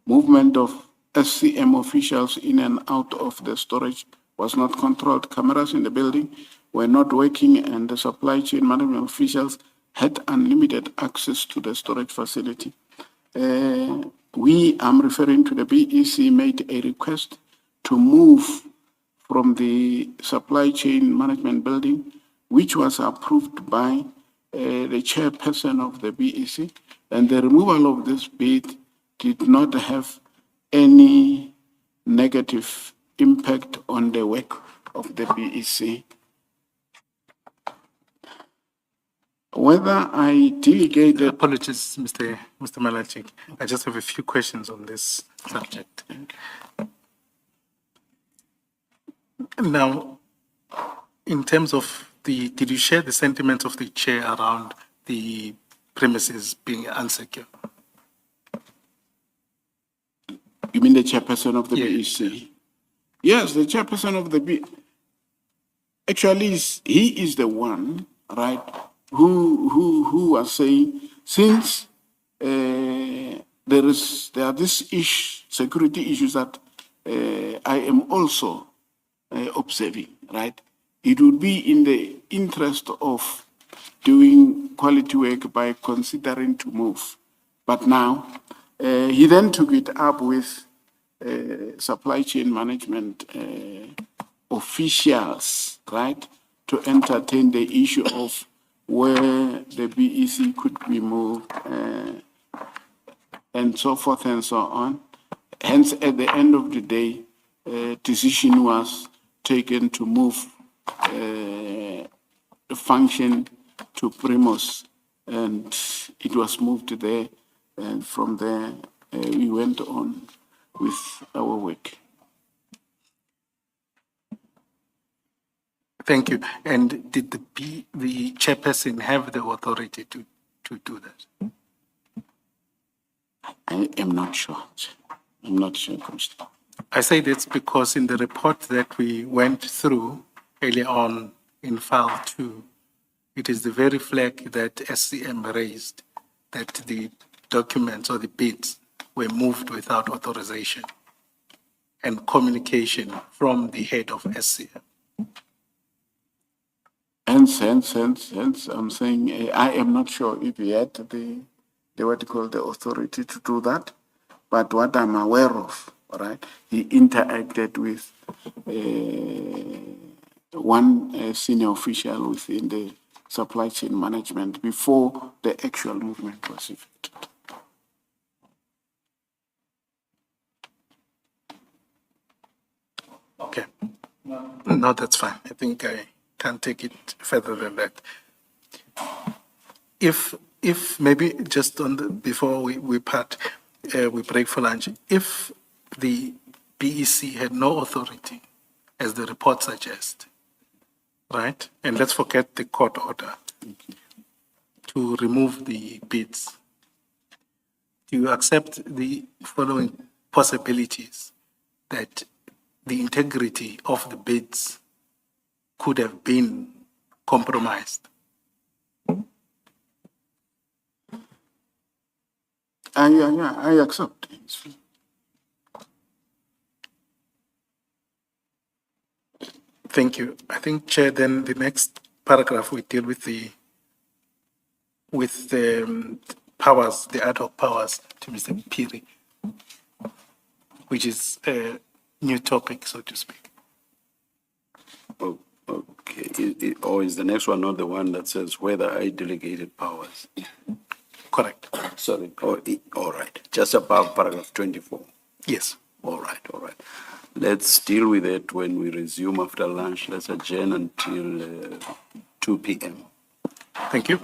movement of SCM officials in and out of the storage was not controlled. Cameras in the building were not working, and the supply chain management officials had unlimited access to the storage facility. I'm referring to the BEC, made a request to move from the supply chain management building, which was approved by the chairperson of the BEC, and the removal of this bid did not have any negative impact on the work of the BEC. Whether I delegated... Apologies, Mr. Malachi. I just have a few questions on this subject. Now, in terms of did you share the sentiments of the chair around the premises being unsecure? You mean the chairperson of the BEC? Yes, the chairperson of the BEC. Actually, he is the one, right, who was saying, since there are these security issues that I am also observing, right? It would be in the interest of doing quality work by considering to move. But now, he then took it up with supply chain management officials, right, to entertain the issue of where the BEC could be moved and so forth and so on. Hence, at the end of the day, decision was taken to move the function to Primos, and it was moved there, and from there we went on with our work. Thank you. And did the chairperson have the authority to do that? I am not sure. I'm not sure, Commissioner. I say this because in the report that we went through earlier on in file 2, it is the very flag that SCM raised that the documents or the bids were moved without authorization and communication from the head of SCM. Hence, I'm saying I am not sure if he had the authority to do that, but what I'm aware of, right, he interacted with one senior official within the supply chain management before the actual movement was effected. Okay. No, that's fine. I think I can't take it further than that. If maybe just on the, before we part, we break for lunch, if the BEC had no authority, as the report suggests, right? And let's forget the court order to remove the bids. Do you accept the following possibilities that the integrity of the bids could have been compromised? I accept. Thank you. I think, Chair, then the next paragraph we deal with the powers, the ad hoc powers to Mr. Piri, which is a new topic, so to speak. Oh, okay. Or is the next one not the one that says whether I delegated powers? Correct. Sorry, all right, just above paragraph 24. Yes. All right, all right. Let's deal with it when we resume after lunch. Let's adjourn until 2 p.m. Thank you.